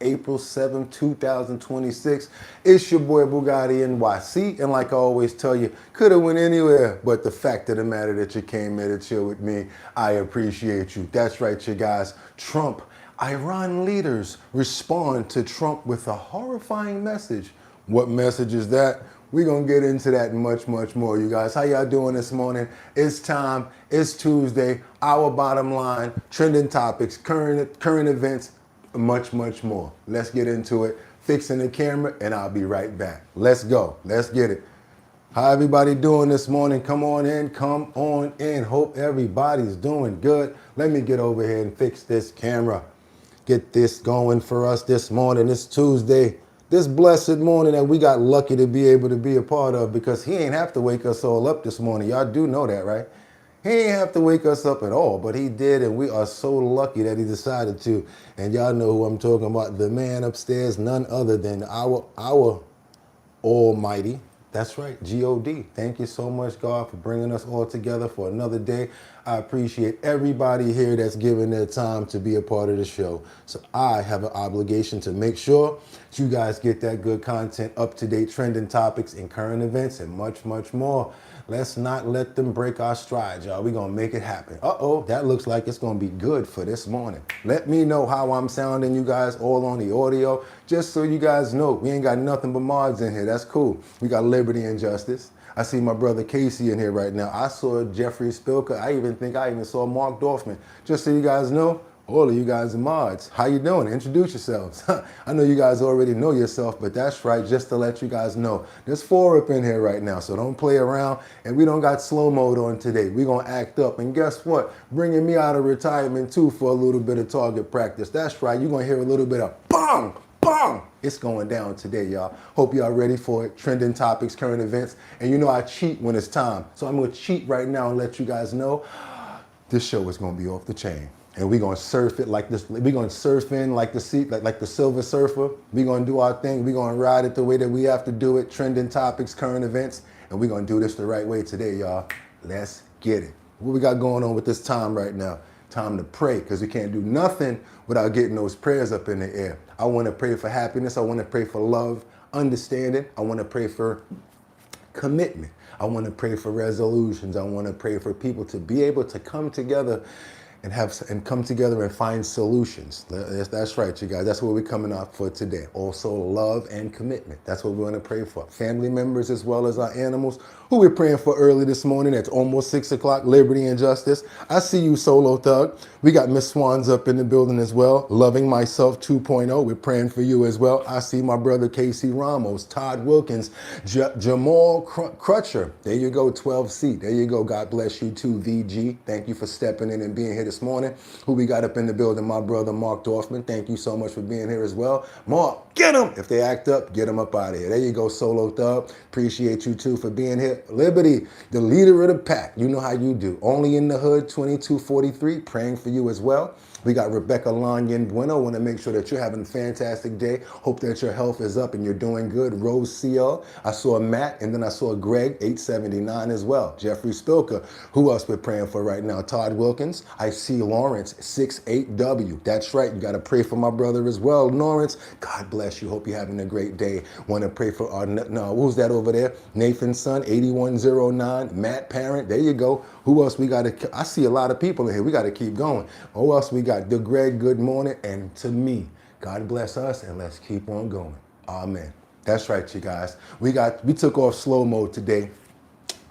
April 7th, 2026. It's your boy BOOGOTTINYC, and like I always tell you, could have went anywhere, but the fact of the matter that you came here to chill with me, I appreciate you. That's right, you guys. Iran leaders respond to Trump with a horrifying message. What message is that? We're going to get into that and much, much more, you guys. How y'all doing this morning? It's time. It's Tuesday. Our bottom line, trending topics, current events, much, much more. Let's get into it. Fixing the camera, and I'll be right back. Let's go. Let's get it. How everybody doing this morning? Come on in. Come on in. Hope everybody's doing good. Let me get over here and fix this camera. Get this going for us this morning. It's Tuesday. This blessed morning that we got lucky to be able to be a part of, because he ain't have to wake us all up this morning. Y'all do know that, right? He ain't have to wake us up at all, but he did, and we are so lucky that he decided to. And y'all know who I'm talking about. The man upstairs, none other than our Almighty. That's right, G-O-D. Thank you so much, God, for bringing us all together for another day. I appreciate everybody here that's giving their time to be a part of the show. So I have an obligation to make sure that you guys get that good content, up-to-date trending topics and current events and much, much more. Let's not let them break our stride, y'all. We're going to make it happen. Uh-oh, that looks like it's going to be good for this morning. Let me know how I'm sounding, you guys, all on the audio, just so you guys know. We ain't got nothing but mods in here. That's cool. We got liberty and justice. I see my brother Casey in here right now. I saw Jeffrey Spilker. I even saw Mark Dorfman. Just so you guys know, all of you guys are mods. How you doing? Introduce yourselves. I know you guys already know yourself, but that's right, just to let you guys know. There's 4 up in here right now, so don't play around. And we don't got slow mode on today. We're going to act up. And guess what? Bringing me out of retirement, too, for a little bit of target practice. That's right. You're going to hear a little bit of bang, bang. It's going down today, y'all. Hope y'all ready for it. Trending topics, current events. And you know I cheat when it's time. So I'm going to cheat right now and let you guys know this show is going to be off the chain. And we're going to surf it like this. We're going to surf in like the sea, like the Silver Surfer. We're going to do our thing. We're going to ride it the way that we have to do it. Trending topics, current events. And we're going to do this the right way today, y'all. Let's get it. What we got going on with this time right now? Time to pray, because we can't do nothing without getting those prayers up in the air. I want to pray for happiness. I want to pray for love, understanding. I want to pray for commitment. I want to pray for resolutions. I want to pray for people to be able to come together and come together and find solutions. That's right, you guys. That's what we're coming out for today. Also, love and commitment. That's what we're going to pray for. Family members as well as our animals, who we're praying for early this morning. It's almost 6 o'clock. Liberty and justice. I see you, Solo Thug. We got Miss Swans up in the building as well. Loving Myself 2.0. We're praying for you as well. I see my brother Casey Ramos, Todd Wilkins, Jamal Crutcher. There you go, 12C. There you go. God bless you too, VG. Thank you for stepping in and being here this morning. Who we got up in the building? My brother Mark Dorfman. Thank you so much for being here as well. Mark, get them. If they act up, get them up out of here. There you go, Solo Thug. Appreciate you too for being here. Liberty, the leader of the pack. You know how you do. Only in the Hood 2243. Praying for you as well. We got Rebecca Lanyan Bueno. Want to make sure that you're having a fantastic day. Hope that your health is up and you're doing good. Rose CL. I saw Matt, and then I saw Greg 879 as well. Jeffrey Spilker. Who else we're praying for right now? Todd Wilkins. I see Lawrence 68W. That's right. You got to pray for my brother as well, Lawrence. God bless you. Hope you're having a great day. Want to pray for our, no, who's that over there? Nathan's son 8109. Matt Parent. There you go. Who else we got to, I see a lot of people in here. We got to keep going. Who else we got? The Greg, good morning. And to me, God bless us, and let's keep on going. Amen. That's right, you guys. We took off slow mode today.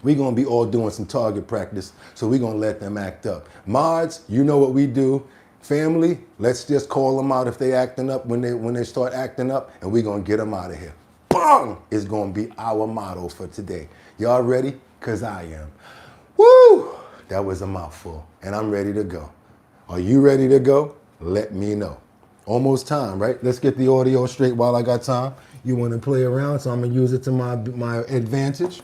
We're going to be all doing some target practice, so we're going to let them act up. Mods, you know what we do. Family, let's just call them out if they acting up when they start acting up, and we're going to get them out of here. Bang! Is going to be our motto for today. Y'all ready? Because I am. Woo! That was a mouthful, and I'm ready to go. Are you ready to go? Let me know. Almost time, right? Let's get the audio straight while I got time. You want to play around, so I'm going to use it to my advantage.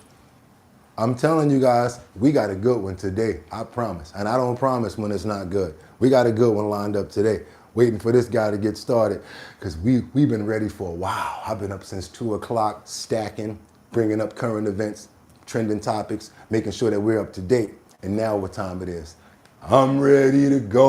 I'm telling you guys, we got a good one today. I promise. And I don't promise when it's not good. We got a good one lined up today. Waiting for this guy to get started, because we've been ready for a while. I've been up since 2 o'clock, stacking, bringing up current events, trending topics, making sure that we're up to date. And now what time it is? I'm ready to go.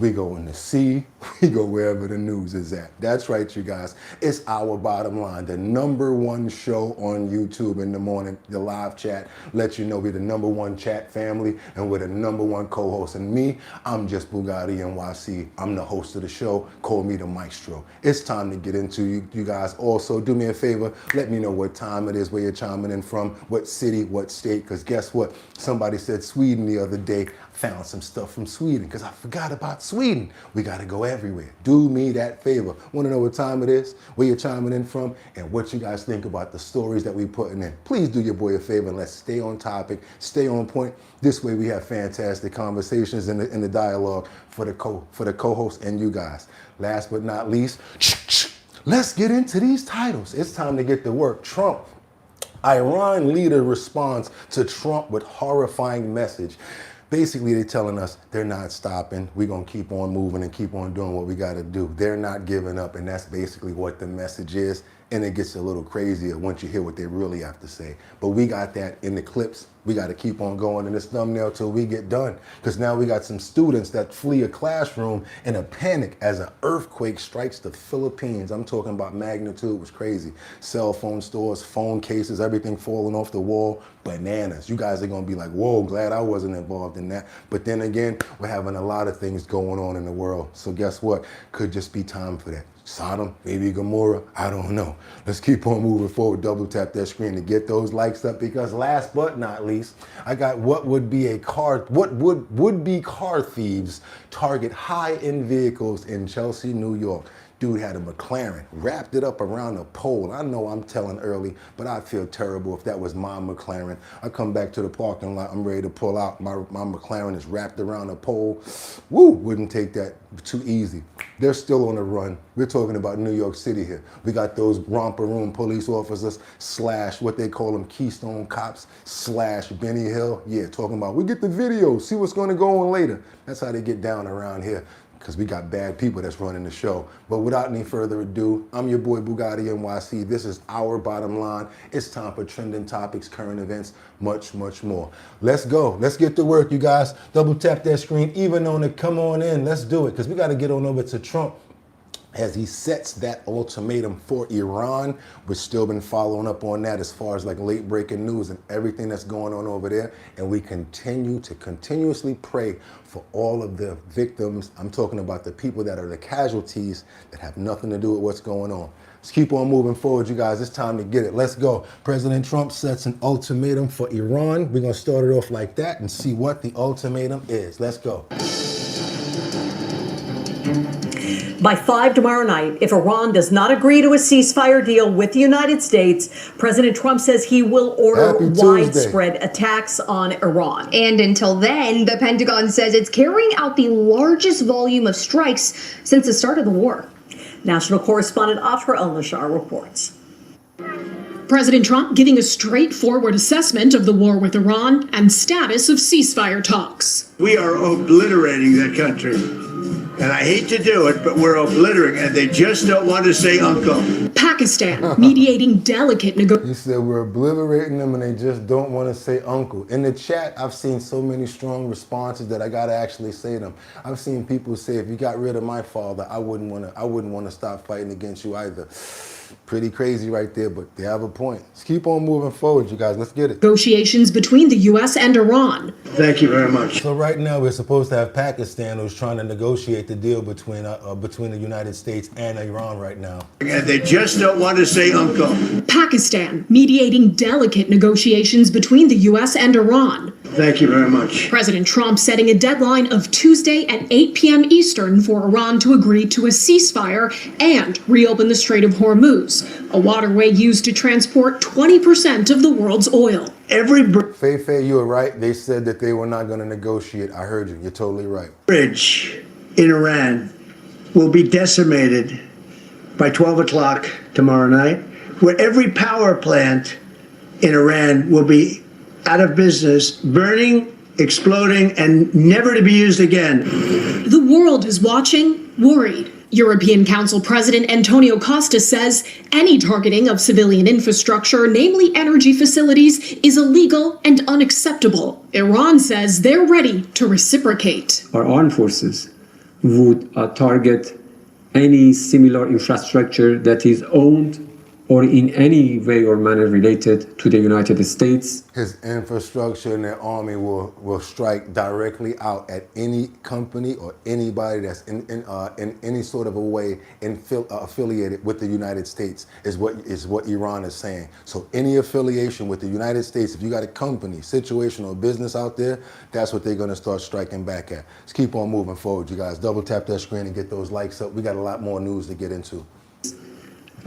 we go in the sea, we go wherever the news is at. That's right, you guys. It's Our Bottom Line, the #1 show on YouTube in the morning. The live chat lets you know we're the #1 chat family and we're the #1 co-host. And me, I'm just BOOGOTTINYC. I'm the host of the show. Call me the maestro. It's time to get into you guys. Also, do me a favor. Let me know what time it is, where you're chiming in from, what city, what state. Because guess what? Somebody said Sweden the other day. Found some stuff from Sweden because I forgot about Sweden. We got to go everywhere. Do me that favor. Want to know what time it is, where you're chiming in from, and what you guys think about the stories that we putting in. Please do your boy a favor and let's stay on topic, stay on point. This way we have fantastic conversations in the dialogue for the co-host and you guys. Last but not least, let's get into these titles. It's time to get to work. Trump. Iran leader responds to Trump with horrifying message. Basically, they're telling us they're not stopping. We're going to keep on moving and keep on doing what we got to do. They're not giving up, and that's basically what the message is. And it gets a little crazier once you hear what they really have to say. But we got that in the clips. We got to keep on going in this thumbnail till we get done. Because now we got some students that flee a classroom in a panic as an earthquake strikes the Philippines. I'm talking about magnitude. It was crazy. Cell phone stores, phone cases, everything falling off the wall. Bananas. You guys are going to be like, whoa, glad I wasn't involved in that. But then again, we're having a lot of things going on in the world. So guess what? Could just be time for that. Sodom, maybe Gomorrah, I don't know. Let's keep on moving forward. Double tap that screen to get those likes up, because last but not least, I got what would be car thieves target high-end vehicles in Chelsea, New York. Dude had a McLaren, wrapped it up around a pole. I know I'm telling early, but I'd feel terrible if that was my McLaren. I come back to the parking lot, I'm ready to pull out. My McLaren is wrapped around a pole. Woo, wouldn't take that too easy. They're still on the run. We're talking about New York City here. We got those romper room police officers / what they call them, Keystone Cops / Benny Hill. Yeah, talking about, we get the video, see what's gonna go on later. That's how they get down around here, because we got bad people that's running the show. But without any further ado, I'm your boy BOOGOTTINYC. This is Our Bottom Line. It's time for trending topics, current events, much, much more. Let's go. Let's get to work, you guys. Double tap that screen, even on it. Come on in. Let's do it, because we got to get on over to Trump as he sets that ultimatum for Iran. We've still been following up on that as far as like late breaking news and everything that's going on over there. And we continue to continuously pray for all of the victims. I'm talking about the people that are the casualties that have nothing to do with what's going on. Let's keep on moving forward, you guys. It's time to get it. Let's go. President Trump sets an ultimatum for Iran. We're going to start it off like that and see what the ultimatum is. Let's go. By 5 tomorrow night, if Iran does not agree to a ceasefire deal with the United States, President Trump says he will order widespread attacks on Iran. And until then, the Pentagon says it's carrying out the largest volume of strikes since the start of the war. National correspondent ADVERTISE reports. President Trump giving a straightforward assessment of the war with Iran and status of ceasefire talks. We are obliterating that country. And I hate to do it, but we're obliterating, and they just don't want to say uncle. Pakistan mediating delicate negotiations. He said we're obliterating them and they just don't want to say uncle. In the chat, I've seen so many strong responses that I gotta actually say them. I've seen people say, if you got rid of my father, I wouldn't want to stop fighting against you either. Pretty crazy right there, but they have a point. Let's keep on moving forward, you guys. Let's get it. Negotiations between the U.S. and Iran. Thank you very much. So right now we're supposed to have Pakistan, who's trying to negotiate the deal between the United States and Iran right now. And they just don't want to say uncle. Pakistan mediating delicate negotiations between the U.S. and Iran. Thank you very much. President Trump setting a deadline of Tuesday at 8 p.m. Eastern for Iran to agree to a ceasefire and reopen the Strait of Hormuz, a waterway used to transport 20% of the world's oil. Faye, you were right. They said that they were not going to negotiate. I heard you. You're totally right. Bridge in Iran will be decimated by 12 o'clock tomorrow night, where every power plant in Iran will be out of business, burning, exploding, and never to be used again. The world is watching, worried. European Council President Antonio Costa says any targeting of civilian infrastructure, namely energy facilities, is illegal and unacceptable. Iran says they're ready to reciprocate. Our armed forces would target any similar infrastructure that is owned or in any way or manner related to the United States. His infrastructure and their army will strike directly out at any company or anybody that's in any sort of a way affiliated with the United States is what Iran is saying. So any affiliation with the United States, if you got a company, situation, or business out there, that's what they're gonna start striking back at. Let's keep on moving forward, you guys. Double tap that screen and get those likes up. We got a lot more news to get into.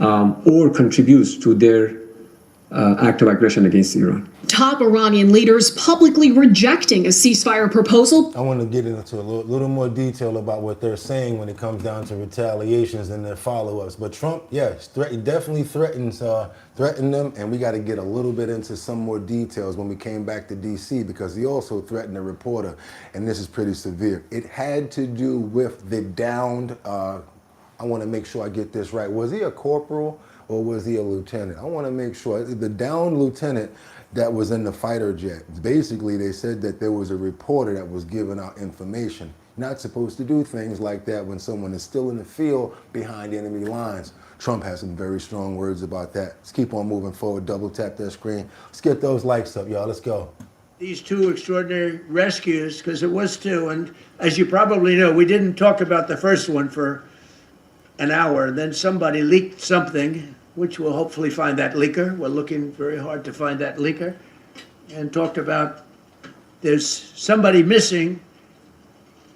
Or contributes to their act of aggression against Iran. Top Iranian leaders publicly rejecting a ceasefire proposal. I want to get into a little more detail about what they're saying when it comes down to retaliations and their follow-ups. But Trump, yes, definitely threatened them, and we got to get a little bit into some more details when we came back to D.C. because he also threatened a reporter, and this is pretty severe. It had to do with the downed, I want to make sure I get this right. Was he a corporal or was he a lieutenant? I want to make sure. The downed lieutenant that was in the fighter jet. Basically, they said that there was a reporter that was giving out information. Not supposed to do things like that when someone is still in the field behind enemy lines. Trump has some very strong words about that. Let's keep on moving forward. Double tap that screen. Let's get those likes up, y'all. Let's go. These two extraordinary rescues, because it was two, and as you probably know, we didn't talk about the first one for an hour. Then somebody leaked something, which we'll hopefully find that leaker. We're looking very hard to find that leaker. And talked about there's somebody missing.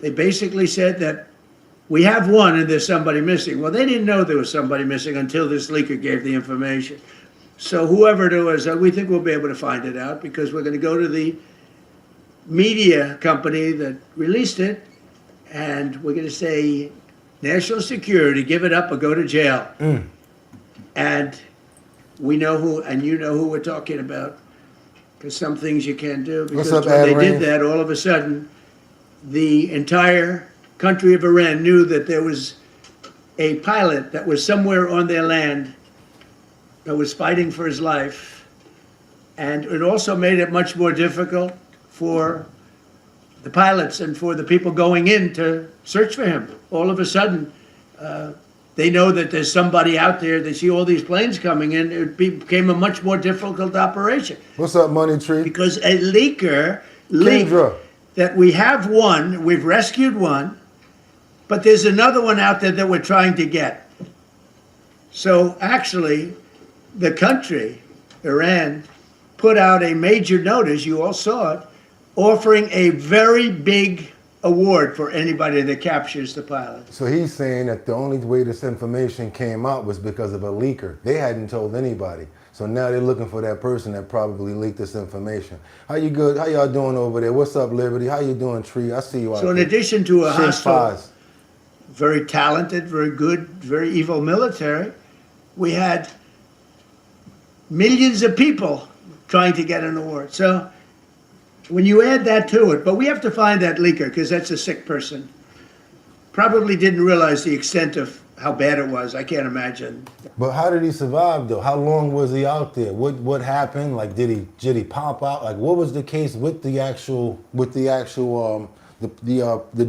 They basically said that we have one and there's somebody missing. Well, they didn't know there was somebody missing until this leaker gave the information. So whoever it was, we think we'll be able to find it out because we're going to go to the media company that released it and we're going to say, national security, give it up or go to jail. And we know who, and you know who we're talking about, because some things you can't do. Because when they did that, all of a sudden, the entire country of Iran knew that there was a pilot that was somewhere on their land that was fighting for his life. And it also made it much more difficult for the pilots and for the people going in to search for him. All of a sudden, they know that there's somebody out there. They see all these planes coming in. It became a much more difficult operation. What's up, Money Tree? Because a leaker leaked that we have one, we've rescued one, but there's another one out there that we're trying to get. So actually, the country, Iran, put out a major notice, you all saw it, offering a very big award for anybody that captures the pilot. So he's saying that the only way this information came out was because of a leaker. They hadn't told anybody. So now they're looking for that person that probably leaked this information. How you good? How y'all doing over there? What's up, Liberty? How you doing, Tree? I see you out there. So in addition to a hostile, very talented, very good, very evil military, we had millions of people trying to get an award. So when you add that to it, but we have to find that leaker because that's a sick person. Probably didn't realize the extent of how bad it was. I can't imagine. But how did he survive though? How long was he out there? What happened? Like did he pop out? Like what was the case with the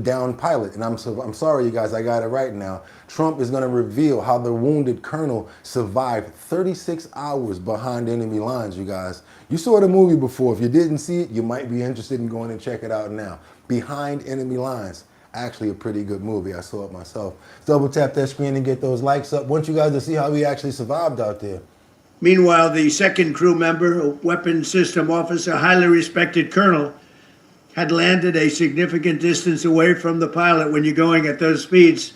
downed pilot? And I'm sorry you guys, I got it right now. Trump is going to reveal how the wounded colonel survived 36 hours behind enemy lines, you guys. You saw the movie before. If you didn't see it, you might be interested in going and check it out now. Behind Enemy Lines. Actually a pretty good movie. I saw it myself. Double tap that screen and get those likes up. Want you guys to see how he actually survived out there. Meanwhile, the second crew member, a weapons system officer, highly respected colonel, had landed a significant distance away from the pilot. When you're going at those speeds,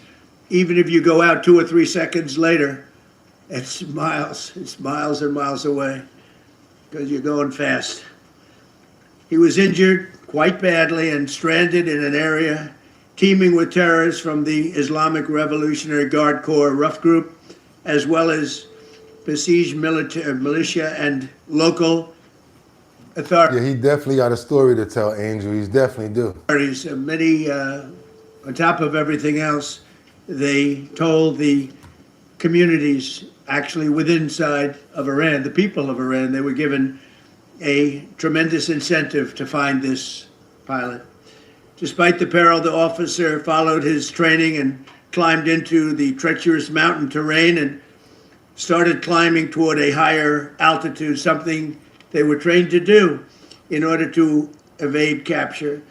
even if you go out 2 or 3 seconds later, it's miles and miles away because you're going fast. He was injured quite badly and stranded in an area teeming with terrorists from the Islamic Revolutionary Guard Corps rough group, as well as besieged militia and local authorities. Yeah, he definitely got a story to tell, Angel. He's definitely do. Many, on top of everything else, they told the communities actually within inside of Iran, the people of Iran, they were given a tremendous incentive to find this pilot. Despite the peril, the officer followed his training and climbed into the treacherous mountain terrain and started climbing toward a higher altitude, something they were trained to do in order to evade capture.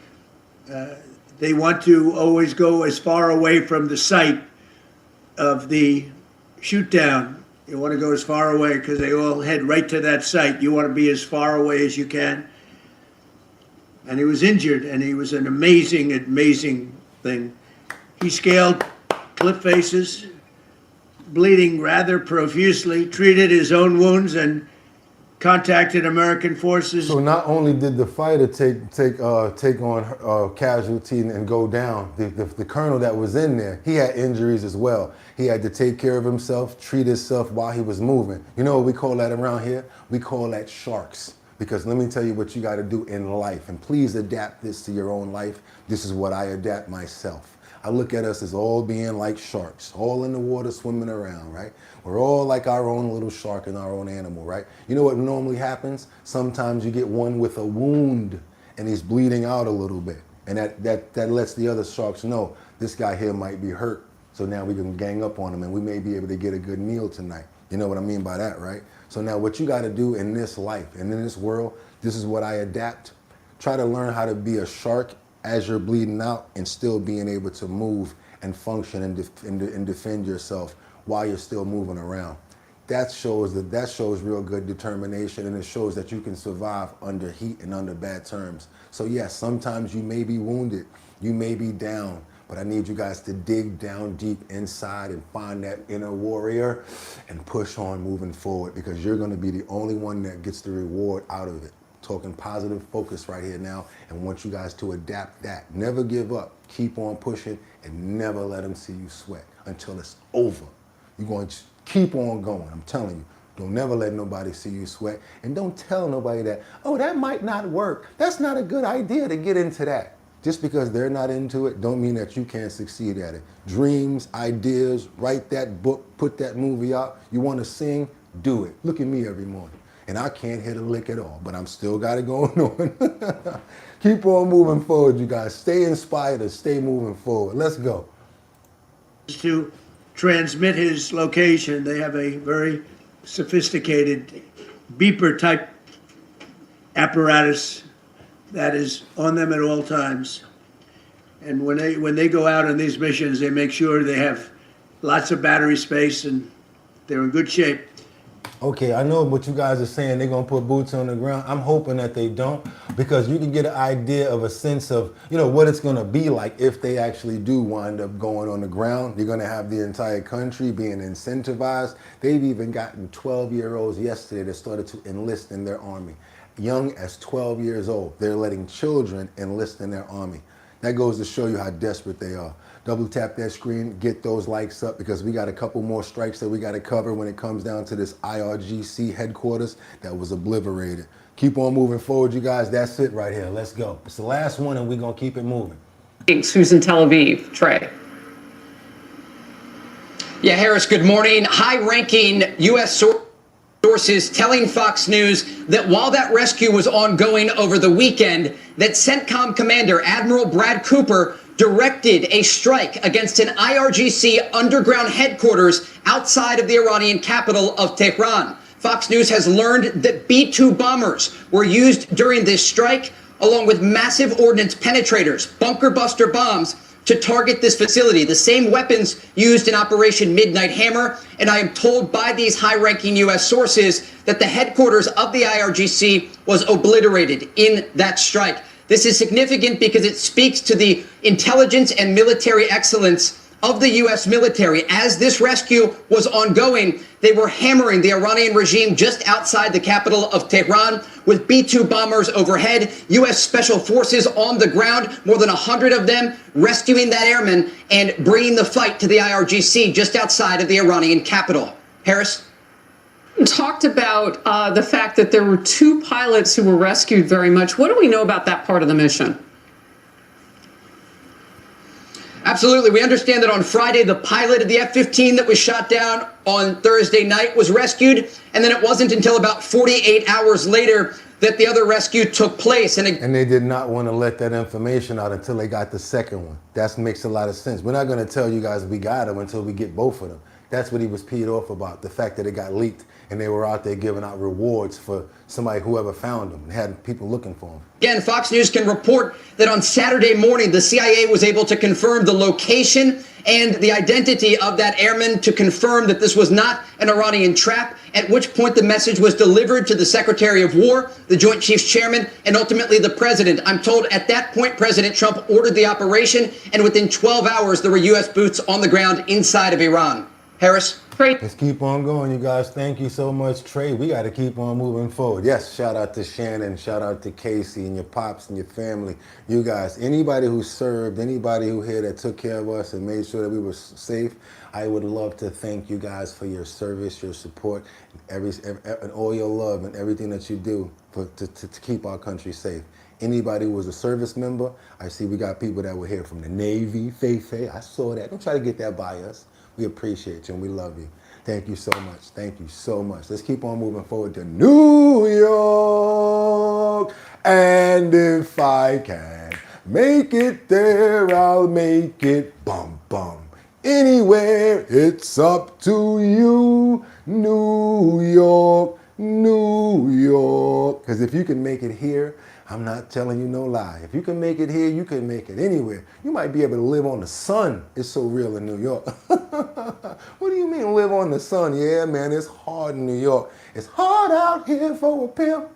They want to always go as far away from the site of the shoot down. You want to go as far away because they all head right to that site. You want to be as far away as you can. And he was injured, and he was an amazing, amazing thing. He scaled cliff faces, bleeding rather profusely, treated his own wounds, and contacted American forces. So not only did the fighter take on casualty and go down, the colonel that was in there, he had injuries as well. He had to take care of himself, treat himself while he was moving. You know what we call that around here? We call that sharks. Because let me tell you what you got to do in life, and please adapt this to your own life. This is what I adapt myself. I look at us as all being like sharks, all in the water swimming around, right? We're all like our own little shark and our own animal, right? You know what normally happens? Sometimes you get one with a wound and he's bleeding out a little bit. And that lets the other sharks know this guy here might be hurt. So now we can gang up on him and we may be able to get a good meal tonight. You know what I mean by that, right? So now what you got to do in this life and in this world, this is what I adapt. Try to learn how to be a shark as you're bleeding out and still being able to move and function and defend yourself while you're still moving around. That shows real good determination, and it shows that you can survive under heat and under bad terms. So yes, sometimes you may be wounded, you may be down, but I need you guys to dig down deep inside and find that inner warrior and push on moving forward, because you're gonna be the only one that gets the reward out of it. Talking positive focus right here now, and want you guys to adapt that. Never give up, keep on pushing, and never let them see you sweat until it's over. You're going to keep on going, I'm telling you. Don't never let nobody see you sweat, and don't tell nobody that, oh, that might not work. That's not a good idea to get into that. Just because they're not into it don't mean that you can't succeed at it. Dreams, ideas, write that book, put that movie out. You want to sing, do it. Look at me every morning. And I can't hit a lick at all, but I'm still got it going on. Keep on moving forward, you guys. Stay inspired and stay moving forward. Let's go. To transmit his location, they have a very sophisticated beeper type apparatus that is on them at all times. And when they go out on these missions, they make sure they have lots of battery space and they're in good shape. Okay, I know what you guys are saying. They're going to put boots on the ground. I'm hoping that they don't, because you can get an idea of a sense of, you know, what it's going to be like if they actually do wind up going on the ground. You're going to have the entire country being incentivized. They've even gotten 12-year-olds yesterday that started to enlist in their army. Young as 12 years old. They're letting children enlist in their army. That goes to show you how desperate they are. Double tap that screen, get those likes up, because we got a couple more strikes that we got to cover when it comes down to this IRGC headquarters that was obliterated. Keep on moving forward, you guys. That's it right here. Let's go. It's the last one, and we're going to keep it moving. Who's in Tel Aviv? Trey. Yeah, Harris, good morning. High-ranking U.S. sources telling Fox News that while that rescue was ongoing over the weekend, that CENTCOM commander Admiral Brad Cooper directed a strike against an IRGC underground headquarters outside of the Iranian capital of Tehran. Fox News has learned that B-2 bombers were used during this strike, along with massive ordnance penetrators, bunker buster bombs, to target this facility, the same weapons used in Operation Midnight Hammer. And I am told by these high-ranking U.S. sources that the headquarters of the IRGC was obliterated in that strike. This is significant because it speaks to the intelligence and military excellence of the U.S. military. As this rescue was ongoing, they were hammering the Iranian regime just outside the capital of Tehran with B-2 bombers overhead, U.S. Special Forces on the ground, more than 100 of them, rescuing that airman and bringing the fight to the IRGC just outside of the Iranian capital. Harris? Talked about the fact that there were 2 pilots who were rescued very much. What do we know about that part of the mission? Absolutely. We understand that on Friday, the pilot of the F-15 that was shot down on Thursday night was rescued. And then it wasn't until about 48 hours later that the other rescue took place. And they did not want to let that information out until they got the second one. That makes a lot of sense. We're not going to tell you guys we got them until we get both of them. That's what he was peed off about, the fact that it got leaked and they were out there giving out rewards for somebody, whoever found them, and had people looking for them. Again, Fox News can report that on Saturday morning, the CIA was able to confirm the location and the identity of that airman, to confirm that this was not an Iranian trap, at which point the message was delivered to the Secretary of War, the Joint Chiefs Chairman, and ultimately the President. I'm told at that point, President Trump ordered the operation, and within 12 hours, there were U.S. boots on the ground inside of Iran. Harris? Let's keep on going, you guys. Thank you so much, Trey. We got to keep on moving forward. Yes, shout out to Shannon, shout out to Casey and your pops and your family. You guys, anybody who served, anybody who here that took care of us and made sure that we were safe, I would love to thank you guys for your service, your support, and all your love and everything that you do to keep our country safe. Anybody who was a service member, I see we got people that were here from the Navy, Faye, I saw that. Don't try to get that by us. We appreciate you and we love you. Thank you so much. Thank you so much. Let's keep on moving forward to New York. And if I can make it there, I'll make it bum bum. Anywhere, it's up to you. New York, New York. Because if you can make it here, I'm not telling you no lie. If you can make it here, you can make it anywhere. You might be able to live on the sun. It's so real in New York. What do you mean live on the sun? Yeah, man, it's hard in New York. It's hard out here for a pimp.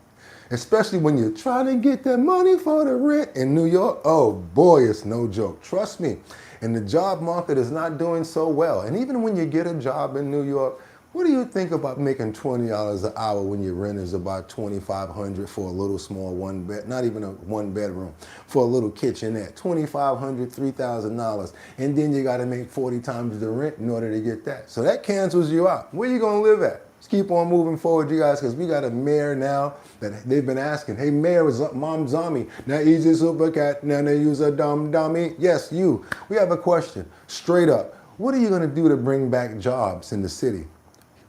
Especially when you're trying to get that money for the rent in New York. Oh boy, it's no joke. Trust me. And the job market is not doing so well. And even when you get a job in New York, what do you think about making $20 an hour when your rent is about $2,500 for a little small one bed, not even a one bedroom, for a little kitchenette, $2,500, $3,000, and then you got to make 40 times the rent in order to get that. So that cancels you out. Where you gonna live at? Let's keep on moving forward, you guys, because we got a mayor now that they've been asking. Hey, Mayor, was Mom Zombie? Now easy super cat. Now they use a dummy. Yes, you. We have a question. Straight up. What are you gonna do to bring back jobs in the city?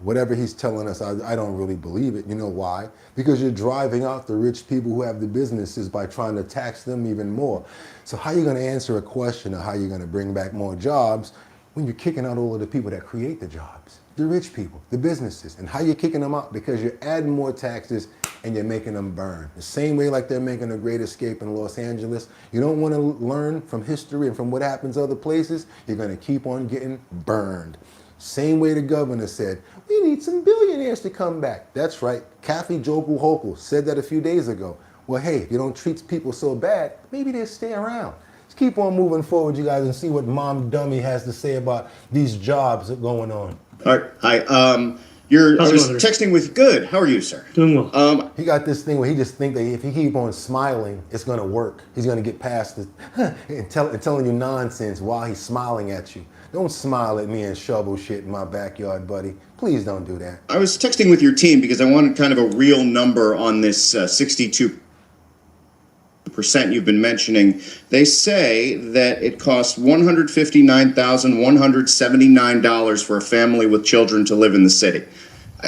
Whatever he's telling us, I don't really believe it. You know why? Because you're driving out the rich people who have the businesses by trying to tax them even more. So how are you going to answer a question of how you're going to bring back more jobs when you're kicking out all of the people that create the jobs? The rich people, the businesses. And how you're kicking them out? Because you're adding more taxes and you're making them burn. The same way like they're making a great escape in Los Angeles. You don't want to learn from history and from what happens other places. You're going to keep on getting burned. Same way the governor said, we need some billionaires to come back. That's right. Kathy Hochul Hochul said that a few days ago. Well, hey, if you don't treat people so bad, maybe they'll stay around. Let's keep on moving forward, you guys, and see what Mom Dummy has to say about these jobs that are going on. All right. Hi. I was texting with good. How are you, sir? Doing well. He got this thing where he just think that if he keep on smiling, it's going to work. He's going to get past it and telling you nonsense while he's smiling at you. Don't smile at me and shovel shit in my backyard, buddy. Please don't do that. I was texting with your team because I wanted kind of a real number on this 62% you've been mentioning. They say that it costs $159,179 for a family with children to live in the city.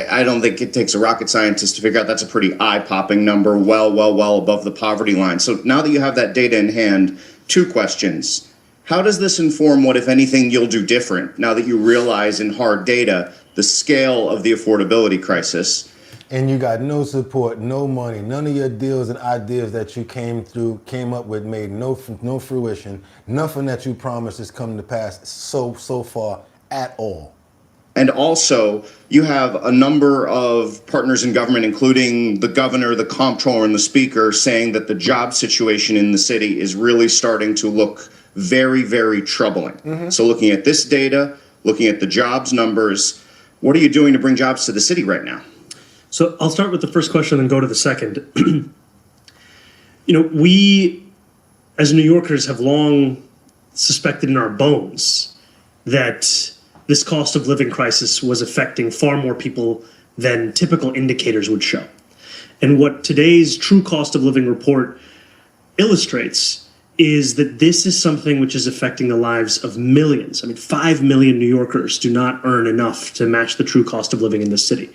I don't think it takes a rocket scientist to figure out that's a pretty eye-popping number, well above the poverty line. So now that you have that data in hand, two questions. How does this inform what, if anything, you'll do different now that you realize in hard data the scale of the affordability crisis? And you got no support, no money, none of your deals and ideas that you came up with made no fruition. Nothing that you promised has come to pass so far at all. And also, you have a number of partners in government, including the governor, the comptroller, and the speaker, saying that the job situation in the city is really starting to look very, very troubling. Mm-hmm. So looking at this data, looking at the jobs numbers, what are you doing to bring jobs to the city right now? So I'll start with the first question and go to the second. We, as New Yorkers, have long suspected in our bones that this cost of living crisis was affecting far more people than typical indicators would show. And what today's true cost of living report illustrates is that this is something which is affecting the lives of millions. 5 million New Yorkers do not earn enough to match the true cost of living in this city.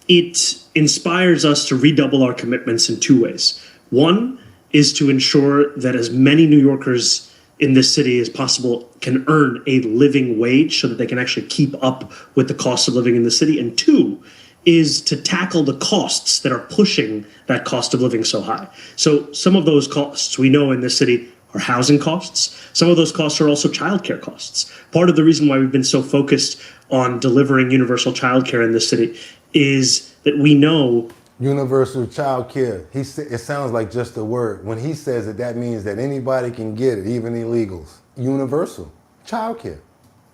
it inspires us to redouble our commitments in two ways. One is to ensure that as many New Yorkers in this city as possible can earn a living wage so that they can actually keep up with the cost of living in the city. And two is to tackle the costs that are pushing that cost of living so high. So some of those costs we know in this city are housing costs. Some of those costs are also childcare costs. Part of the reason why we've been so focused on delivering universal childcare in this city is that we know universal child care. It sounds like just a word. When he says it, that means that anybody can get it, even illegals. Universal child care.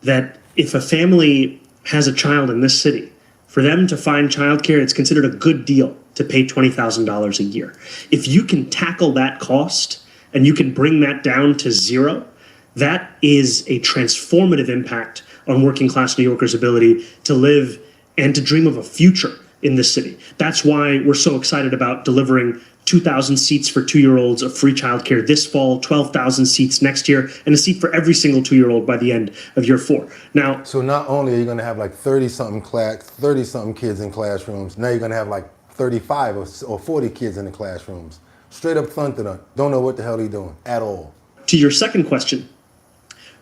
That if a family has a child in this city, for them to find childcare, it's considered a good deal to pay $20,000 a year. If you can tackle that cost and you can bring that down to zero, that is a transformative impact on working class New Yorkers' ability to live and to dream of a future in this city. That's why we're so excited about delivering 2,000 seats for 2-year-olds of free childcare this fall, 12,000 seats next year, and a seat for every single 2-year-old by the end of year 4. Now, so not only are you going to have like 30-something kids in classrooms, now you're going to have like 35 or 40 kids in the classrooms. Straight up thunted on. Don't know what the hell he's doing at all. To your second question,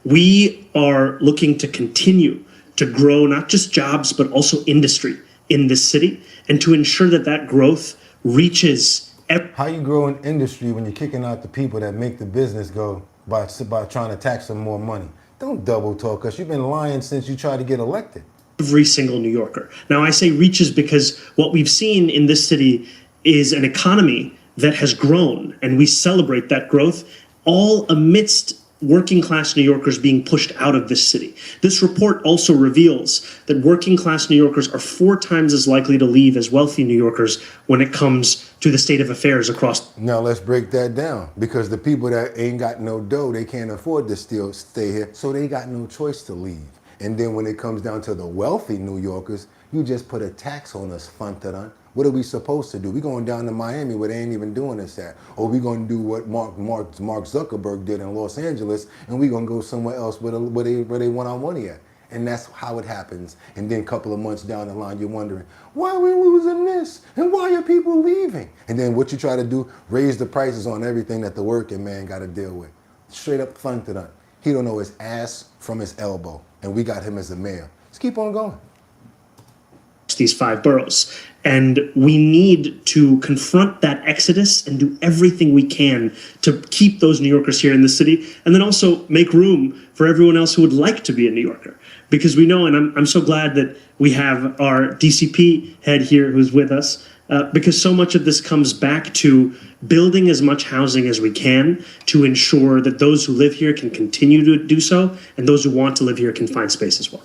we are looking to continue to grow not just jobs, but also industry in this city, and to ensure that that growth reaches. How you grow an industry when you're kicking out the people that make the business go by trying to tax them more money? Don't double talk us. You've been lying since you tried to get elected. Every single New Yorker. Now I say reaches because what we've seen in this city is an economy that has grown, and we celebrate that growth all amidst working class New Yorkers being pushed out of this city. This report also reveals that working class New Yorkers are 4 times as likely to leave as wealthy New Yorkers when it comes to the state of affairs across. Now let's break that down, because the people that ain't got no dough, they can't afford to still stay here, so they got no choice to leave. And then when it comes down to the wealthy New Yorkers, you just put a tax on us, Fantaran. What are we supposed to do? We going down to Miami where they ain't even doing this at. Or we going to do what Mark Zuckerberg did in Los Angeles, and we going to go somewhere else where they want our money at. And that's how it happens. And then a couple of months down the line, you're wondering, why are we losing this? And why are people leaving? And then what you try to do, raise the prices on everything that the working man got to deal with. Straight up Fantaran. He don't know his ass from his elbow. And we got him as the mayor. Let's keep on going. These 5 boroughs. And we need to confront that exodus and do everything we can to keep those New Yorkers here in the city, and then also make room for everyone else who would like to be a New Yorker. Because we know, and I'm so glad that we have our DCP head here who's with us, because so much of this comes back to building as much housing as we can to ensure that those who live here can continue to do so, and those who want to live here can find space as well.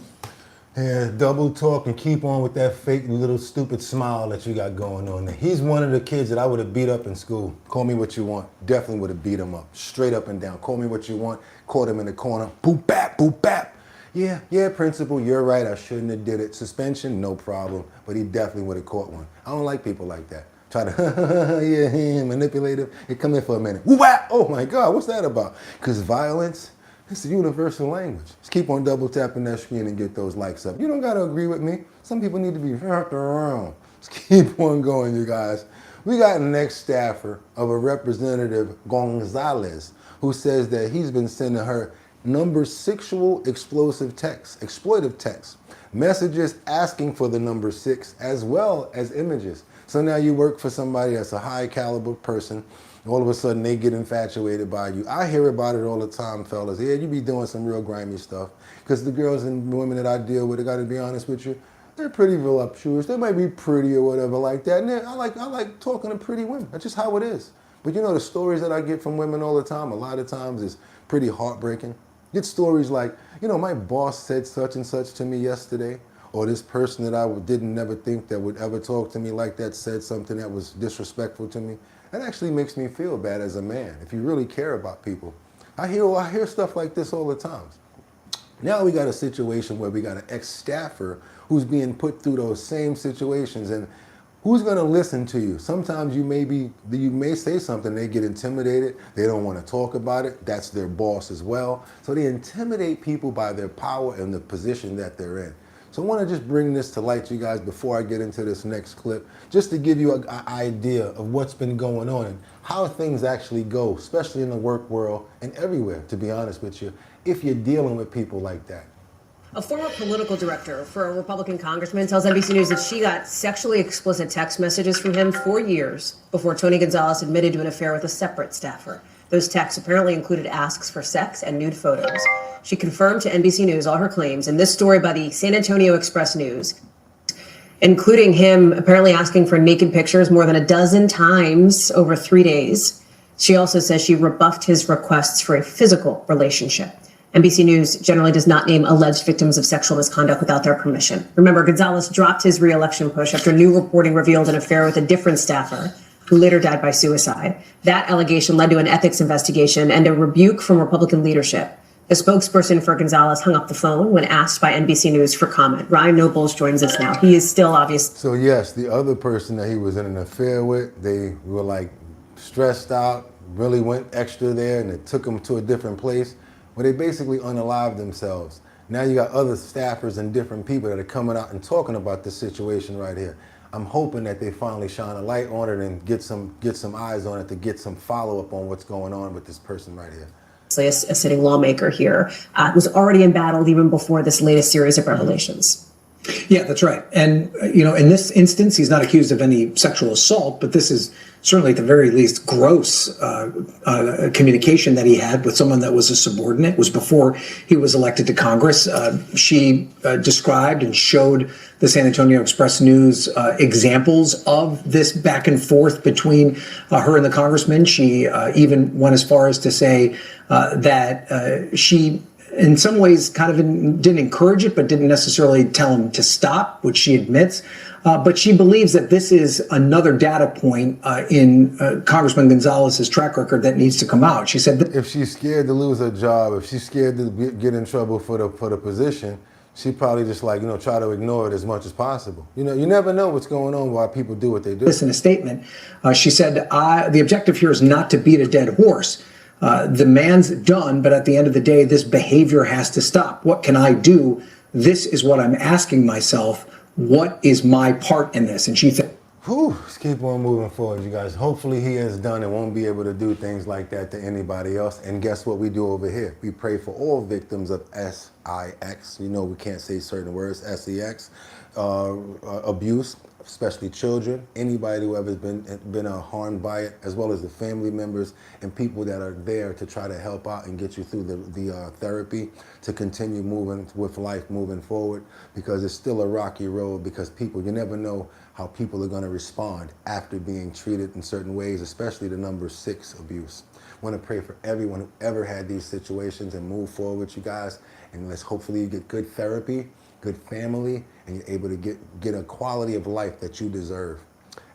Yeah, double talk and keep on with that fake little stupid smile that you got going on there. He's one of the kids that I would have beat up in school. Call me what you want. Definitely would have beat him up. Straight up and down. Call me what you want. Caught him in the corner. Boop bap, boop bap. Yeah, principal, you're right. I shouldn't have did it. Suspension, no problem. But he definitely would have caught one. I don't like people like that. Try to, manipulative. Hey, come here for a minute. Woo wap! Oh my God, what's that about? Because violence, it's a universal language. Just keep on double tapping that screen and get those likes up. You don't got to agree with me. Some people need to be around. Just keep on going, you guys. We got an ex-staffer of a Representative Gonzalez who says that he's been sending her number sexual exploitive texts, messages asking for the number 6, as well as images. So now you work for somebody that's a high caliber person. All of a sudden they get infatuated by you. I hear about it all the time, fellas. Yeah, you be doing some real grimy stuff. Because the girls and women that I deal with, I gotta be honest with you, they're pretty voluptuous. They might be pretty or whatever like that. And I like talking to pretty women. That's just how it is. But you know the stories that I get from women all the time, a lot of times is pretty heartbreaking. Get stories like, you know, my boss said such and such to me yesterday. Or this person that I didn't never think that would ever talk to me like that said something that was disrespectful to me. That actually makes me feel bad as a man, if you really care about people. I hear stuff like this all the time. Now we got a situation where we got an ex-staffer who's being put through those same situations, and who's gonna listen to you? Sometimes you may say something, they get intimidated, they don't wanna talk about it, that's their boss as well. So they intimidate people by their power and the position that they're in. So I want to just bring this to light, you guys, before I get into this next clip, just to give you an idea of what's been going on and how things actually go, especially in the work world and everywhere, to be honest with you, if you're dealing with people like that. A former political director for a Republican congressman tells NBC News that she got sexually explicit text messages from him for years before Tony Gonzalez admitted to an affair with a separate staffer. Those texts apparently included asks for sex and nude photos. She confirmed to NBC News all her claims in this story by the San Antonio Express News, including him apparently asking for naked pictures more than a dozen times over 3 days. She also says she rebuffed his requests for a physical relationship. NBC News generally does not name alleged victims of sexual misconduct without their permission. Remember, Gonzalez dropped his re-election push after new reporting revealed an affair with a different staffer who later died by suicide. That allegation led to an ethics investigation and a rebuke from Republican leadership. The spokesperson for Gonzalez hung up the phone when asked by NBC News for comment. Ryan Nobles joins us now. He is still obvious. So yes, the other person that he was in an affair with, they were like stressed out, really went extra there, and it took him to a different place where they basically unalived themselves. Now you got other staffers and different people that are coming out and talking about this situation right here. I'm hoping that they finally shine a light on it and get some eyes on it to get some follow-up on what's going on with this person right here. A sitting lawmaker here was already embattled even before this latest series of revelations. Yeah, that's right. And, you know, in this instance, he's not accused of any sexual assault, but this is certainly at the very least gross communication that he had with someone that was a subordinate. It was before he was elected to Congress. She described and showed the San Antonio Express News examples of this back and forth between her and the congressman. She even went as far as to say that she in some ways kind of didn't encourage it, but didn't necessarily tell him to stop, which she admits. But she believes that this is another data point in Congressman Gonzalez's track record that needs to come out. She said that if she's scared to lose her job, if she's scared to get in trouble for the position, she probably just like, try to ignore it as much as possible. You never know what's going on while people do what they do. This in a statement, she said, the objective here is not to beat a dead horse. The man's done, but at the end of the day, this behavior has to stop. What can I do? This is what I'm asking myself. What is my part in this? And she said, let's keep on moving forward, you guys. Hopefully he is done and won't be able to do things like that to anybody else. And guess what we do over here? We pray for all victims of SIX. We can't say certain words, SEX, abuse, especially children, anybody who ever been harmed by it, as well as the family members and people that are there to try to help out and get you through the therapy to continue moving with life, moving forward, because it's still a rocky road, because you never know how people are going to respond after being treated in certain ways, especially the number 6 abuse. I want to pray for everyone who ever had these situations and move forward, you guys, and let's hopefully you get good therapy, good family, and you're able to get a quality of life that you deserve.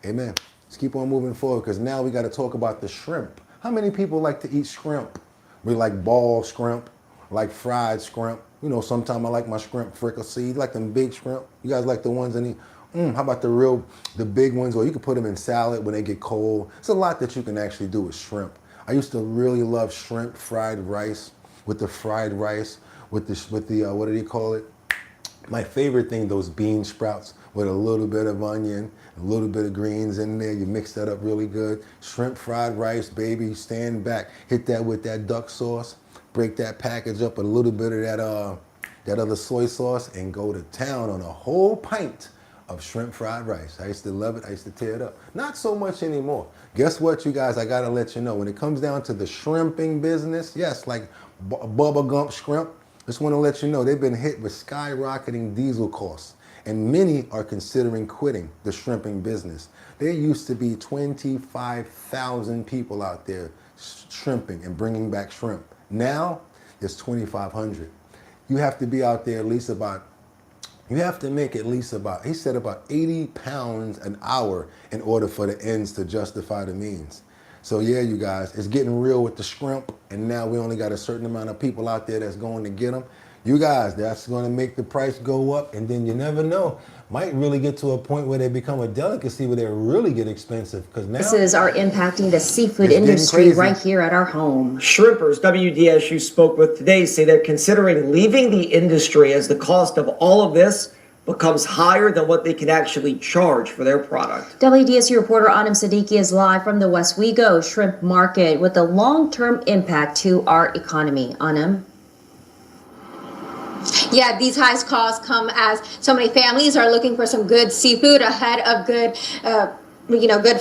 Amen. Let's keep on moving forward, because now we got to talk about the shrimp. How many people like to eat shrimp? We like ball shrimp, like fried shrimp. Sometimes I like my shrimp fricassee. You like them big shrimp? You guys like the ones in how about the big ones? Or you can put them in salad when they get cold. It's a lot that you can actually do with shrimp. I used to really love shrimp fried rice, with the fried rice, with the what do you call it? My favorite thing, those bean sprouts with a little bit of onion, a little bit of greens in there. You mix that up really good. Shrimp fried rice, baby. Stand back. Hit that with that duck sauce. Break that package up with a little bit of that other soy sauce and go to town on a whole pint of shrimp fried rice. I used to love it. I used to tear it up. Not so much anymore. Guess what, you guys? I got to let you know. When it comes down to the shrimping business, yes, like Bubba Gump shrimp, just want to let you know they've been hit with skyrocketing diesel costs, and many are considering quitting the shrimping business. There used to be 25,000 people out there shrimping and bringing back shrimp. Now there's 2,500. You have to be out there you have to make at least he said about 80 pounds an hour in order for the ends to justify the means. So yeah, you guys, it's getting real with the shrimp, and now we only got a certain amount of people out there that's going to get them. You guys, that's going to make the price go up, and then you never know. Might really get to a point where they become a delicacy where they really get expensive. Because now prices are impacting the seafood industry right here at our home. Shrimpers WDSU spoke with today say they're considering leaving the industry as the cost of all of this becomes higher than what they can actually charge for their product. WDSU reporter Anam Siddiqui is live from the Westwego shrimp market with the long-term impact to our economy. Anam? Yeah, these high costs come as so many families are looking for some good seafood ahead of Good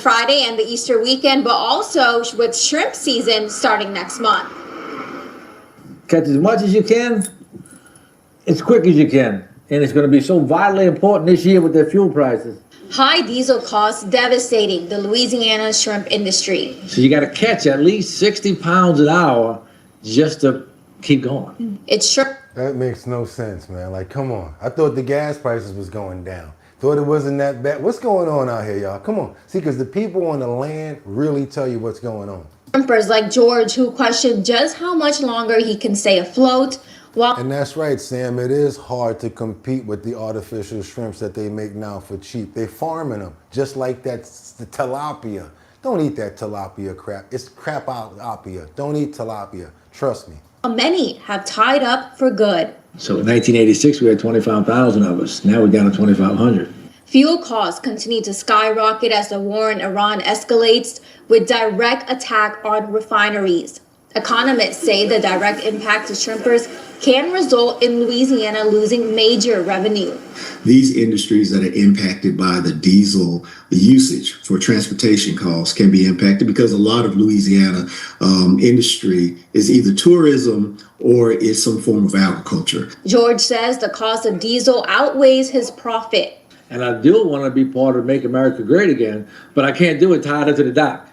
Friday and the Easter weekend, but also with shrimp season starting next month. Catch as much as you can, as quick as you can. And it's going to be so vitally important this year with their fuel prices. High diesel costs devastating the Louisiana shrimp industry. So you got to catch at least 60 pounds an hour just to keep going. It's shrimp. That makes no sense, man. Like, come on. I thought the gas prices was going down. Thought it wasn't that bad. What's going on out here, y'all? Come on. See, because the people on the land really tell you what's going on. Shrimpers like George who question just how much longer he can stay afloat. And that's right, Sam. It is hard to compete with the artificial shrimps that they make now for cheap. They're farming them, just like that's the tilapia. Don't eat that tilapia crap. It's crap-tilapia. Don't eat tilapia. Trust me. Many have tied up for good. So in 1986, we had 25,000 of us. Now we're down to 2,500. Fuel costs continue to skyrocket as the war in Iran escalates with direct attack on refineries. Economists say the direct impact to shrimpers can result in Louisiana losing major revenue. These industries that are impacted by the diesel usage for transportation costs can be impacted because a lot of Louisiana industry is either tourism or is some form of agriculture. George says the cost of diesel outweighs his profit. And I do want to be part of Make America Great Again, but I can't do it tied up to the dock.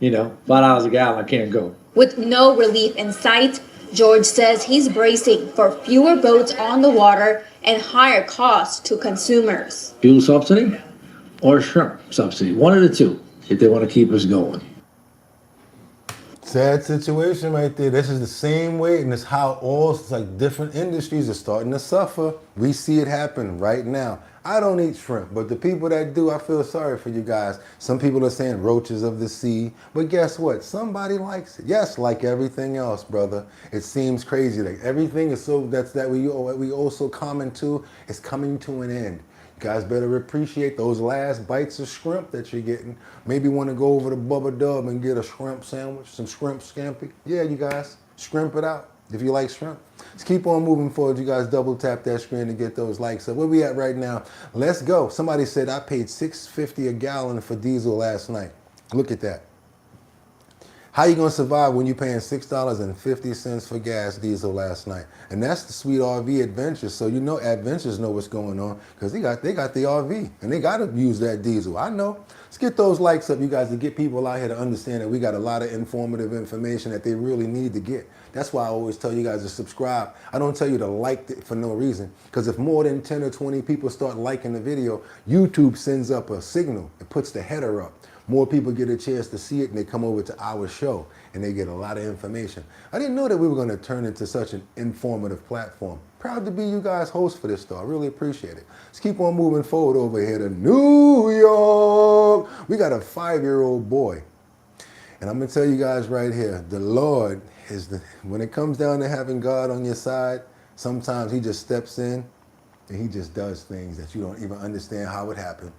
$5 a gallon, I can't go. With no relief in sight, George says he's bracing for fewer boats on the water and higher costs to consumers. Fuel subsidy or shrimp subsidy, one of the two, if they want to keep us going. Sad situation right there. This is the same way, and it's how all different industries are starting to suffer. We see it happen right now. I don't eat shrimp, but the people that do, I feel sorry for you guys. Some people are saying roaches of the sea, but guess what? Somebody likes it. Yes, like everything else, brother. It seems crazy. Like everything is so we also common to is coming to an end. You guys better appreciate those last bites of shrimp that you're getting. Maybe want to go over to Bubba Dub and get a shrimp sandwich, some shrimp scampi. Yeah, you guys, shrimp it out if you like shrimp. Let's keep on moving forward. You guys double tap that screen to get those likes up. Where we at right now? Let's go. Somebody said I paid $6.50 a gallon for diesel last night. Look at that. How you gonna survive when you're paying $6.50 for gas diesel last night? And that's the sweet RV Adventures. So you know Adventures know what's going on because they got the RV and they gotta use that diesel. I know. Let's get those likes up, you guys, to get people out here to understand that we got a lot of informative information that they really need to get. That's why I always tell you guys to subscribe. I don't tell you to like it for no reason, because if more than 10 or 20 people start liking the video, YouTube sends up a signal. It puts the header up. More people get a chance to see it and they come over to our show and they get a lot of information. I didn't know that we were going to turn into such an informative platform. Proud to be you guys' host for this, though. I really appreciate it. Let's keep on moving forward over here to New York. We got a 5-year-old boy. And I'm going to tell you guys right here, the Lord when it comes down to having God on your side, sometimes he just steps in and he just does things that you don't even understand how it happened.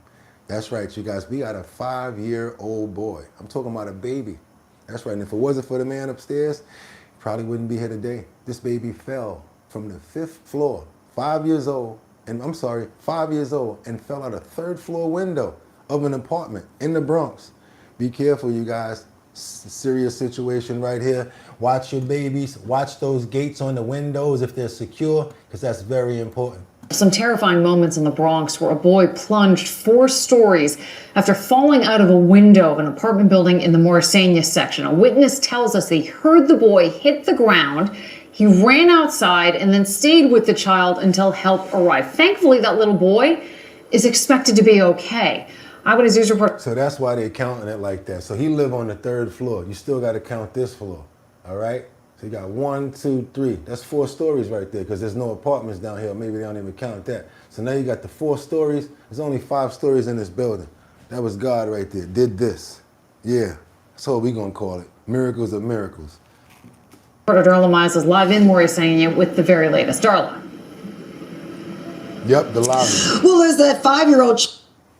That's right, you guys. We got a 5-year-old boy. I'm talking about a baby. That's right. And if it wasn't for the man upstairs, he probably wouldn't be here today. This baby fell from the 5th floor, 5 years old, and fell out a 3rd floor window of an apartment in the Bronx. Be careful, you guys. Serious situation right here. Watch your babies. Watch those gates on the windows if they're secure, because that's very important. Some terrifying moments in the Bronx where a boy plunged 4 stories after falling out of a window of an apartment building in the Morrisania section. A witness tells us they heard the boy hit the ground. He ran outside and then stayed with the child until help arrived. Thankfully, that little boy is expected to be okay. Eyewitness News report. So that's why they're counting it like that. So he live on the 3rd floor. You still got to count this floor. All right? So you got 1, 2, 3. That's 4 stories right there because there's no apartments down here. Maybe they don't even count that. So now you got the 4 stories. There's only 5 stories in this building. That was God right there. Did this. Yeah. That's what we're going to call it. Miracles of miracles. Darla Mize is live in Morrisania with the very latest. Darla. Yep, the lobby. Well, as that 5-year-old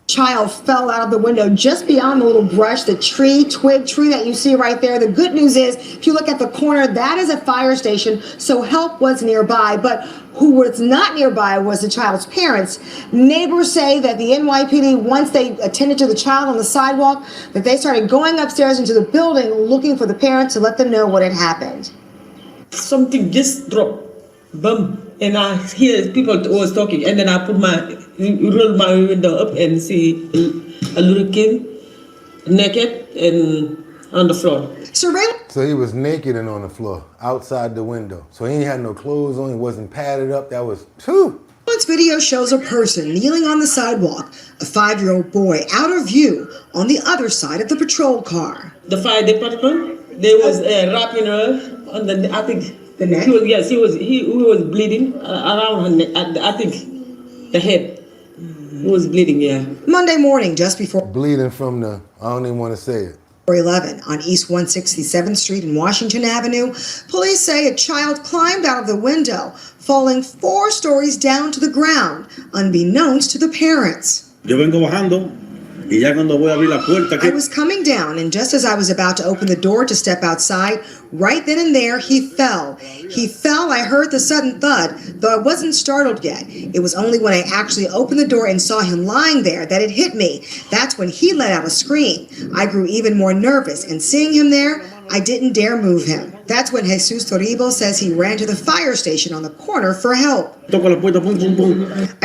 child fell out of the window just beyond the little brush, the twig tree that you see right there. The good news is, if you look at the corner, that is a fire station, so help was nearby. But who was not nearby was the child's parents. Neighbors say that the NYPD, once they attended to the child on the sidewalk, that they started going upstairs into the building looking for the parents to let them know what had happened. Something just dropped, boom, and I hear people was talking, and then I roll my window up and see a little kid naked and on the floor. So he was naked and on the floor, outside the window. So he ain't had no clothes on, he wasn't padded up. That was, whew. This video shows a person kneeling on the sidewalk, a 5-year-old boy out of view on the other side of the patrol car. The fire department, they was wrapping her on the, I think, the neck? He was bleeding around her neck, I think, the head. He was bleeding, yeah. Monday morning, just before bleeding from the, I don't even want to say it. 11 on East 167th Street and Washington Avenue, police say a child climbed out of the window, falling 4 stories down to the ground, unbeknownst to the parents. Yo vengo bajando. I was coming down, and just as I was about to open the door to step outside, right then and there, he fell. I heard the sudden thud, though I wasn't startled yet. It was only when I actually opened the door and saw him lying there that it hit me. That's when he let out a scream. I grew even more nervous, and seeing him there, I didn't dare move him. That's when Jesus Toribio says he ran to the fire station on the corner for help. I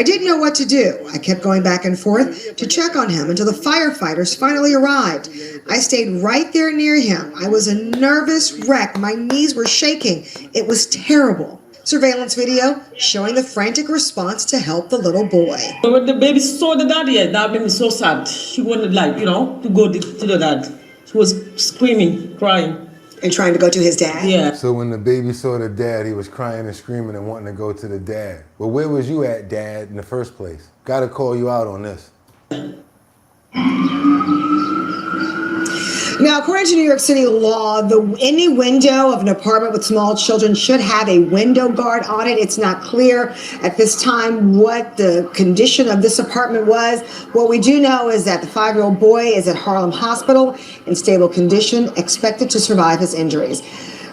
didn't know what to do. I kept going back and forth to check on him until the firefighters finally arrived. I stayed right there near him. I was a nervous wreck. My knees were shaking. It was terrible. Surveillance video showing the frantic response to help the little boy. When the baby saw the daddy, that made me so sad. She wanted, to go to the dad. She was screaming, crying. And trying to go to his dad? Yeah. So when the baby saw the dad, he was crying and screaming and wanting to go to the dad. But where was you at, Dad, in the first place? Gotta call you out on this. Now, according to New York City law, any window of an apartment with small children should have a window guard on it. It's not clear at this time what the condition of this apartment was. What we do know is that the 5-year-old boy is at Harlem Hospital in stable condition, expected to survive his injuries.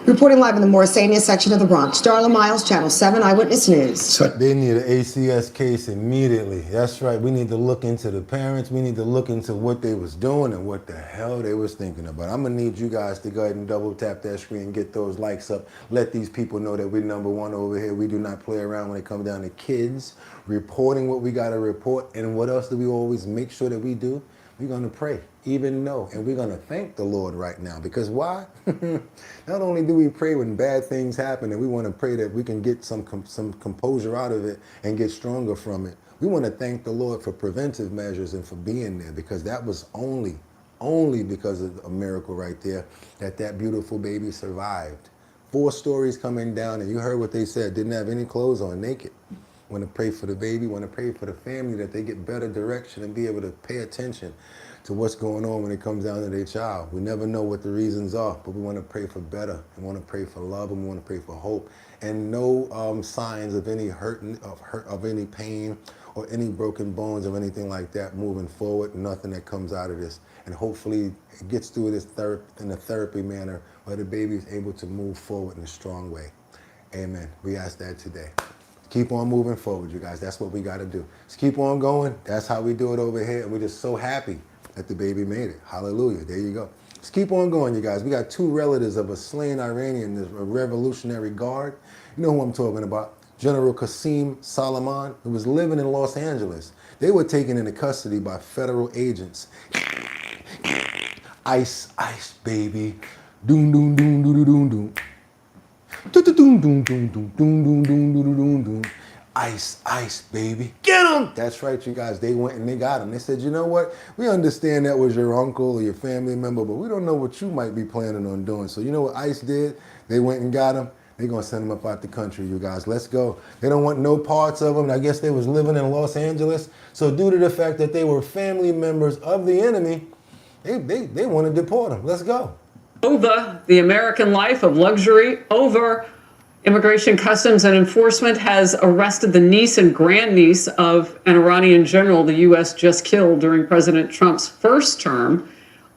Reporting live in the Morrisania section of the Bronx, Darla Miles, Channel 7 Eyewitness News. So they need an ACS case immediately. That's right. We need to look into the parents. We need to look into what they was doing and what the hell they was thinking about. I'm going to need you guys to go ahead and double tap that screen and get those likes up. Let these people know that we're #1 over here. We do not play around when it comes down to kids, reporting what we got to report. And what else do we always make sure that we do? We're going to pray, even know, and we're going to thank the Lord right now. Because why? Not only do we pray when bad things happen, and we want to pray that we can get some composure out of it and get stronger from it. We want to thank the Lord for preventive measures and for being there, because that was only because of a miracle right there that beautiful baby survived. 4 stories coming down, and you heard what they said, didn't have any clothes on, naked. Want to pray for the baby, want to pray for the family, that they get better direction and be able to pay attention to what's going on when it comes down to their child. We never know what the reasons are, but we want to pray for better. We want to pray for love, and we want to pray for hope, and no signs of any hurt, of any pain, or any broken bones or anything like that moving forward. Nothing that comes out of this, and hopefully it gets through this in a therapy manner where the baby is able to move forward in a strong way. Amen. We ask that today. Keep on moving forward, you guys. That's what we got to do. Just keep on going. That's how we do it over here. And we're just so happy that the baby made it. Hallelujah. There you go. Just keep on going, you guys. We got 2 relatives of a slain Iranian, a Revolutionary Guard. You know who I'm talking about. General Qasem Soleimani, who was living in Los Angeles. They were taken into custody by federal agents. Ice, ice, baby. Doom, doom, doom, doom, doom, doom. Ice, ice, baby. Get him! That's right, you guys. They went and they got him. They said, you know what? We understand that was your uncle or your family member, but we don't know what you might be planning on doing. So you know what ICE did? They went and got him. They're going to send him up out the country, you guys. Let's go. They don't want no parts of him. I guess they was living in Los Angeles. So due to the fact that they were family members of the enemy, they want to deport him. Let's go. Over the American life of luxury, over Immigration, Customs, and Enforcement has arrested the niece and grandniece of an Iranian general the U.S. just killed during President Trump's first term.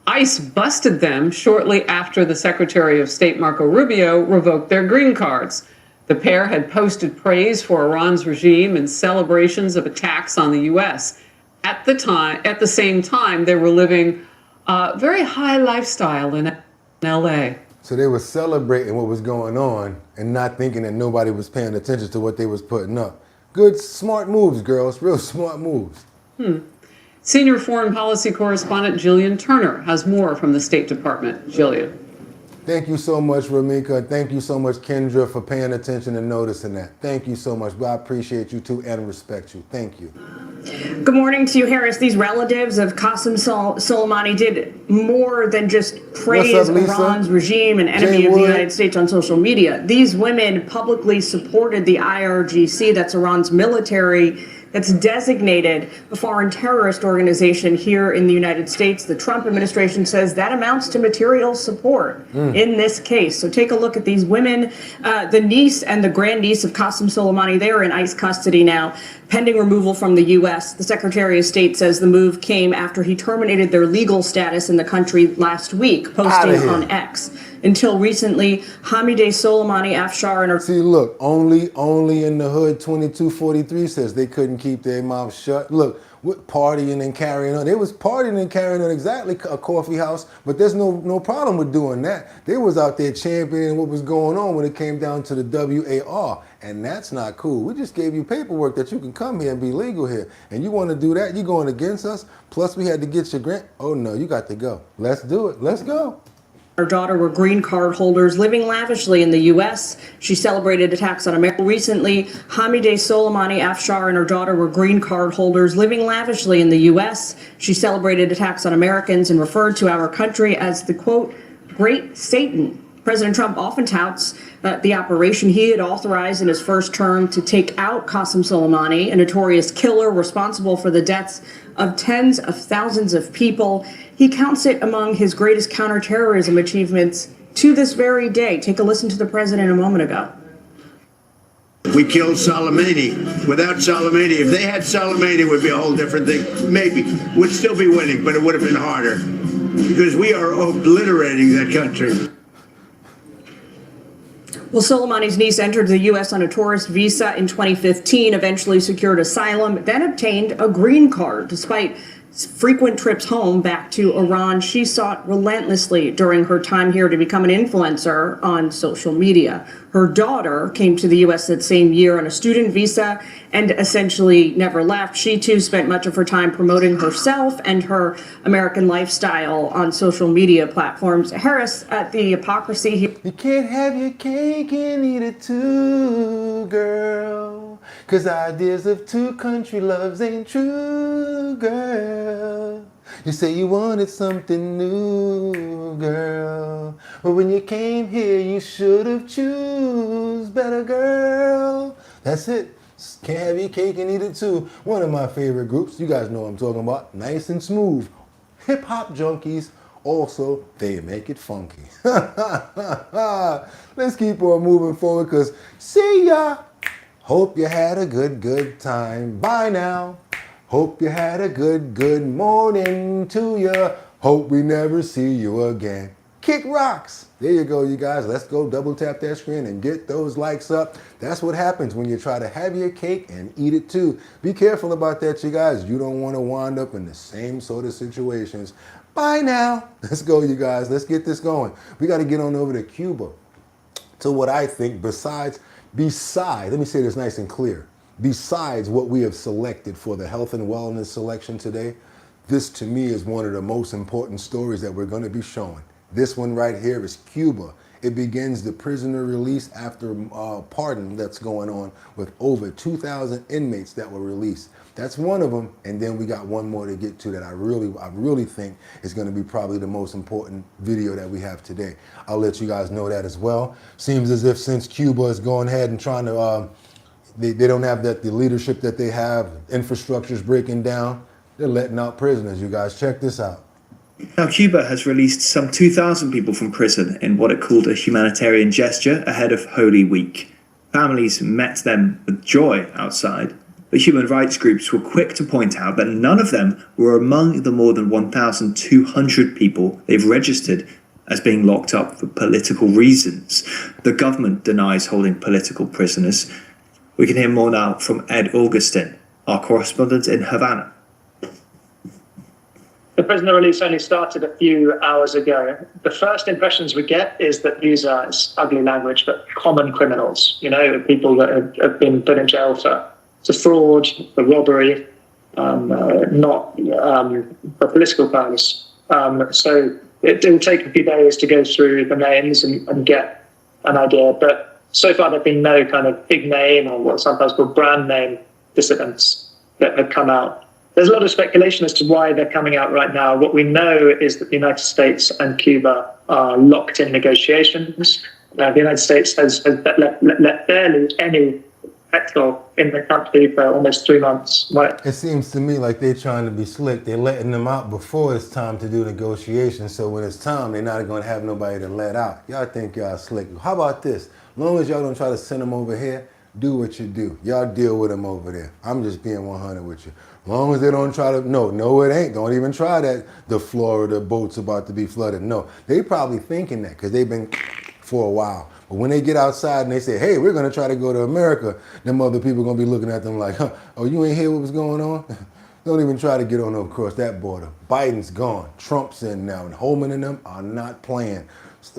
ICE busted them shortly after the Secretary of State Marco Rubio revoked their green cards. The pair had posted praise for Iran's regime and celebrations of attacks on the U.S. At the same time, they were living a very high lifestyle in L.A. So they were celebrating what was going on and not thinking that nobody was paying attention to what they was putting up. Good, smart moves, girls. Real smart moves. Senior foreign policy correspondent Jillian Turner has more from the State Department. Jillian. Thank you so much, Ramika. Thank you so much, Kendra, for paying attention and noticing that. Thank you so much. I appreciate you too and respect you. Thank you. Good morning to you, Harris. These relatives of Qasem Soleimani did more than just praise Iran's regime and enemy of the United States on social media. These women publicly supported the IRGC, that's Iran's military, that's designated a foreign terrorist organization here in the United States. The Trump administration says that amounts to material support in this case. So take a look at these women. The niece and the grandniece of Qasem Soleimani, they are in ICE custody now, pending removal from the U.S. The Secretary of State says the move came after he terminated their legal status in the country last week, posting on X. Until recently, Hamideh Soleimani, Afshar, and... See, look, only in the hood 2243 says they couldn't keep their mouth shut. Look, what partying and carrying on. They was partying and carrying on exactly a coffee house, but there's no problem with doing that. They was out there championing what was going on when it came down to the WAR, and that's not cool. We just gave you paperwork that you can come here and be legal here, and you want to do that? You going against us? Plus, we had to get your grant. Oh, no, you got to go. Let's do it. Let's go. Her daughter were green card holders living lavishly in the U.S. She celebrated attacks on America. Recently, Hamideh Soleimani, Afshar, and her daughter were green card holders living lavishly in the U.S. She celebrated attacks on Americans and referred to our country as the, quote, Great Satan. President Trump often touts the operation he had authorized in his first term to take out Qasem Soleimani, a notorious killer responsible for the deaths of tens of thousands of people. He counts it among his greatest counterterrorism achievements to this very day. Take a listen to the president a moment ago. We killed Soleimani. Without Soleimani, if they had Soleimani, it would be a whole different thing. Maybe. We'd still be winning, but it would have been harder. Because we are obliterating that country. Well, Soleimani's niece entered the U.S. on a tourist visa in 2015, eventually secured asylum, then obtained a green card. Despite frequent trips home back to Iran, she sought relentlessly during her time here to become an influencer on social media. Her daughter came to the U.S. that same year on a student visa and essentially never left. She, too, spent much of her time promoting herself and her American lifestyle on social media platforms. Harris, the hypocrisy here. You can't have your cake and eat it too, girl. 'Cause ideas of two country loves ain't true, girl. You say you wanted something new, girl. But when you came here, you should have choose better, girl. That's it. Can't have your cake and eat it too. One of my favorite groups. You guys know what I'm talking about. Nice and smooth. Hip-hop junkies. Also, they make it funky. Let's keep on moving forward because see ya. Hope you had a good time. Bye now. Hope you had a good morning to ya. Hope we never see you again. Kick rocks. There you go, you guys. Let's go double tap that screen and get those likes up. That's what happens when you try to have your cake and eat it too. Be careful about that, you guys. You don't want to wind up in the same sort of situations. Bye now. Let's go, you guys. Let's get this going. We got to get on over to Cuba. To what I think besides, let me say this nice and clear. Besides what we have selected for the health and wellness selection today, this to me is one of the most important stories that we're going to be showing. This one right here is Cuba. It begins the prisoner release after pardon that's going on with over 2,000 inmates that were released. That's one of them, and then we got one more to get to that I really think is going to be probably the most important video that we have today. I'll let you guys know that as well. Seems as if since Cuba is going ahead and trying to they don't have the leadership that they have, infrastructure's breaking down, they're letting out prisoners. You guys, check this out. Now, Cuba has released some 2,000 people from prison in what it called a humanitarian gesture ahead of Holy Week. Families met them with joy outside, but human rights groups were quick to point out that none of them were among the more than 1,200 people they've registered as being locked up for political reasons. The government denies holding political prisoners. We can hear more now from Ed Augustin, our correspondent in Havana. The prisoner release only started a few hours ago. The first impressions we get is that these are, it's ugly language, but common criminals, you know, people that have been put in jail for fraud, for robbery, not for political crimes. So it will take a few days to go through the names and get an idea. But so far, there have been no kind of big name or what's sometimes called brand name dissidents that have come out. There's a lot of speculation as to why they're coming out right now. What we know is that the United States and Cuba are locked in negotiations. The United States has let barely any petrol in the country for almost 3 months. Right? It seems to me like they're trying to be slick. They're letting them out before it's time to do negotiations. So when it's time, they're not going to have nobody to let out. Y'all think y'all slick. How about this? As long as y'all don't try to send them over here, do what you do. Y'all deal with them over there. I'm just being 100 with you. As long as they don't try to, no, it ain't. Don't even try that. The Florida boat's about to be flooded. No, they probably thinking that because they've been for a while. But when they get outside and they say, hey, we're going to try to go to America, them other people going to be looking at them like, oh, you ain't hear what was going on? Don't even try to get on across that border. Biden's gone. Trump's in now. And Holman and them are not playing.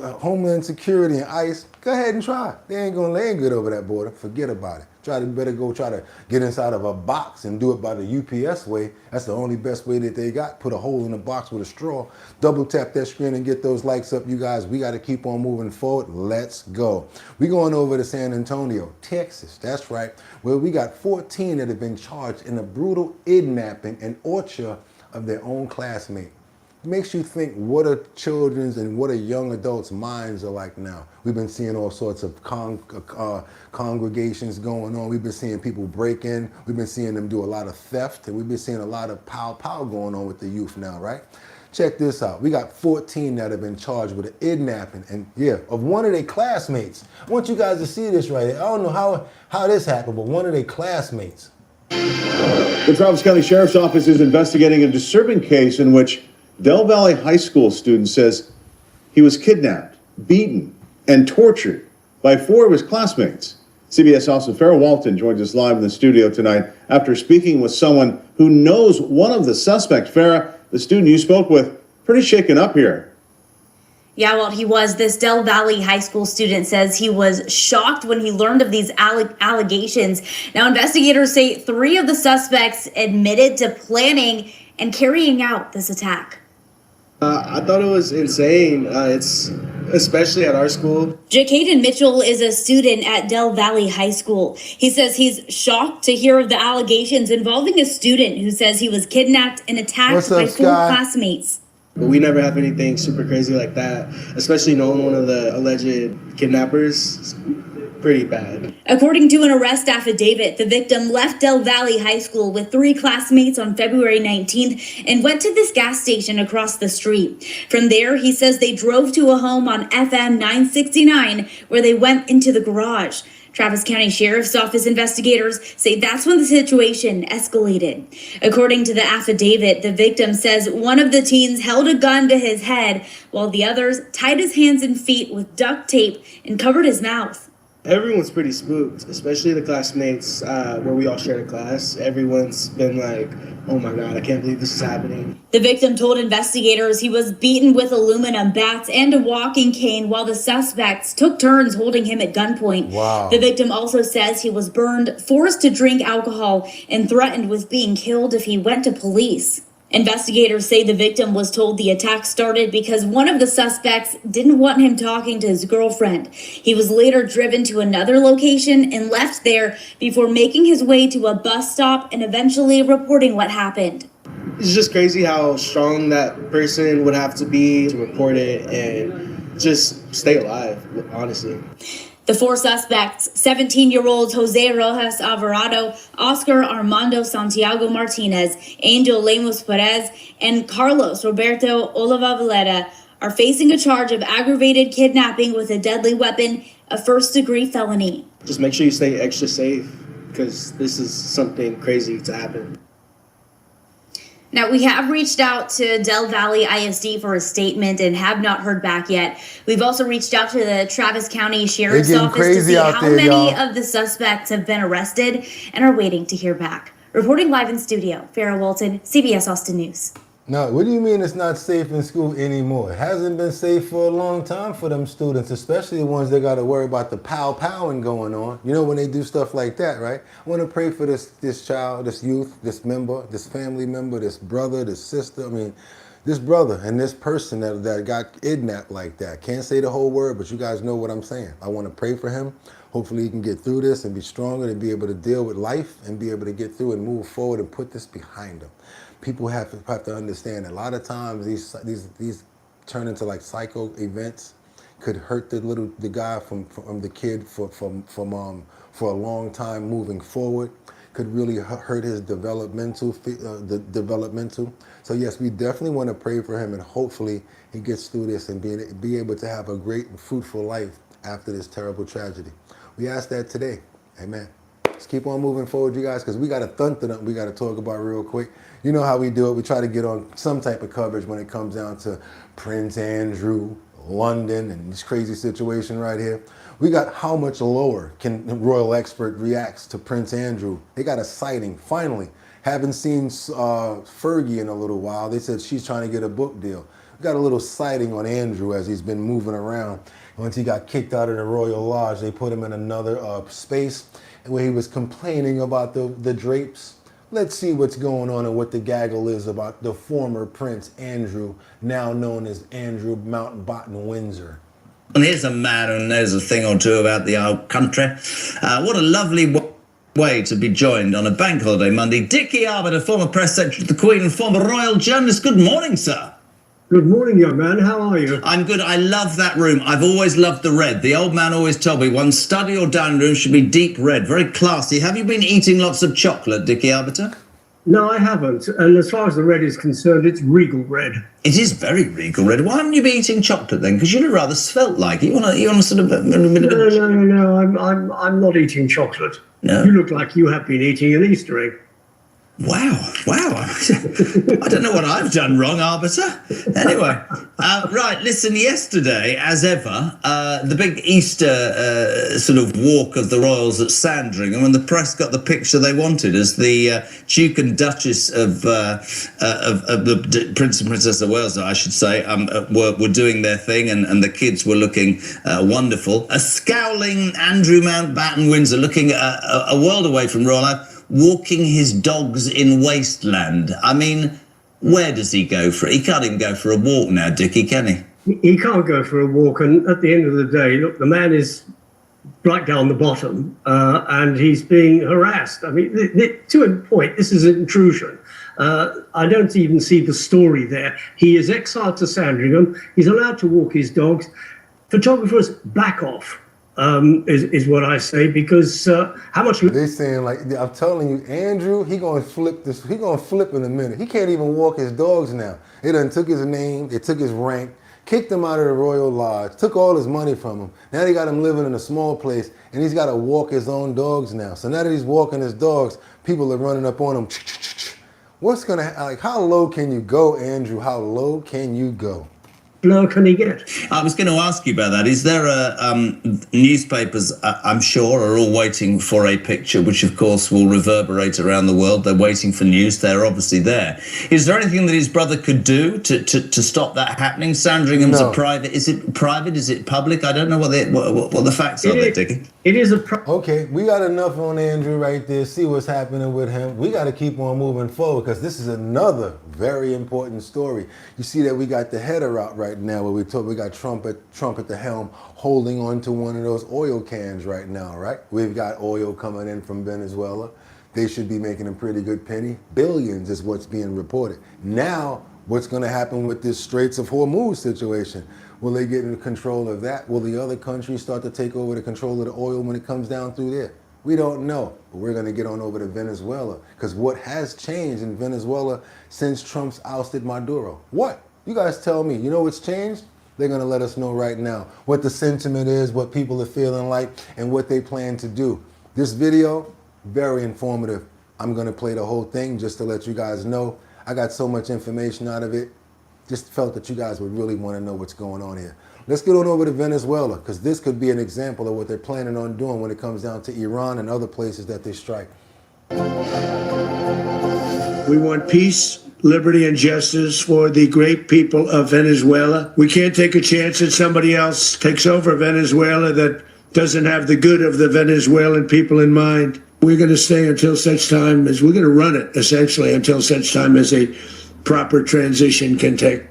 Homeland Security and ICE, go ahead and try. They ain't good over that border. Forget about it. Better go try to get inside of a box and do it by the UPS way. That's the only best way that they got. Put a hole in the box with a straw. Double tap that screen and get those likes up, you guys. We got to keep on moving forward. Let's go. We going over to San Antonio, Texas. That's right. Where we got 14 that have been charged in a brutal kidnapping and torture of their own classmate. Makes you think what are children's and what are young adults' minds are like now. We've been seeing all sorts of congregations going on. We've been seeing people break in. We've been seeing them do a lot of theft. And we've been seeing a lot of pow going on with the youth now, right? Check this out. We got 14 that have been charged with a kidnapping and of one of their classmates. I want you guys to see this right here. I don't know how this happened, but one of their classmates. The Travis County Sheriff's Office is investigating a disturbing case in which Del Valley High School student says he was kidnapped, beaten, and tortured by 4 of his classmates. CBS Austin Farrah Walton joins us live in the studio tonight after speaking with someone who knows one of the suspects. Farrah, the student you spoke with, pretty shaken up here. Yeah, well, he was. This Del Valley High School student says he was shocked when he learned of these allegations. Now, investigators say 3 of the suspects admitted to planning and carrying out this attack. I thought it was insane. It's especially at our school. Jacaden Mitchell is a student at Del Valley High School. He says he's shocked to hear of the allegations involving a student who says he was kidnapped and attacked by 4 classmates. But we never have anything super crazy like that, especially knowing one of the alleged kidnappers. It's pretty bad. According to an arrest affidavit, the victim left Del Valley High School with 3 classmates on February 19th and went to this gas station across the street. From there, he says they drove to a home on FM 969 where they went into the garage. Travis County Sheriff's Office investigators say that's when the situation escalated. According to the affidavit, the victim says one of the teens held a gun to his head while the others tied his hands and feet with duct tape and covered his mouth. Everyone's pretty spooked, especially the classmates where we all share a class. Everyone's been like, oh my God, I can't believe this is happening. The victim told investigators he was beaten with aluminum bats and a walking cane while the suspects took turns holding him at gunpoint. Wow. The victim also says he was burned, forced to drink alcohol, and threatened with being killed if he went to police. Investigators say the victim was told the attack started because one of the suspects didn't want him talking to his girlfriend. He was later driven to another location and left there before making his way to a bus stop and eventually reporting what happened. It's just crazy how strong that person would have to be to report it and just stay alive, honestly. The 4 suspects, 17-year-olds Jose Rojas Alvarado, Oscar Armando Santiago Martinez, Angel Lemus Perez, and Carlos Roberto Oliva Valera, are facing a charge of aggravated kidnapping with a deadly weapon, a first-degree felony. Just make sure you stay extra safe because this is something crazy to happen. Now, we have reached out to Del Valley ISD for a statement and have not heard back yet. We've also reached out to the Travis County Sheriff's Office to see how many of the suspects have been arrested and are waiting to hear back. Reporting live in studio, Farrah Walton, CBS Austin News. No, what do you mean it's not safe in school anymore? It hasn't been safe for a long time for them students, especially the ones that got to worry about the pow-powing going on. You know, when they do stuff like that, right? I want to pray for this child, this youth, this member, this family member, this brother, this sister. I mean, this brother and this person that got kidnapped like that. Can't say the whole word, but you guys know what I'm saying. I want to pray for him. Hopefully he can get through this and be stronger and be able to deal with life and be able to get through and move forward and put this behind him. People have to understand a lot of times these turn into like psycho events, could hurt the guy from the kid for a long time moving forward, could really hurt his developmental. So yes, we definitely want to pray for him and hopefully he gets through this and be able to have a great and fruitful life after this terrible tragedy. We ask that today. Amen. Let's keep on moving forward, you guys, because we got a thunder we got to talk about real quick. You know how we do it. We try to get on some type of coverage when it comes down to Prince Andrew, London, and this crazy situation right here. We got how much lower can Royal Expert reacts to Prince Andrew. They got a sighting, finally. Haven't seen Fergie in a little while. They said she's trying to get a book deal. We got a little sighting on Andrew as he's been moving around. Once he got kicked out of the Royal Lodge, they put him in another space where he was complaining about the drapes. Let's see what's going on and what the gaggle is about the former Prince Andrew, now known as Andrew Mountbatten Windsor. And here's a man who knows a thing or two about the old country. What a lovely way to be joined on a bank holiday Monday. Dickie Arbiter, former press secretary to the Queen and former royal journalist. Good morning, sir. Good morning, young man. How are you? I'm good. I love that room. I've always loved the red. The old man always told me one study or dining room should be deep red, very classy. Have you been eating lots of chocolate, Dickie Arbiter? No, I haven't. And as far as the red is concerned, it's regal red. It is very regal red. Why haven't you been eating chocolate then? Because you look rather svelte like. You want to sort of... No. I'm not eating chocolate. No. You look like you have been eating an Easter egg. Wow. I don't know what I've done wrong, Arbiter. Anyway, right, listen, yesterday, as ever, the big Easter sort of walk of the royals at Sandringham, and the press got the picture they wanted as the Duke and Duchess of the Prince and Princess of Wales, I should say, were doing their thing, and the kids were looking wonderful. A scowling Andrew Mountbatten Windsor, looking a world away from royal life, walking his dogs in wasteland. I mean, where does he go for it? He can't even go for a walk now, Dickie, can he? He can't go for a walk, and at the end of the day, look, the man is right down the bottom, and he's being harassed. I mean, to a point, this is an intrusion. I don't even see the story there. He is exiled to Sandringham. He's allowed to walk his dogs. Photographers, back off. Is what I say, because how much they saying, like, I'm telling you, Andrew, he gonna flip this. He gonna flip in a minute. He can't even walk his dogs now. They done took his name, they took his rank, kicked him out of the Royal Lodge, took all his money from him. Now they got him living in a small place, and he's got to walk his own dogs now. So now that he's walking his dogs, people are running up on him. What's gonna, like, how low can you go, Andrew? How low can you go? Low can he get? I was going to ask you about that. Is there newspapers, I'm sure, are all waiting for a picture, which of course will reverberate around the world. They're waiting for news. They're obviously there. Is there anything that his brother could do to stop that happening? Sandringham's a private. Is it private? Is it public? I don't know what the facts are there, Dickie. It is okay, we got enough on Andrew right there. See what's happening with him. We got to keep on moving forward because this is another very important story. You see that we got the header out right now where we got Trump at the helm holding on to one of those oil cans right now, right? We've got oil coming in from Venezuela. They should be making a pretty good penny. Billions is what's being reported. Now, what's going to happen with this Straits of Hormuz situation? Will they get into control of that? Will the other countries start to take over the control of the oil when it comes down through there? We don't know, but we're going to get on over to Venezuela because what has changed in Venezuela since Trump's ousted Maduro? What? You guys tell me, you know what's changed? They're going to let us know right now what the sentiment is, what people are feeling like, and what they plan to do. This video, very informative. I'm going to play the whole thing just to let you guys know. I got so much information out of it. Just felt that you guys would really want to know what's going on here. Let's get on over to Venezuela, because this could be an example of what they're planning on doing when it comes down to Iran and other places that they strike. We want peace, liberty, and justice for the great people of Venezuela. We can't take a chance that somebody else takes over Venezuela that doesn't have the good of the Venezuelan people in mind. We're going to stay until such time as we're going to run it, essentially, until such time as a proper transition can take.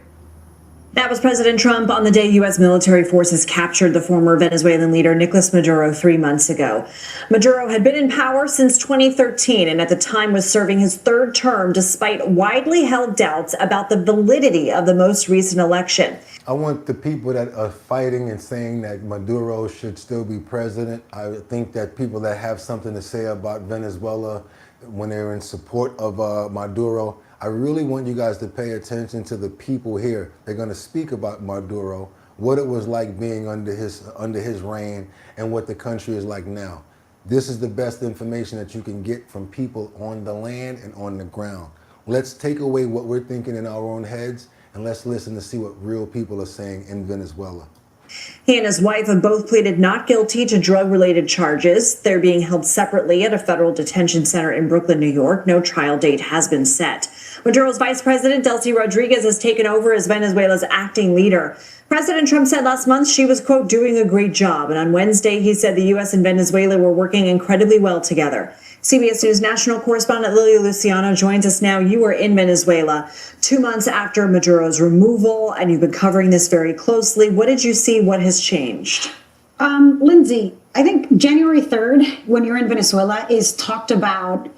That was President Trump on the day U.S. military forces captured the former Venezuelan leader Nicolas Maduro 3 months ago. Maduro had been in power since 2013 and at the time was serving his third term despite widely held doubts about the validity of the most recent election. I want the people that are fighting and saying that Maduro should still be president. I think that people that have something to say about Venezuela when they're in support of Maduro, I really want you guys to pay attention to the people here. They're going to speak about Maduro, what it was like being under his reign, and what the country is like now. This is the best information that you can get from people on the land and on the ground. Let's take away what we're thinking in our own heads, and let's listen to see what real people are saying in Venezuela. He and his wife have both pleaded not guilty to drug-related charges. They're being held separately at a federal detention center in Brooklyn, New York. No trial date has been set. Maduro's vice president, Delcy Rodriguez, has taken over as Venezuela's acting leader. President Trump said last month she was, quote, doing a great job. And on Wednesday, he said the U.S. and Venezuela were working incredibly well together. CBS News national correspondent Lilia Luciano joins us now. You are in Venezuela 2 months after Maduro's removal, and you've been covering this very closely. What did you see? What has changed? Lindsay, I think January 3rd, when you're in Venezuela, is talked about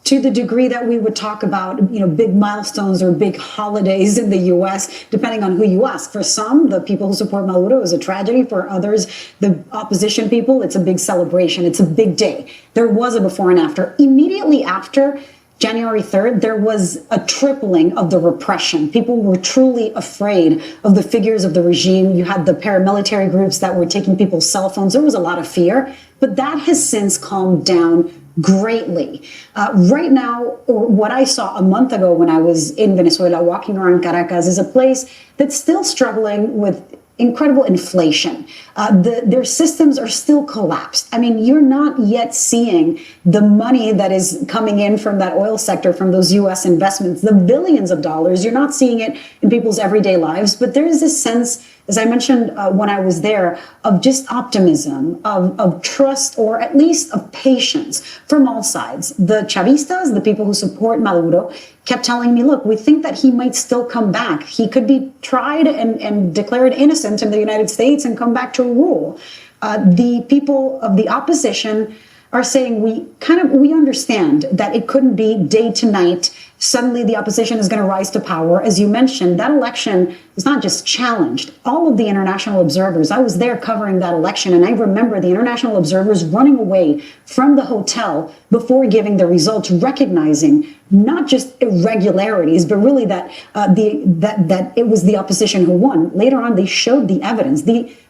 to the degree that we would talk about, big milestones or big holidays in the U.S., depending on who you ask. For some, the people who support Maduro, is a tragedy. For others, the opposition people, it's a big celebration. It's a big day. There was a before and after. Immediately after January 3rd, there was a tripling of the repression. People were truly afraid of the figures of the regime. You had the paramilitary groups that were taking people's cell phones. There was a lot of fear, but that has since calmed down greatly. Right now, what I saw a month ago when I was in Venezuela walking around Caracas is a place that's still struggling with incredible inflation. Their systems are still collapsed. I mean, you're not yet seeing the money that is coming in from that oil sector, from those U.S. investments, the billions of dollars. You're not seeing it in people's everyday lives, but there is this sense, as I mentioned when I was there, of just optimism, of trust, or at least of patience from all sides. The Chavistas, the people who support Maduro, kept telling me, look, we think that he might still come back. He could be tried and declared innocent in the United States and come back to rule. The people of the opposition are saying we understand that it couldn't be day to night. Suddenly the opposition is going to rise to power. As you mentioned, that election was not just challenged. All of the international observers, I was there covering that election, and I remember the international observers running away from the hotel before giving the results, recognizing not just irregularities, but really that that it was the opposition who won. Later on, they showed the evidence.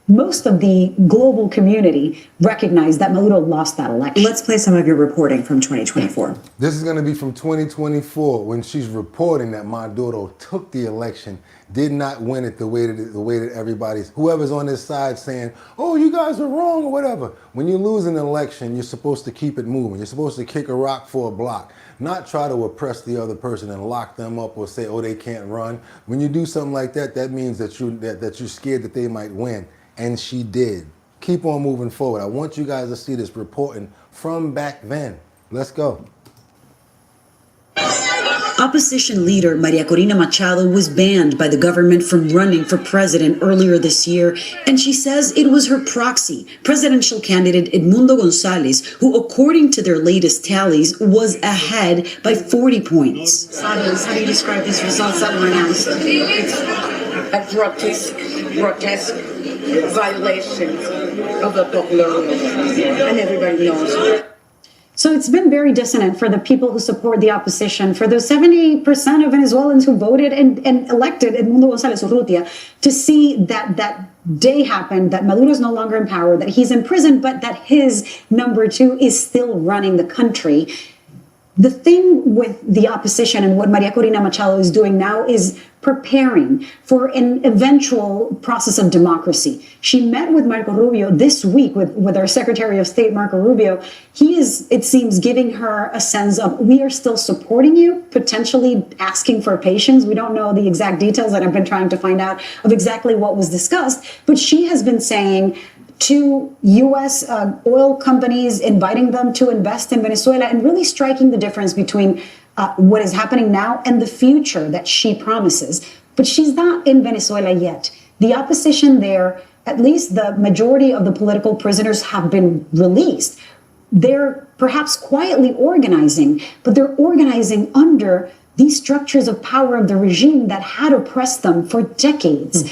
Most of the global community recognized that Maduro lost that election. Let's play some of your reporting from 2024. This is going to be from 2024 when she's reporting that Maduro took the election, did not win it the way that whoever's on this side saying, oh, you guys are wrong or whatever. When you lose an election, you're supposed to keep it moving. You're supposed to kick a rock for a block, not try to oppress the other person and lock them up or say, oh, they can't run. When you do something like that, that means that you're scared that they might win. And she did. Keep on moving forward. I want you guys to see this reporting from back then. Let's go. Opposition leader Maria Corina Machado was banned by the government from running for president earlier this year, and she says it was her proxy, presidential candidate Edmundo Gonzalez, who, according to their latest tallies, was ahead by 40 points. How do you describe these results that were announced? It's a grotesque violation of the popular will, and everybody knows it. So it's been very dissonant for the people who support the opposition, for those 70% of Venezuelans who voted and elected Edmundo González Urrutia, to see that day happen, that Maduro is no longer in power, that he's in prison, but that his number two is still running the country. The thing with the opposition and what Maria Corina Machado is doing now is preparing for an eventual process of democracy. She met with Marco Rubio this week with our Secretary of State, Marco Rubio. He is, it seems, giving her a sense of, we are still supporting you, potentially asking for patience. We don't know the exact details, and I've been trying to find out of exactly what was discussed, but she has been saying to U.S. Oil companies, inviting them to invest in Venezuela, and really striking the difference between what is happening now and the future that she promises. But she's not in Venezuela yet. The opposition there, at least the majority of the political prisoners, have been released. They're perhaps quietly organizing, but they're organizing under these structures of power of the regime that had oppressed them for decades.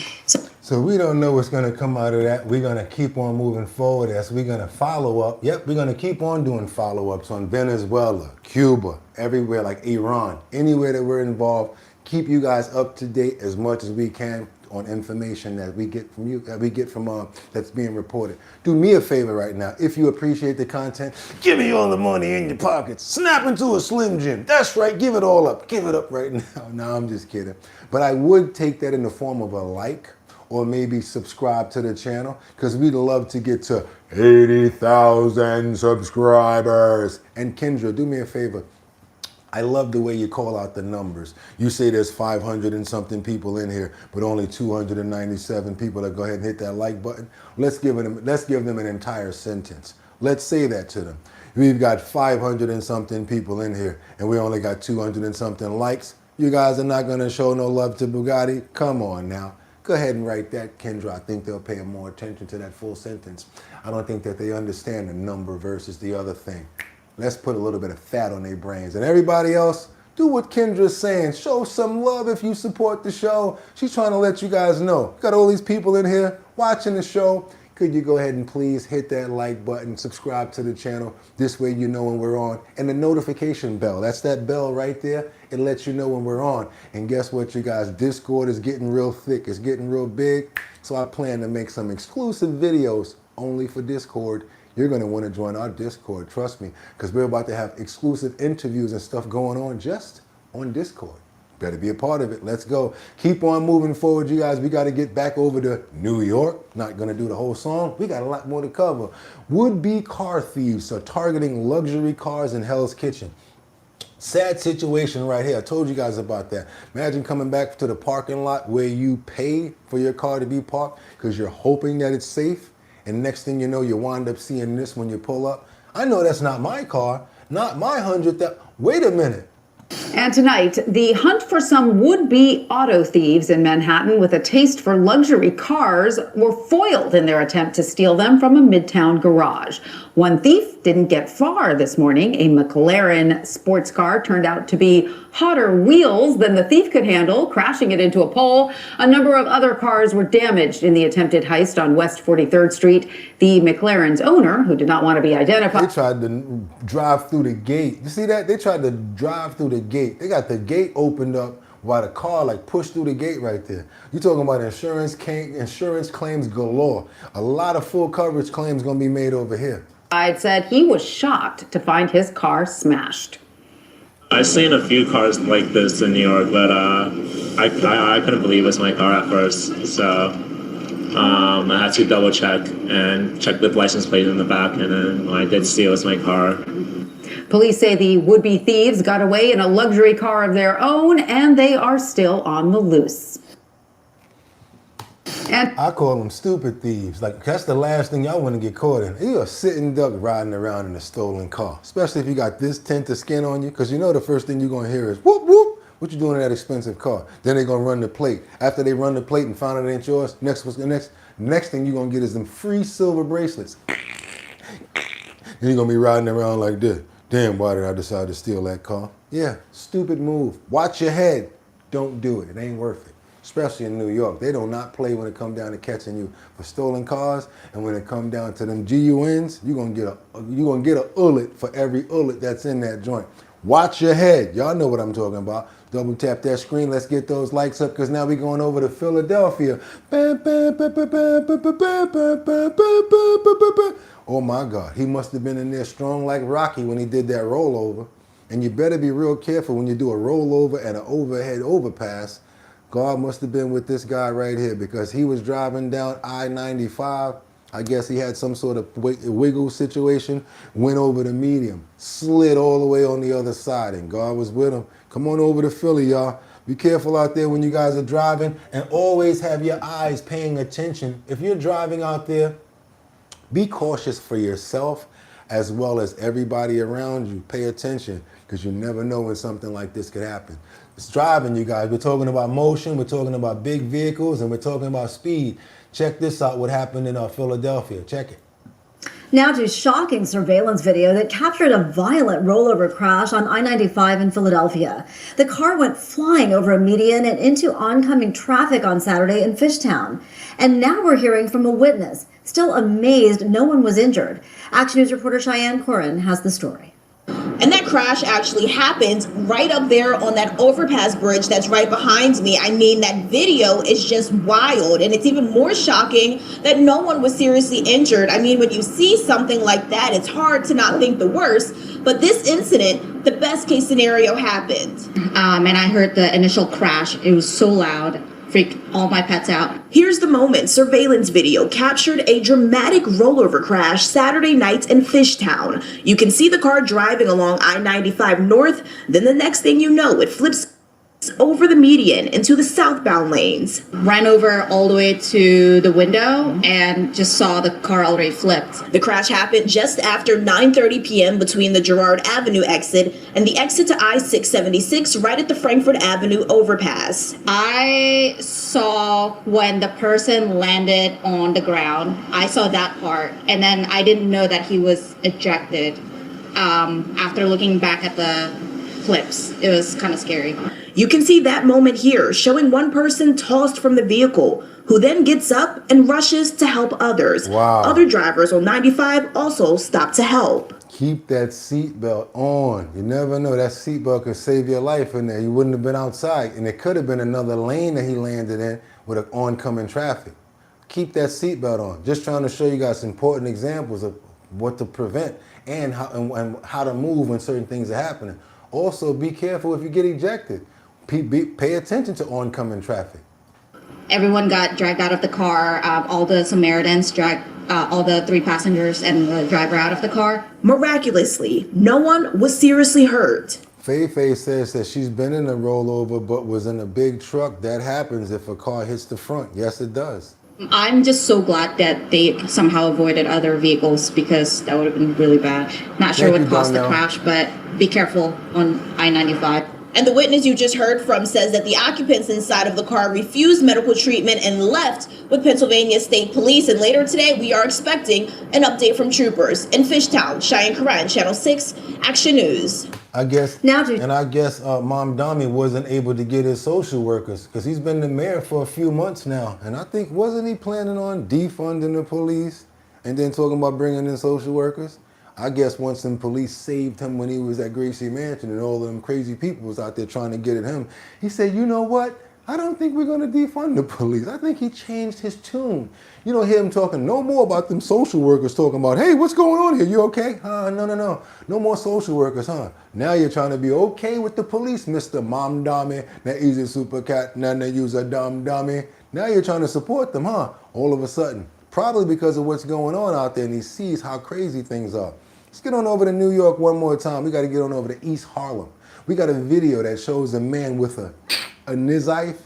So we don't know what's going to come out of that. We're going to keep on moving forward as we're going to follow up. Yep, we're going to keep on doing follow-ups on Venezuela, Cuba, everywhere, like Iran, anywhere that we're involved. Keep you guys up to date as much as we can on information that we get from you, that's being reported. Do me a favor right now. If you appreciate the content, give me all the money in your pockets. Snap into a Slim Jim. That's right. Give it all up. Give it up right now. No, I'm just kidding. But I would take that in the form of a like, or maybe subscribe to the channel, because we'd love to get to 80,000 subscribers. And Kendra, do me a favor. I love the way you call out the numbers. You say there's 500 and something people in here, but only 297 people that go ahead and hit that like button. Let's give them an entire sentence. Let's say that to them. We've got 500 and something people in here, and we only got 200 and something likes. You guys are not gonna show no love to Boogotti? Come on now. Go ahead and write that, Kendra. I think they'll pay more attention to that full sentence. I don't think that they understand the number versus the other thing. Let's put a little bit of fat on their brains. And everybody else, do what Kendra's saying. Show some love if you support the show. She's trying to let you guys know. Got all these people in here watching the show. Could you go ahead and please hit that like button, subscribe to the channel. This way you know when we're on. And the notification bell, that's that bell right there. It lets you know when we're on. And guess what, you guys? Discord is getting real thick. It's getting real big. So I plan to make some exclusive videos only for Discord. You're going to want to join our Discord, trust me, because we're about to have exclusive interviews and stuff going on just on Discord. Better be a part of it. Let's go. Keep on moving forward, you guys. We got to get back over to New York. Not going to do the whole song. We got a lot more to cover. Would-be car thieves are targeting luxury cars in Hell's Kitchen. Sad situation right here. I told you guys about that. Imagine coming back to the parking lot where you pay for your car to be parked because you're hoping that it's safe. And next thing you know, you wind up seeing this when you pull up. I know that's not my car, not my 100,000. Wait a minute. And tonight, the hunt for some would-be auto thieves in Manhattan with a taste for luxury cars were foiled in their attempt to steal them from a Midtown garage. One thief didn't get far this morning. A McLaren sports car turned out to be hotter wheels than the thief could handle, crashing it into a pole. A number of other cars were damaged in the attempted heist on West 43rd Street. The McLaren's owner, who did not want to be identified. They tried to drive through the gate. You see that? They tried to drive through the gate. They got the gate opened up while the car like pushed through the gate right there. You're talking about insurance claims galore. A lot of full coverage claims gonna be made over here. Said he was shocked to find his car smashed. I've seen a few cars like this in New York, but I couldn't believe it was my car at first. So I had to double check and check the license plate in the back, and then when I did see it was my car. Police say the would-be thieves got away in a luxury car of their own, and they are still on the loose. And I call them stupid thieves. Like, that's the last thing y'all want to get caught in. You're a sitting duck riding around in a stolen car, especially if you got this tint of skin on you, because you know the first thing you're going to hear is, whoop, whoop, what you doing in that expensive car? Then they're going to run the plate. After they run the plate and find out it ain't yours, next thing you're going to get is them free silver bracelets. Then you're going to be riding around like this. Damn, why did I decide to steal that car? Yeah, stupid move. Watch your head. Don't do it. It ain't worth it. especially in New York. They do not play when it comes down to catching you for stolen cars, and when it comes down to them GUNs, you're gonna get a ullet for every ullet that's in that joint. Watch your head. Y'all know what I'm talking about. Double tap that screen. Let's get those likes up, because now we're going over to Philadelphia. Oh my God, he must have been in there strong like Rocky when he did that rollover. And you better be real careful when you do a rollover and an overhead overpass. God must have been with this guy right here, because he was driving down I-95. I guess he had some sort of wiggle situation, went over the medium, slid all the way on the other side, and God was with him. Come on over to Philly, y'all. Be careful out there when you guys are driving, and always have your eyes paying attention. If you're driving out there, be cautious for yourself as well as everybody around you. Pay attention, because you never know when something like this could happen. It's driving, you guys. We're talking about motion, we're talking about big vehicles, and we're talking about speed. Check this out, what happened in Philadelphia. Check it. Now to shocking surveillance video that captured a violent rollover crash on I-95 in Philadelphia. The car went flying over a median and into oncoming traffic on Saturday in Fishtown. And now we're hearing from a witness, still amazed no one was injured. Action News reporter Cheyenne Corin has the story. And that crash actually happened right up there on that overpass bridge that's right behind me. I mean, that video is just wild. And it's even more shocking that no one was seriously injured. I mean, when you see something like that, it's hard to not think the worst. But this incident, the best case scenario happened. And I heard the initial crash. It was so loud. Freaked all my pets out. Here's the moment. Surveillance video captured a dramatic rollover crash Saturday night in Fishtown. You can see the car driving along I-95 north. Then the next thing you know, it flips over the median into the southbound lanes. Ran over all the way to the window and just saw the car already flipped. The crash happened just after 9:30 p.m. between the Girard Avenue exit and the exit to I-676 right at the Frankford Avenue overpass. I saw when the person landed on the ground. I saw that part, and then I didn't know that he was ejected. After looking back at the clips, it was kind of scary. You can see that moment here, showing one person tossed from the vehicle, who then gets up and rushes to help others. Wow. Other drivers on 95 also stop to help. Keep that seatbelt on. You never know, that seatbelt could save your life in there. You wouldn't have been outside, and it could have been another lane that he landed in with oncoming traffic. Keep that seatbelt on. Just trying to show you guys important examples of what to prevent and how to move when certain things are happening. Also, be careful if you get ejected. Pay attention to oncoming traffic. Everyone got dragged out of the car. All the Samaritans dragged all the 3 passengers and the driver out of the car. Miraculously, no one was seriously hurt. Faye says that she's been in a rollover but was in a big truck. That happens if a car hits the front. Yes, it does. I'm just so glad that they somehow avoided other vehicles, because that would have been really bad. Not sure what caused the crash, but be careful on I-95. And the witness you just heard from says that the occupants inside of the car refused medical treatment and left with Pennsylvania State Police. And later today, we are expecting an update from troopers in Fishtown. Cheyenne Corin, Channel 6, Action News. I guess Mom Dami wasn't able to get his social workers, because he's been the mayor for a few months now. And I think, wasn't he planning on defunding the police and then talking about bringing in social workers? I guess once them police saved him when he was at Gracie Mansion and all of them crazy people was out there trying to get at him, he said, you know what? I don't think we're going to defund the police. I think he changed his tune. You don't hear him talking no more about them social workers talking about, hey, what's going on here? You okay? No. No more social workers, huh? Now you're trying to be okay with the police, Mr. Mom Dummy. Now he's a super cat. Now they use a dumb dummy. Now you're trying to support them, huh? All of a sudden. Probably because of what's going on out there, and he sees how crazy things are. Let's get on over to New York one more time. We got to get on over to East Harlem. We got a video that shows a man with a knife,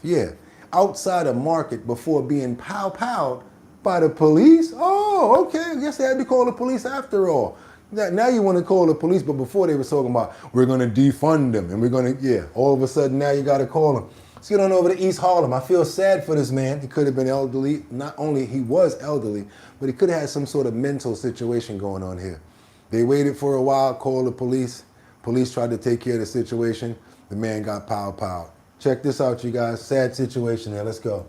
outside a market before being pow-powed by the police. Oh, okay, I guess they had to call the police after all. Now you want to call the police, but before they were talking about, we're going to defund them, and we're going to, all of a sudden now you got to call them. Let's get on over to East Harlem. I feel sad for this man. He could have been elderly. Not only he was elderly, but he could have had some sort of mental situation going on here. They waited for a while, called the police. Police tried to take care of the situation. The man got pow-powed. Check this out, you guys. Sad situation here. Let's go.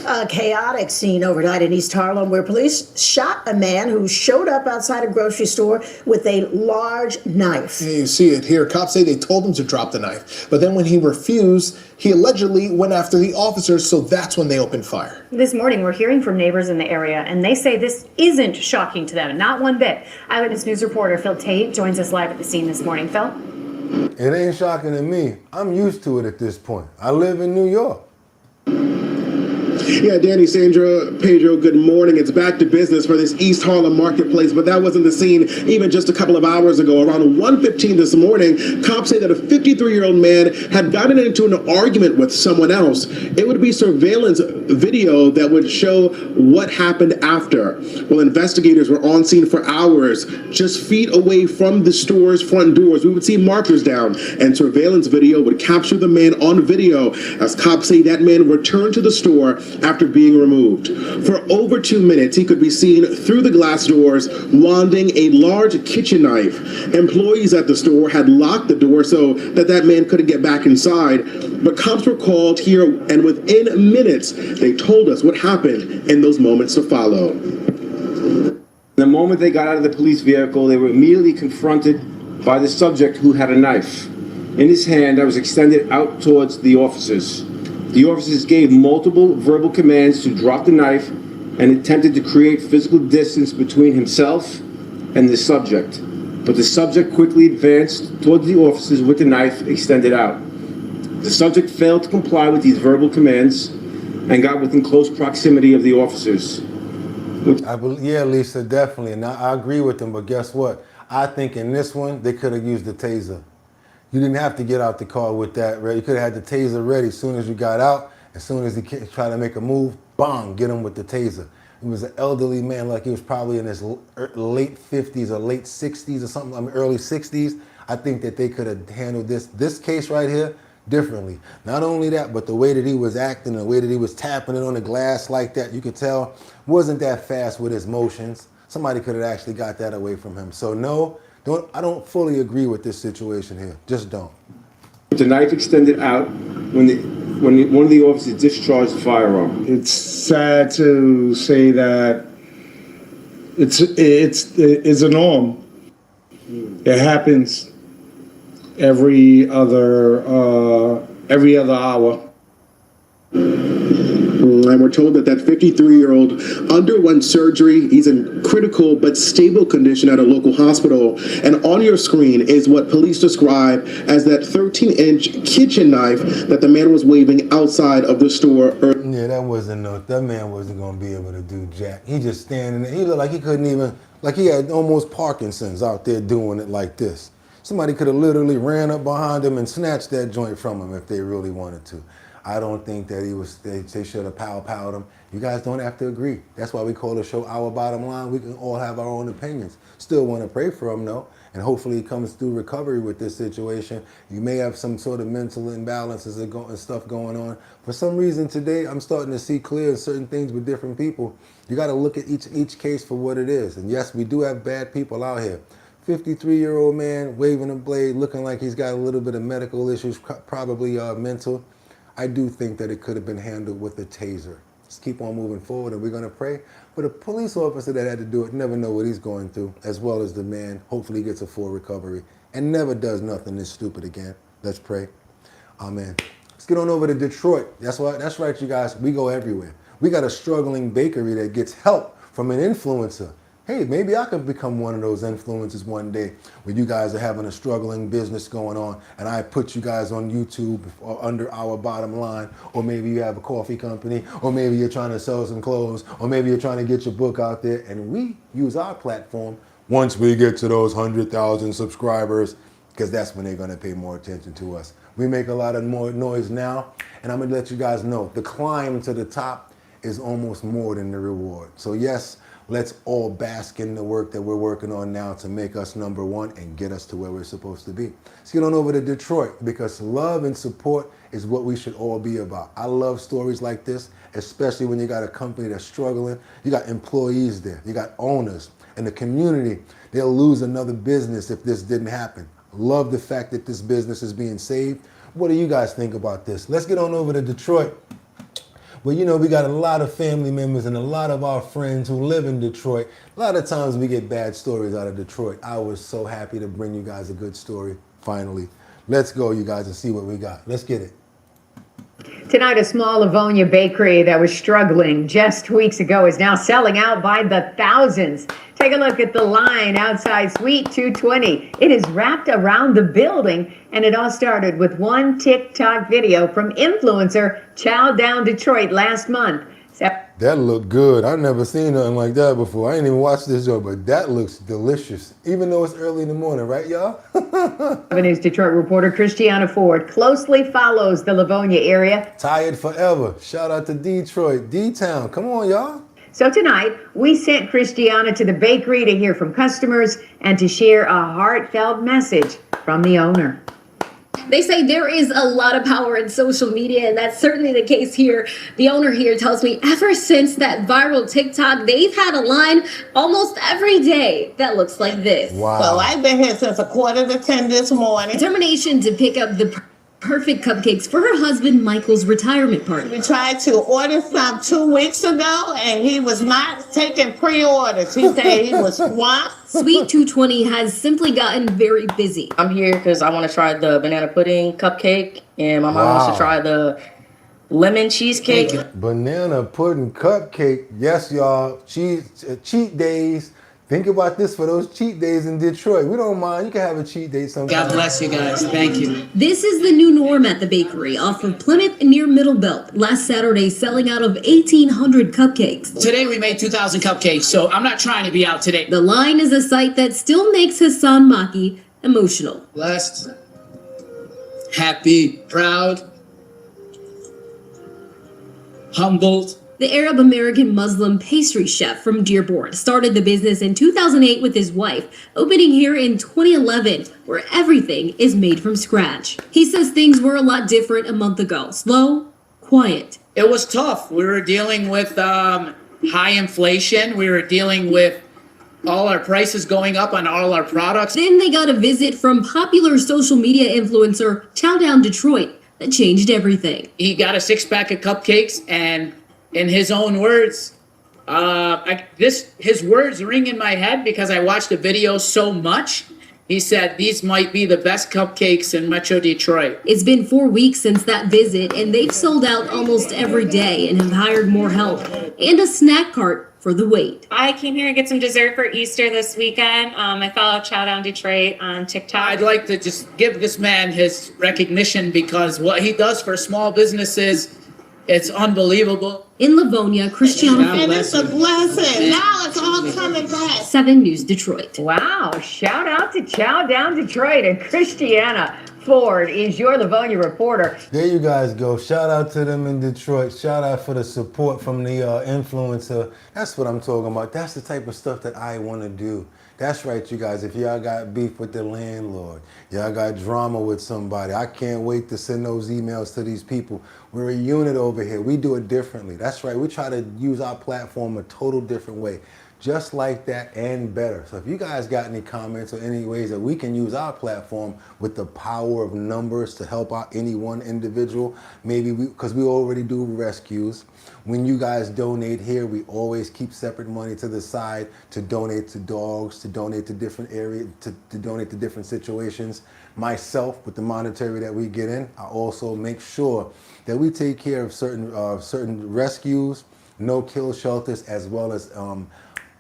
A chaotic scene overnight in East Harlem where police shot a man who showed up outside a grocery store with a large knife. Yeah, you see it here. Cops say they told him to drop the knife, but then when he refused, he allegedly went after the officers, so that's when they opened fire. This morning, we're hearing from neighbors in the area, and they say this isn't shocking to them, not one bit. Eyewitness News reporter Phil Tate joins us live at the scene this morning. Phil? It ain't shocking to me. I'm used to it at this point. I live in New York. Yeah, Danny, Sandra, Pedro, good morning. It's back to business for this East Harlem marketplace, but that wasn't the scene even just a couple of hours ago. Around 1:15 this morning, cops say that a 53-year-old man had gotten into an argument with someone else. It would be surveillance video that would show what happened after. Well, investigators were on scene for hours, just feet away from the store's front doors. We would see markers down, and surveillance video would capture the man on video as cops say that man returned to the store after being removed. For over 2 minutes, he could be seen through the glass doors wielding a large kitchen knife. Employees at the store had locked the door so that man couldn't get back inside, but cops were called here, and within minutes, they told us what happened in those moments to follow. The moment they got out of the police vehicle, they were immediately confronted by the subject who had a knife in his hand that was extended out towards the officers. The officers gave multiple verbal commands to drop the knife and attempted to create physical distance between himself and the subject. But the subject quickly advanced towards the officers with the knife extended out. The subject failed to comply with these verbal commands and got within close proximity of the officers. Yeah, Lisa, definitely. And I agree with them, but guess what? I think in this one, they could have used the taser. You didn't have to get out the car with that ready. You could have had the taser ready as soon as you got out. As soon as he tried to make a move, bang, get him with the taser. He was an elderly man, like he was probably in his late 50s or late 60s or something, early 60s. I think that they could have handled this case right here differently. Not only that, but the way that he was acting, the way that he was tapping it on the glass like that, you could tell wasn't that fast with his motions. Somebody could have actually got that away from him. So no, I don't fully agree with this situation here. Just don't. The knife extended out when one of the officers discharged the firearm. It's sad to say that it's a norm. It happens every other hour. And we're told that 53-year-old underwent surgery. He's in critical but stable condition at a local hospital. And on your screen is what police describe as that 13-inch kitchen knife that the man was waving outside of the store. Yeah, that man wasn't going to be able to do jack. He just standing there. He looked like he couldn't even, like he had almost Parkinson's out there doing it like this. Somebody could have literally ran up behind him and snatched that joint from him if they really wanted to. I don't think that they should have pow-powed him. You guys don't have to agree. That's why we call the show Our Bottom Line. We can all have our own opinions. Still want to pray for him, though. And hopefully he comes through recovery with this situation. You may have some sort of mental imbalances and stuff going on. For some reason today, I'm starting to see clear certain things with different people. You got to look at each case for what it is. And yes, we do have bad people out here. 53-year-old man waving a blade, looking like he's got a little bit of medical issues, probably mental. I do think that it could have been handled with a taser. Let's keep on moving forward, and we're going to pray for the police officer that had to do it. Never know what he's going through, as well as the man. Hopefully he gets a full recovery and never does nothing this stupid again. Let's pray. Amen. Let's get on over to Detroit. That's right, you guys. We go everywhere. We got a struggling bakery that gets help from an influencer. Hey, maybe I could become one of those influencers one day where you guys are having a struggling business going on and I put you guys on YouTube or under Our Bottom Line, or maybe you have a coffee company, or maybe you're trying to sell some clothes, or maybe you're trying to get your book out there, and we use our platform once we get to those 100,000 subscribers, because that's when they're going to pay more attention to us. We make a lot of more noise now, and I'm going to let you guys know the climb to the top is almost more than the reward. So yes, let's all bask in the work that we're working on now to make us number one and get us to where we're supposed to be. Let's get on over to Detroit, because love and support is what we should all be about. I love stories like this, especially when you got a company that's struggling. You got employees there, you got owners, and the community, they'll lose another business if this didn't happen. Love the fact that this business is being saved. What do you guys think about this? Let's get on over to Detroit. Well, you know, we got a lot of family members and a lot of our friends who live in Detroit. A lot of times we get bad stories out of Detroit. I was so happy to bring you guys a good story, finally. Let's go, you guys, and see what we got. Let's get it. Tonight, a small Livonia bakery that was struggling just weeks ago is now selling out by the thousands. Take a look at the line outside Suite 220. It is wrapped around the building, and it all started with one TikTok video from influencer Chow Down Detroit last month. That looked good. I've never seen nothing like that before. I ain't even watched this show, but that looks delicious. Even though it's early in the morning, right, y'all? News Detroit reporter Christiana Ford closely follows the Livonia area. Tired forever. Shout out to Detroit, D-Town. Come on, y'all. So tonight, we sent Christiana to the bakery to hear from customers and to share a heartfelt message from the owner. They say there is a lot of power in social media, and that's certainly the case here. The owner here tells me ever since that viral TikTok, they've had a line almost every day that looks like this. Wow. So I've been here since 9:45 this morning. Determination to pick up the perfect cupcakes for her husband Michael's retirement party. We tried to order some 2 weeks ago, and he was not taking pre-orders. He said he was swamped. Suite 220 has simply gotten very busy. I'm here because I want to try the banana pudding cupcake, and my mom wants to try the lemon cheesecake. Banana pudding cupcake. Yes, y'all. Cheat days. Think about this for those cheat days in Detroit. We don't mind. You can have a cheat day sometime. God bless you guys. Thank you. This is the new norm at the bakery off of Plymouth near Middle Belt. Last Saturday, selling out of 1,800 cupcakes. Today we made 2,000 cupcakes, so I'm not trying to be out today. The line is a sight that still makes Hassan Maki emotional. Blessed, happy, proud, humbled. The Arab-American Muslim pastry chef from Dearborn started the business in 2008 with his wife, opening here in 2011, where everything is made from scratch. He says things were a lot different a month ago. Slow, quiet. It was tough. We were dealing with high inflation. We were dealing with all our prices going up on all our products. Then they got a visit from popular social media influencer Chow Down Detroit that changed everything. He got a 6-pack of cupcakes, and in his own words, his words ring in my head because I watched the video so much. He said, these might be the best cupcakes in Metro Detroit. It's been 4 weeks since that visit, and they've sold out almost every day and have hired more help and a snack cart for the wait. I came here to get some dessert for Easter this weekend. I follow Chow Down Detroit on TikTok. I'd like to just give this man his recognition because what he does for small businesses, it's unbelievable. In Livonia, Christiana. And it's a blessing. Now it's all coming back. 7 News Detroit. Wow, shout out to Chow Down Detroit, and Christiana Ford is your Livonia reporter. There you guys go. Shout out to them in Detroit. Shout out for the support from the influencer. That's what I'm talking about. That's the type of stuff that I want to do. That's right, you guys. If y'all got beef with the landlord, y'all got drama with somebody, I can't wait to send those emails to these people. We're a unit over here. We do it differently. That's right. We try to use our platform a total different way. Just like that and better. So if you guys got any comments or any ways that we can use our platform with the power of numbers to help out any one individual, maybe because we already do rescues. When you guys donate here, we always keep separate money to the side to donate to dogs, to donate to different areas, to donate to different situations. Myself, with the monetary that we get in, I also make sure that we take care of certain rescues, no-kill shelters, as well as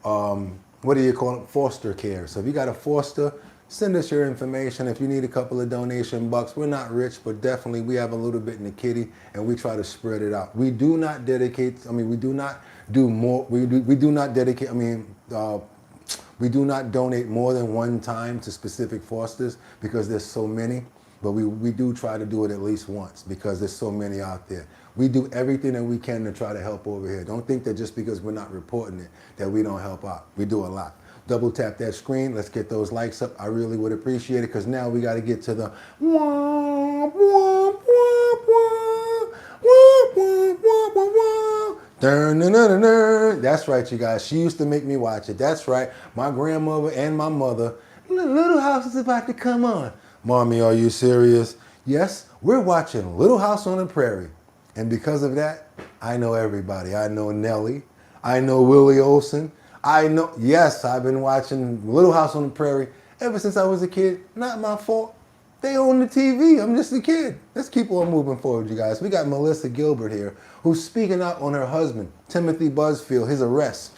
what do you call it? Foster care. So if you got a foster, send us your information. If you need a couple of donation bucks, we're not rich, but definitely we have a little bit in the kitty, and we try to spread it out. We do not dedicate. We do not do more. We do not dedicate. We do not donate more than one time to specific fosters because there's so many. But we do try to do it at least once because there's so many out there. We do everything that we can to try to help over here. Don't think that just because we're not reporting it that we don't help out. We do a lot. Double tap that screen. Let's get those likes up. I really would appreciate it because now we got to get to the womp, womp, womp, womp, womp, womp, womp. That's right, you guys. She used to make me watch it. That's right. My grandmother and my mother. Little House is about to come on. Mommy, are you serious? Yes, we're watching Little House on the Prairie. And because of that, I know everybody. I know Nelly. I know Willie Olson. Yes, I've been watching Little House on the Prairie ever since I was a kid. Not my fault. They own the TV. I'm just a kid. Let's keep on moving forward, you guys. We got Melissa Gilbert here, who's speaking out on her husband, Timothy Busfield, his arrest.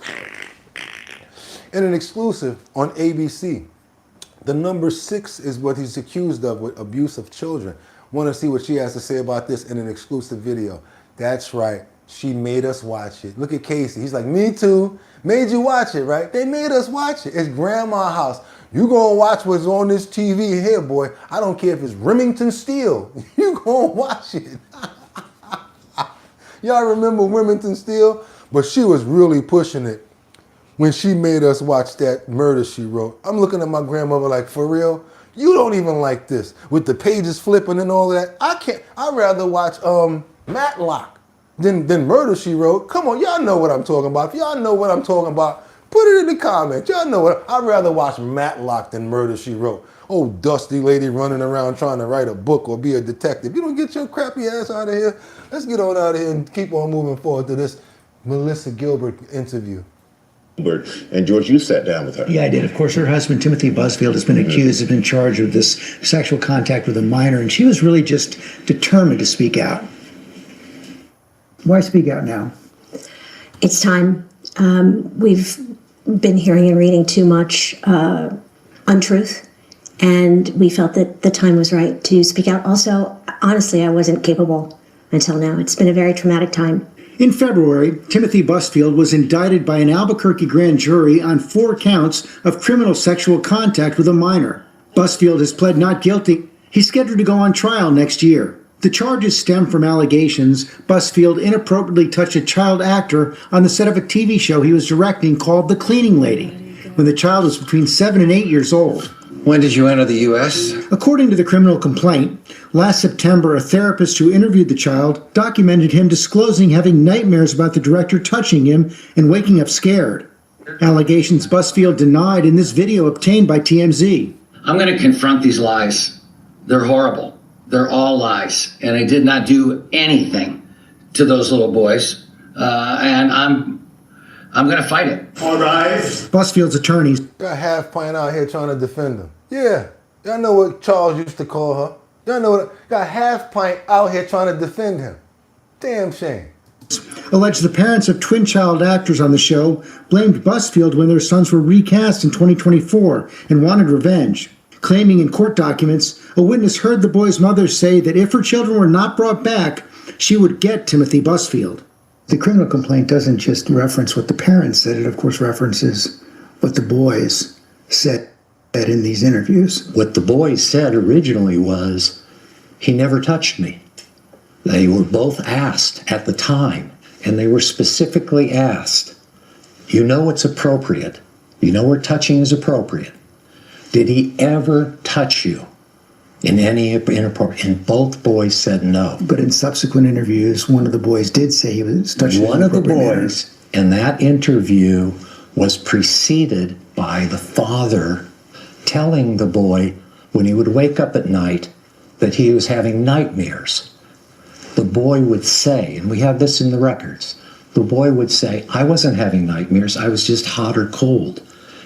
In an exclusive on ABC, the number 6 is what he's accused of with abuse of children. Want to see what she has to say about this in an exclusive video. That's right. She made us watch it. Look at Casey. He's like, me too. Made you watch it, right? They made us watch it. It's grandma's house. You gonna watch what's on this TV here, boy. I don't care if it's Remington Steele. You gonna watch it. Y'all remember Remington Steele? But she was really pushing it when she made us watch that Murder, She Wrote. I'm looking at my grandmother like, for real? You don't even like this with the pages flipping and all that. I'd rather watch Matlock than Murder, She Wrote. Come on, y'all know what I'm talking about. If y'all know what I'm talking about, put it in the comments. Y'all know what. I'd rather watch Matlock than Murder, She Wrote. Oh, dusty lady running around trying to write a book or be a detective. You don't get your crappy ass out of here. Let's get on out of here and keep on moving forward to this Melissa Gilbert interview. And George, you sat down with her. Yeah, I did. Of course, her husband, Timothy Busfield, has been accused, has been charged with this sexual contact with a minor, and she was really just determined to speak out. Why speak out now? It's time. We've been hearing and reading too much untruth, and we felt that the time was right to speak out. Also, honestly, I wasn't capable until now. It's been a very traumatic time. In February, Timothy Busfield was indicted by an Albuquerque grand jury on 4 counts of criminal sexual contact with a minor. Busfield has pled not guilty. He's scheduled to go on trial next year. The charges stem from allegations Busfield inappropriately touched a child actor on the set of a TV show he was directing called The Cleaning Lady, when the child was between 7 and 8 years old. When did you enter the U.S.? According to the criminal complaint, last September, a therapist who interviewed the child documented him disclosing having nightmares about the director touching him and waking up scared. Allegations Busfield denied in this video obtained by TMZ. I'm going to confront these lies. They're horrible. They're all lies. And I did not do anything to those little boys. And I'm going to fight it. All right. Busfield's attorneys. Got half pint out here trying to defend him. Yeah, y'all know what Charles used to call her. Y'all know what, got half pint out here trying to defend him. Damn shame. Alleged the parents of twin child actors on the show blamed Busfield when their sons were recast in 2024 and wanted revenge. Claiming in court documents, a witness heard the boy's mother say that if her children were not brought back, she would get Timothy Busfield. The criminal complaint doesn't just reference what the parents said, it of course references what the boys said in these interviews. What the boys said originally was, he never touched me. They were both asked at the time, and they were specifically asked, you know what's appropriate, you know where touching is appropriate. Did he ever touch you in any inappropriate? And both boys said no. But in subsequent interviews, one of the boys did say he was touching one of the boys in that interview was preceded by the father telling the boy when he would wake up at night that he was having nightmares. The boy would say, and we have this in the records, the boy would say, I wasn't having nightmares, I was just hot or cold.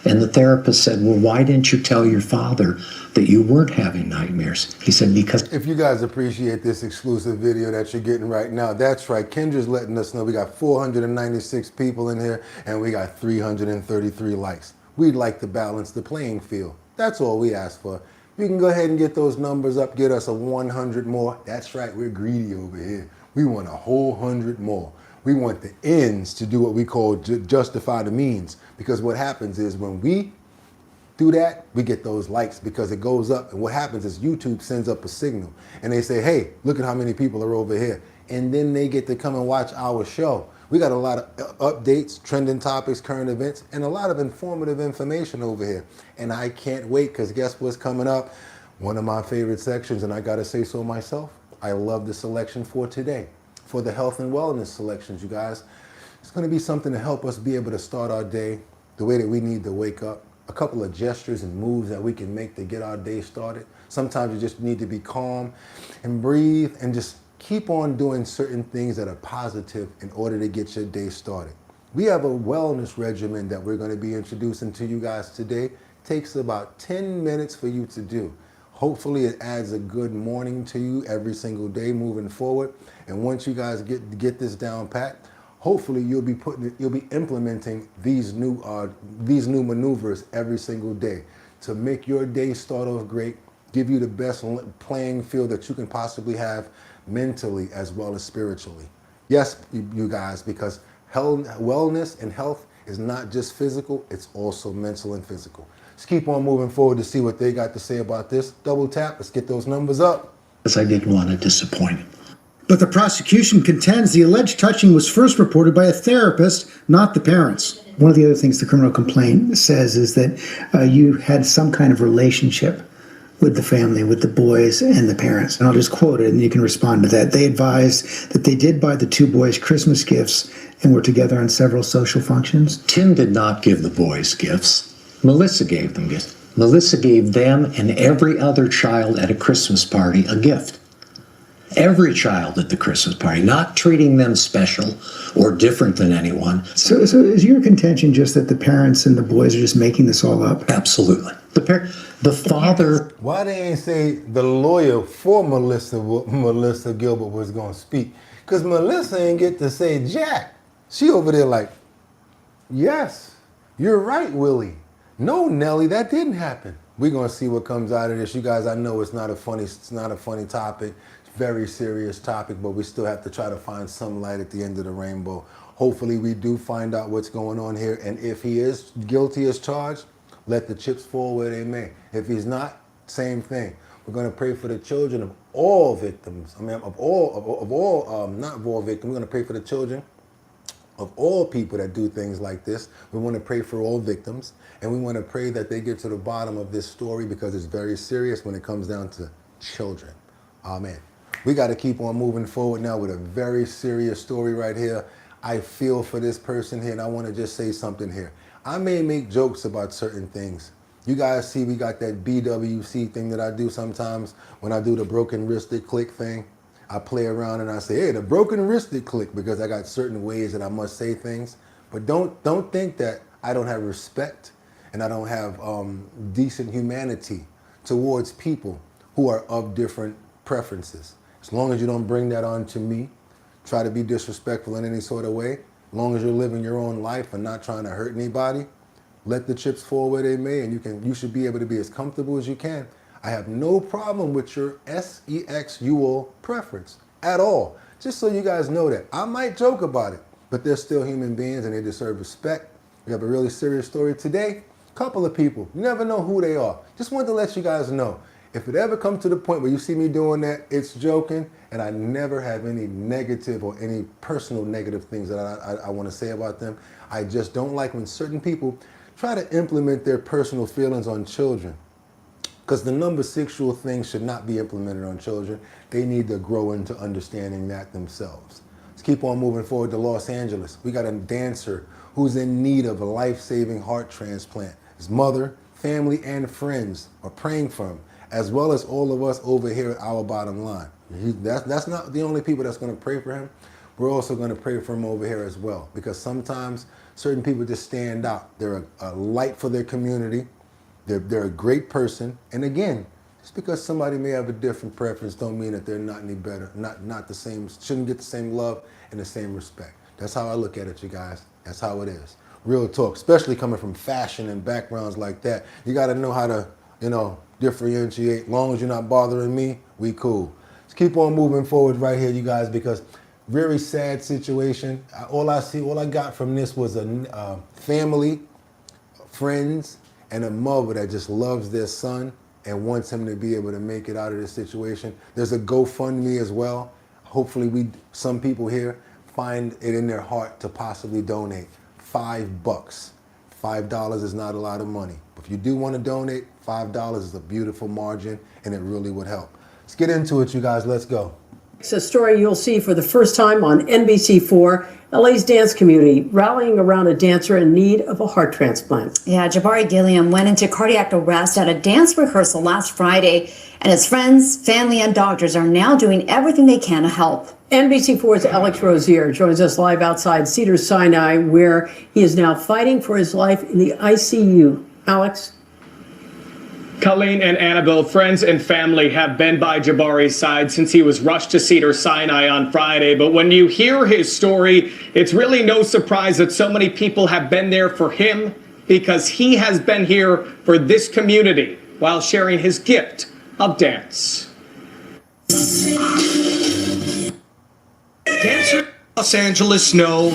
And the therapist said, well, why didn't you tell your father that you weren't having nightmares? He said, because... If you guys appreciate this exclusive video that you're getting right now, that's right. Kendra's letting us know we got 496 people in here and we got 333 likes. We'd like to balance the playing field. That's all we ask for. You can go ahead and get those numbers up, get us a 100 more. That's right, we're greedy over here. We want a whole 100 more. We want the ends to do what we call justify the means. Because what happens is when we do that, we get those likes because it goes up. And what happens is YouTube sends up a signal and they say, hey, look at how many people are over here. And then they get to come and watch our show. We got a lot of updates, trending topics, current events, and a lot of informative information over here. And I can't wait because guess what's coming up? One of my favorite sections, and I gotta say so myself, I love the selection for today. For the health and wellness selections, you guys. It's gonna be something to help us be able to start our day the way that we need to wake up. a couple of gestures and moves that we can make to get our day started. Sometimes you just need to be calm and breathe and just keep on doing certain things that are positive in order to get your day started. We have a wellness regimen that we're going to be introducing to you guys today. It takes about 10 minutes for you to do. Hopefully it adds a good morning to you every single day moving forward. And once you guys get this down pat, hopefully you'll be implementing these new maneuvers every single day to make your day start off great, give you the best playing field that you can possibly have mentally as well as spiritually. Yes, you guys, because wellness and health is not just physical, it's also mental and physical. Let's keep on moving forward to see what they got to say about this. Double tap, let's get those numbers up. Because I didn't want to disappoint him. But the prosecution contends the alleged touching was first reported by a therapist, not the parents. One of the other things the criminal complaint says is that you had some kind of relationship with the family, with the boys and the parents. And I'll just quote it and you can respond to that. They advised that they did buy the two boys Christmas gifts and were together on several social functions. Tim did not give the boys gifts. Melissa gave them gifts. Melissa gave them and every other child at a Christmas party a gift. Every child at the Christmas party, not treating them special or different than anyone. So is your contention just that the parents and the boys are just making this all up? Absolutely. The father... Why they ain't say the lawyer for Melissa Gilbert was going to speak? Because Melissa ain't get to say jack. She over there like, yes, you're right, Willie. No, Nellie, that didn't happen. We're going to see what comes out of this. You guys, I know it's not a funny topic. It's a very serious topic, but we still have to try to find some light at the end of the rainbow. Hopefully we do find out what's going on here. And if he is guilty as charged, let the chips fall where they may. If he's not, same thing. We're going to pray for the children of all victims. I mean, not of all victims. We're going to pray for the children of all people that do things like this. We want to pray for all victims, and we want to pray that they get to the bottom of this story because it's very serious when it comes down to children. Amen. We got to keep on moving forward now with a very serious story right here. I feel for this person here, and I want to just say something here. I may make jokes about certain things. You guys see we got that BWC thing that I do sometimes when I do the broken wristed click thing. I play around and I say, hey, the broken wristed click, because I got certain ways that I must say things. But don't think that I don't have respect and I don't have decent humanity towards people who are of different preferences. As long as you don't bring that on to me, try to be disrespectful in any sort of way, as long as you're living your own life and not trying to hurt anybody, let the chips fall where they may, and you should be able to be as comfortable as you can. I have no problem with your sexual preference at all. Just so you guys know that. I might joke about it, but they're still human beings and they deserve respect. We have a really serious story today. Couple of people, you never know who they are. Just wanted to let you guys know. If it ever comes to the point where you see me doing that, it's joking, and I never have any negative or any personal negative things that I want to say about them. I just don't like when certain people try to implement their personal feelings on children. Because the number sexual thing should not be implemented on children. They need to grow into understanding that themselves. Let's keep on moving forward to Los Angeles. We got a dancer who's in need of a life-saving heart transplant. His mother, family, and friends are praying for him, as well as all of us over here at Our Bottom Line. That's not the only people that's going to pray for him. We're also going to pray for him over here as well, because sometimes certain people just stand out. They're a light for their community. They're a great person. And again, just because somebody may have a different preference don't mean that they're not any better, not the same, shouldn't get the same love and the same respect. That's how I look at it, you guys. That's how it is. Real talk, especially coming from fashion and backgrounds like that. You got to know how to, differentiate. As long as you're not bothering me, we cool. Let's keep on moving forward right here, you guys, because very sad situation. All I got from this was a family, friends, and a mother that just loves their son and wants him to be able to make it out of this situation. There's a GoFundMe as well. Hopefully some people here find it in their heart to possibly donate $5. $5 is not a lot of money. But if you do want to donate, $5 is a beautiful margin and it really would help. Let's get into it, you guys. Let's go. It's a story you'll see for the first time on NBC4. LA's dance community rallying around a dancer in need of a heart transplant. Yeah, Jabari Gilliam went into cardiac arrest at a dance rehearsal last Friday, and his friends, family, and doctors are now doing everything they can to help. NBC4's Alex Rozier joins us live outside Cedars-Sinai, where he is now fighting for his life in the ICU. Alex? Colleen and Annabelle, friends and family have been by Jabari's side since he was rushed to Cedars-Sinai on Friday. But when you hear his story, it's really no surprise that so many people have been there for him, because he has been here for this community while sharing his gift of dance. Dancers in Los Angeles know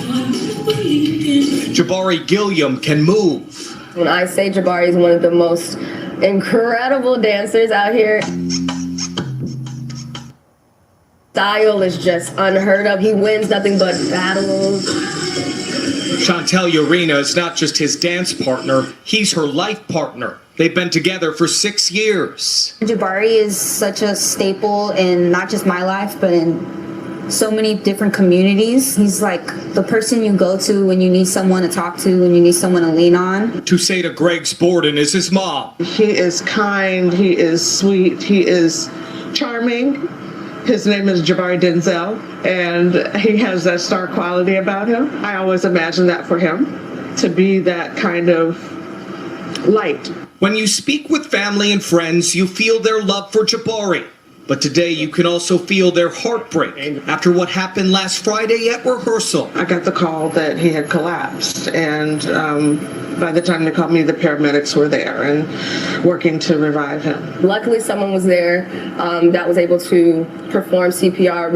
Jabari Gilliam can move. When I say Jabari is one of the most incredible dancers out here, style is just unheard of. He wins nothing but battles. Chantel Urena is not just his dance partner, he's her life partner. They've been together for 6 years. Jabari is such a staple in not just my life, but in so many different communities. He's like the person you go to when you need someone to talk to, when you need someone to lean on. Tuseda Greggs Borden is his mom. He is kind, he is sweet, he is charming. His name is Jabari Denzel, and he has that star quality about him. I always imagine that for him, to be that kind of light. When you speak with family and friends, you feel their love for Jabari. But today you can also feel their heartbreak after what happened last Friday at rehearsal. I got the call that he had collapsed, and by the time they called me, the paramedics were there and working to revive him. Luckily, someone was there that was able to perform CPR,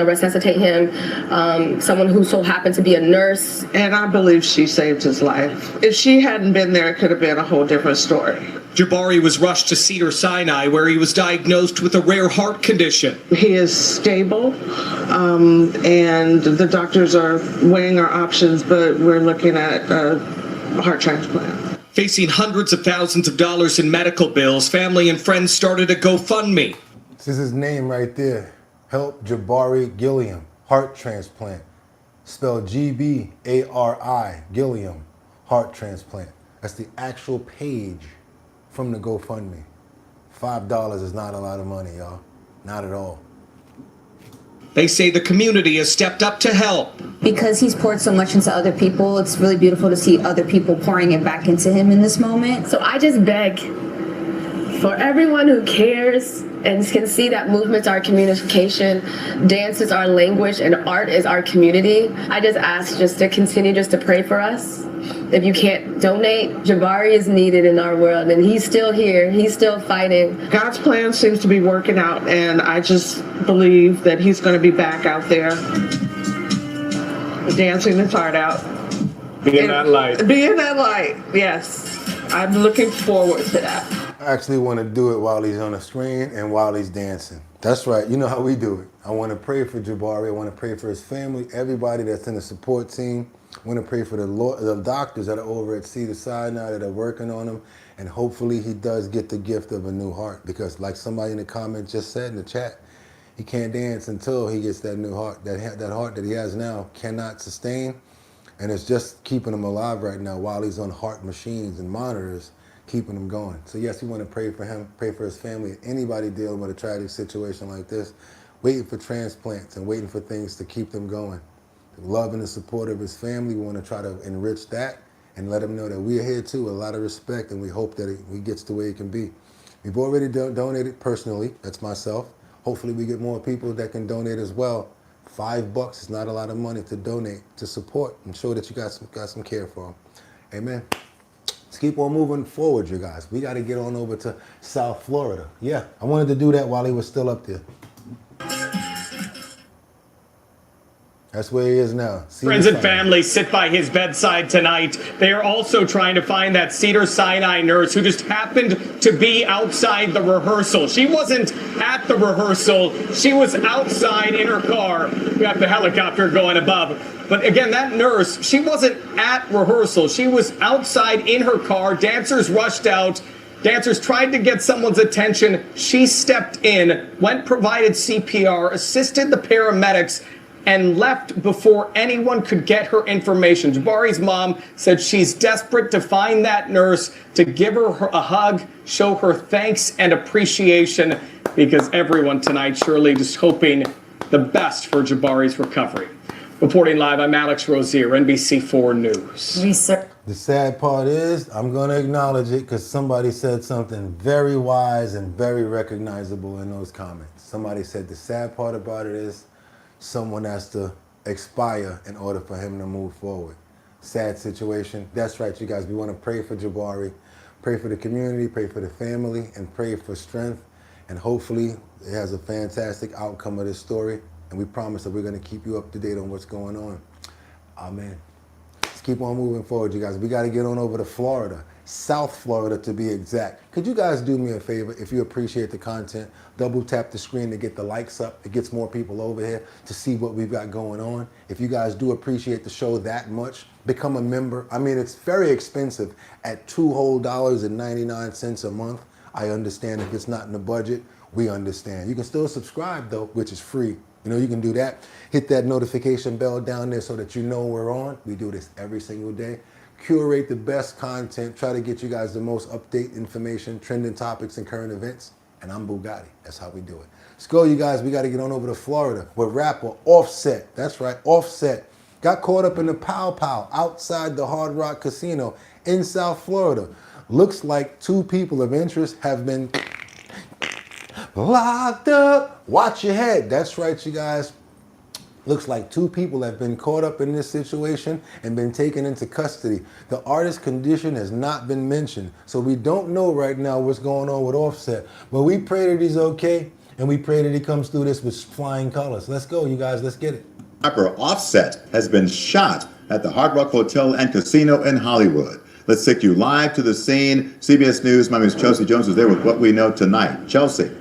resuscitate him. Someone who so happened to be a nurse. And I believe she saved his life. If she hadn't been there, it could have been a whole different story. Jabari was rushed to Cedars-Sinai, where he was diagnosed with a rare heart condition. He is stable, and the doctors are weighing our options, but we're looking at a heart transplant. Facing hundreds of thousands of dollars in medical bills, family and friends started a GoFundMe. This is his name right there. Help Jabari Gilliam, heart transplant. Spelled Gbari, Gilliam, heart transplant. That's the actual page from the GoFundMe. $5 is not a lot of money, y'all. Not at all. They say the community has stepped up to help. Because he's poured so much into other people, it's really beautiful to see other people pouring it back into him in this moment. So I just beg for everyone who cares and can see that movements are communication, dance is our language, and art is our community. I just ask just to continue just to pray for us. If you can't donate, Jabari is needed in our world, and he's still here. He's still fighting. God's plan seems to be working out, and I just believe that he's going to be back out there dancing his heart out. Being that light. Being that light, yes. I'm looking forward to that. I actually want to do it while he's on the screen and while he's dancing. That's right. You know how we do it. I want to pray for Jabari. I want to pray for his family, everybody that's in the support team. I want to pray for the doctors that are over at Cedars-Sinai that are working on him. And hopefully he does get the gift of a new heart. Because like somebody in the comments just said in the chat, he can't dance until he gets that new heart. That heart that he has now cannot sustain. And it's just keeping him alive right now while he's on heart machines and monitors, keeping him going. So yes, we want to pray for him, pray for his family, anybody dealing with a tragic situation like this, waiting for transplants and waiting for things to keep them going. The love and the support of his family, we want to try to enrich that and let him know that we're here too, with a lot of respect, and we hope that he gets the way he can be. We've already donated personally, that's myself. Hopefully we get more people that can donate as well. $5 is not a lot of money to donate, to support, and show that you got some care for him. Amen. Let's keep on moving forward, you guys. We got to get on over to South Florida. Yeah, I wanted to do that while he was still up there. That's where he is now. Friends and family sit by his bedside tonight. They are also trying to find that Cedars-Sinai nurse who just happened to be outside the rehearsal. She wasn't at the rehearsal. She was outside in her car. We got the helicopter going above. But again, that nurse, she wasn't at rehearsal. She was outside in her car. Dancers rushed out. Dancers tried to get someone's attention. She stepped in, provided CPR, assisted the paramedics, and left before anyone could get her information. Jabari's mom said she's desperate to find that nurse, to give her a hug, show her thanks and appreciation, because everyone tonight surely just hoping the best for Jabari's recovery. Reporting live, I'm Alex Rozier, NBC4 News. The sad part is, I'm going to acknowledge it because somebody said something very wise and very recognizable in those comments. Somebody said the sad part about it is someone has to expire in order for him to move forward. Sad situation. That's right, you guys. We want to pray for Jabari, pray for the community, pray for the family, and pray for strength. And hopefully it has a fantastic outcome of this story. And we promise that we're going to keep you up to date on what's going on. Amen. Let's keep on moving forward, you guys. We got to get on over to Florida, South Florida to be exact. Could you guys do me a favor? If you appreciate the content, double tap the screen to get the likes up. It gets more people over here to see what we've got going on. If you guys do appreciate the show that much, become a member. I mean, it's very expensive at $2.99 a month. I understand if it's not in the budget, we understand. You can still subscribe though, which is free. You know, you can do that. Hit that notification bell down there so that you know we're on. We do this every single day. Curate the best content. Try to get you guys the most update information, trending topics, and current events. And I'm Boogotti. That's how we do it. Let's go, you guys. We got to get on over to Florida where rapper Offset, that's right, Offset, got caught up in the pow pow outside the Hard Rock Casino in South Florida. Looks like 2 people of interest have been locked up. Watch your head. That's right, you guys. Looks like 2 people have been caught up in this situation and been taken into custody. The artist's condition has not been mentioned, so we don't know right now what's going on with Offset. But we pray that he's okay, and we pray that he comes through this with flying colors. Let's go, you guys. Let's get it. Rapper Offset has been shot at the Hard Rock Hotel and Casino in Hollywood. Let's take you live to the scene. CBS News, my name is Chelsea Jones, is there with what we know tonight. Chelsea.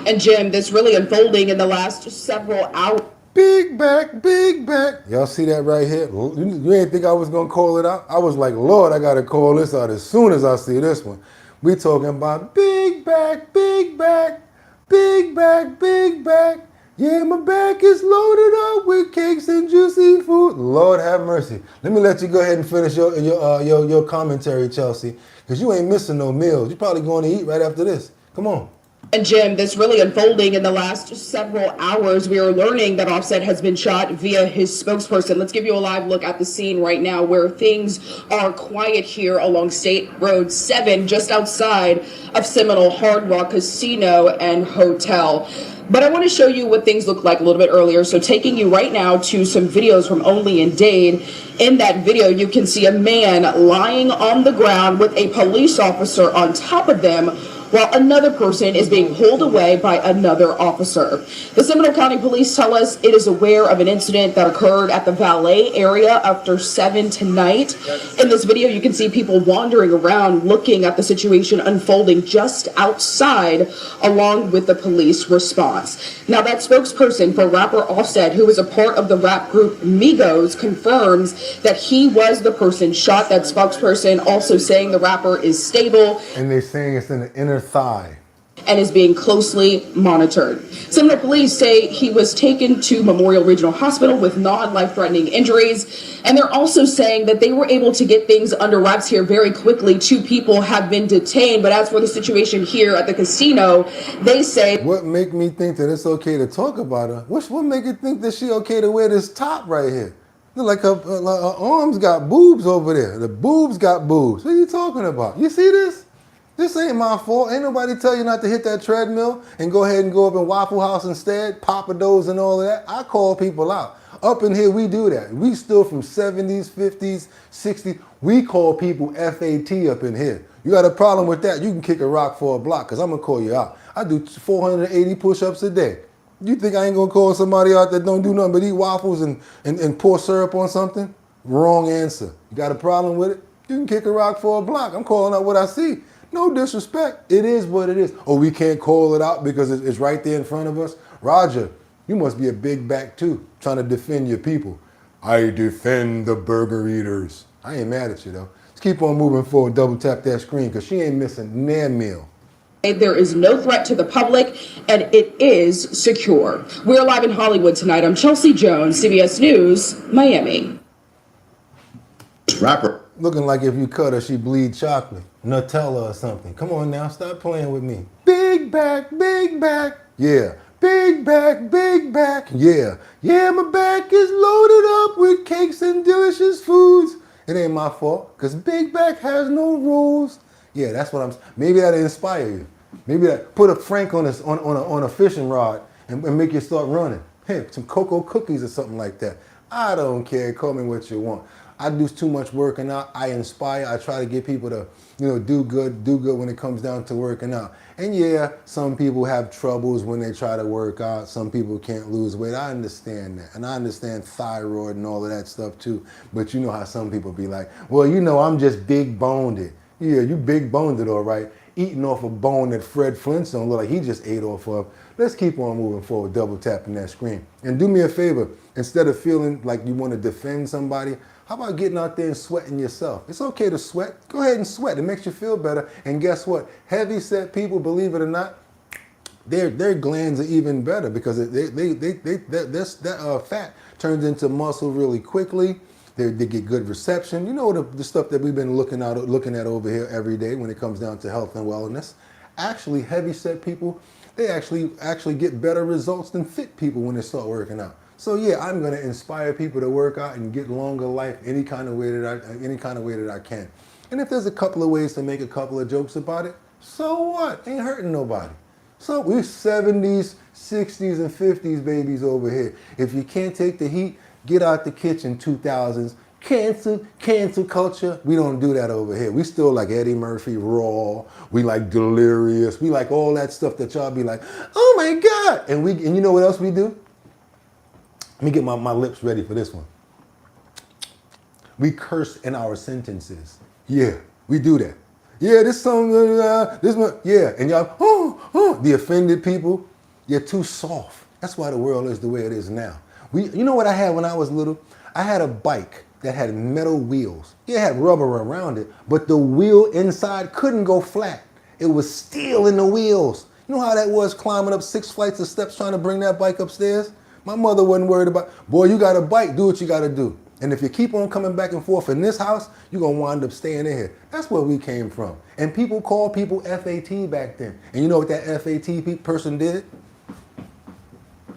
And Jim, this really unfolding in the last several hours. Big back, big back. Y'all see that right here? You didn't think I was going to call it out? I was like, Lord, I got to call this out as soon as I see this one. We talking about big back, big back, big back, big back. Yeah, my back is loaded up with cakes and juicy food. Lord have mercy. Let me let you go ahead and finish your commentary, Chelsea, because you ain't missing no meals. You're probably going to eat right after this. Come on. And Jim, this really unfolding in the last several hours. We are learning that Offset has been shot via his spokesperson. Let's give you a live look at the scene right now where things are quiet here along State Road 7, just outside of Seminole Hard Rock Casino and Hotel. But I want to show you what things looked like a little bit earlier. So taking you right now to some videos from Only in Dade. In that video, you can see a man lying on the ground with a police officer on top of them, while another person is being pulled away by another officer. The Seminole County Police tell us it is aware of an incident that occurred at the valet area after 7 tonight. In this video, you can see people wandering around looking at the situation unfolding just outside, along with the police response. Now, that spokesperson for rapper Offset, who is a part of the rap group Migos, confirms that he was the person shot. That spokesperson also saying the rapper is stable. And they're saying it's in the inner thigh. And is being closely monitored. Seminole police say he was taken to Memorial Regional Hospital with non-life-threatening injuries. And they're also saying that they were able to get things under wraps here very quickly. 2 people have been detained. But as for the situation here at the casino, they say... What make me think that it's okay to talk about her? What make you think that she okay to wear this top right here? Look like her arms got boobs over there. The boobs got boobs. What are you talking about? You see this? This ain't my fault. Ain't nobody tell you not to hit that treadmill and go ahead and go up in Waffle House instead, Papa Do's and all of that. I call people out. Up in here, we do that. We still from 70s, 50s, 60s. We call people FAT up in here. You got a problem with that, you can kick a rock for a block, because I'm going to call you out. I do 480 push-ups a day. You think I ain't going to call somebody out that don't do nothing but eat waffles and pour syrup on something? Wrong answer. You got a problem with it? You can kick a rock for a block. I'm calling out what I see. No disrespect. It is what it is. Oh, we can't call it out because it's right there in front of us. Roger, you must be a big back too, trying to defend your people. I defend the burger eaters. I ain't mad at you though. Let's keep on moving forward. Double tap that screen because she ain't missing near meal. There is no threat to the public, and it is secure. We're live in Hollywood tonight. I'm Chelsea Jones, CBS News, Miami. Rapper. Looking like if you cut her, she bleed chocolate. Nutella or something. Come on now, stop playing with me. Big back, yeah. Big back, yeah. Yeah, my back is loaded up with cakes and delicious foods. It ain't my fault, because big back has no rules. Yeah, that's what I'm, maybe that'll inspire you. Maybe that, put a Frank on a fishing rod and make you start running. Hey, some cocoa cookies or something like that. I don't care, call me what you want. I do too much working out. I inspire. I try to get people to, do good when it comes down to working out. And yeah, some people have troubles when they try to work out. Some people can't lose weight. I understand that. And I understand thyroid and all of that stuff too. But you know how some people be like, well, I'm just big boned it. Yeah, you big boned it, all right. Eating off a bone that Fred Flintstone looked like he just ate off of. Let's keep on moving forward, double tapping that screen. And do me a favor, instead of feeling like you want to defend somebody, how about getting out there and sweating yourself? It's okay to sweat. Go ahead and sweat. It makes you feel better. And guess what? Heavy set people, believe it or not, their glands are even better because that fat turns into muscle really quickly. They get good reception. You know the stuff that we've been looking at over here every day when it comes down to health and wellness. Actually, heavy set people, they actually get better results than fit people when they start working out. So yeah, I'm gonna inspire people to work out and get longer life any kind of way that I can. And if there's a couple of ways to make a couple of jokes about it, so what? Ain't hurting nobody. So we're 70s, 60s, and 50s babies over here. If you can't take the heat, get out the kitchen. 2000s. Cancel culture. We don't do that over here. We still like Eddie Murphy, Raw. We like Delirious. We like all that stuff that y'all be like, oh my God. And you know what else we do? Let me get my lips ready for this one. We curse in our sentences. Yeah, we do that. Yeah, this song, this one, yeah. And y'all, the offended people, you're too soft. That's why the world is the way it is now. You know what I had when I was little? I had a bike that had metal wheels. It had rubber around it, but the wheel inside couldn't go flat. It was steel in the wheels. You know how that was climbing up 6 flights of steps trying to bring that bike upstairs? My mother wasn't worried about, boy, you got a bike, do what you got to do. And if you keep on coming back and forth in this house, you're going to wind up staying in here. That's where we came from. And people called people FAT back then. And you know what that FAT person did?